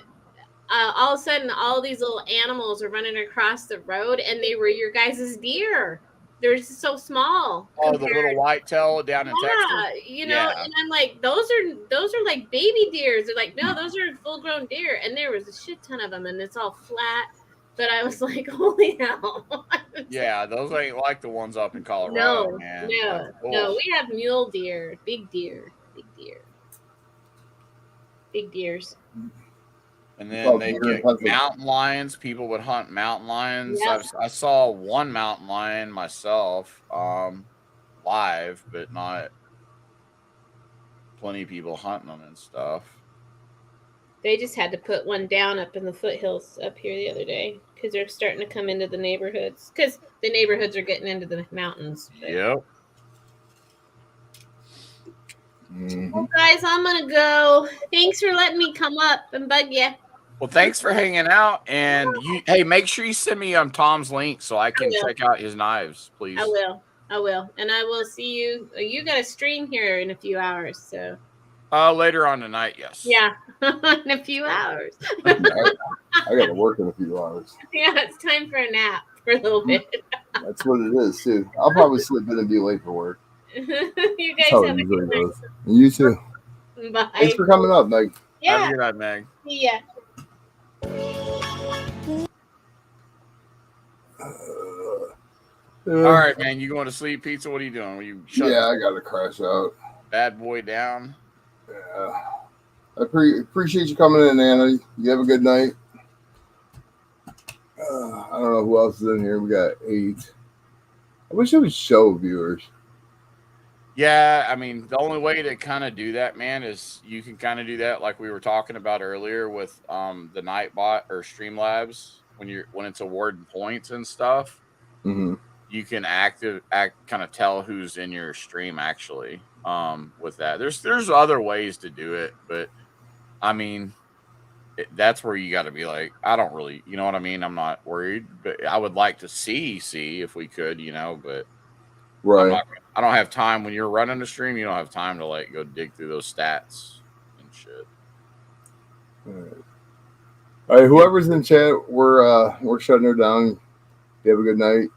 all of a sudden, all these little animals are running across the road, and they were your guys' deer. They're just so small. Oh, the little whitetail down in Texas. And I'm like, those are like baby deers. They're like, no, those are full-grown deer, and there was a shit ton of them, and it's all flat. But I was like, holy hell. Yeah, those ain't like the ones up in Colorado, No, man. No. We have mule deer, big deers. And then they get mountain lions. People would hunt mountain lions. Yep. I saw one mountain lion myself live, but not plenty of people hunting them and stuff. They just had to put one down up in the foothills up here the other day because they're starting to come into the neighborhoods because the neighborhoods are getting into the mountains. Yep. Well, guys, I'm going to go. Thanks for letting me come up and bug you. Well, thanks for hanging out. And hey, make sure you send me Tom's link so I can check out his knives, please. I will. And I will see you. You got a stream here in a few hours, so. Later on tonight, yes. Yeah, in a few hours. I got to work in a few hours. Yeah, it's time for a nap for a little bit. That's what it is, too. I'll probably slip in and be late for work. You That's guys how have it a usually good night. goes. And you too. Bye. Thanks for coming up, Meg. Yeah. Have a good night, Meg. See ya. All right, man. You going to sleep, Pizza? What are you doing? Are you Yeah, I got to crash out. Bad boy down? Yeah. I appreciate you coming in, Anna. You have a good night. I don't know who else is in here. We got 8. I wish it would show viewers. Yeah, I mean, the only way to kind of do that, man, is you can kind of do that like we were talking about earlier with the Nightbot or Streamlabs when it's awarding points and stuff. Mm-hmm. You can kind of tell who's in your stream actually with that. There's other ways to do it, but I mean, that's where you got to be like, I don't really, you know what I mean? I'm not worried, but I would like to see if we could, but right. I don't have time when you're running a stream. You don't have time to like go dig through those stats and shit. All right, whoever's in chat, we're shutting her down. You have a good night.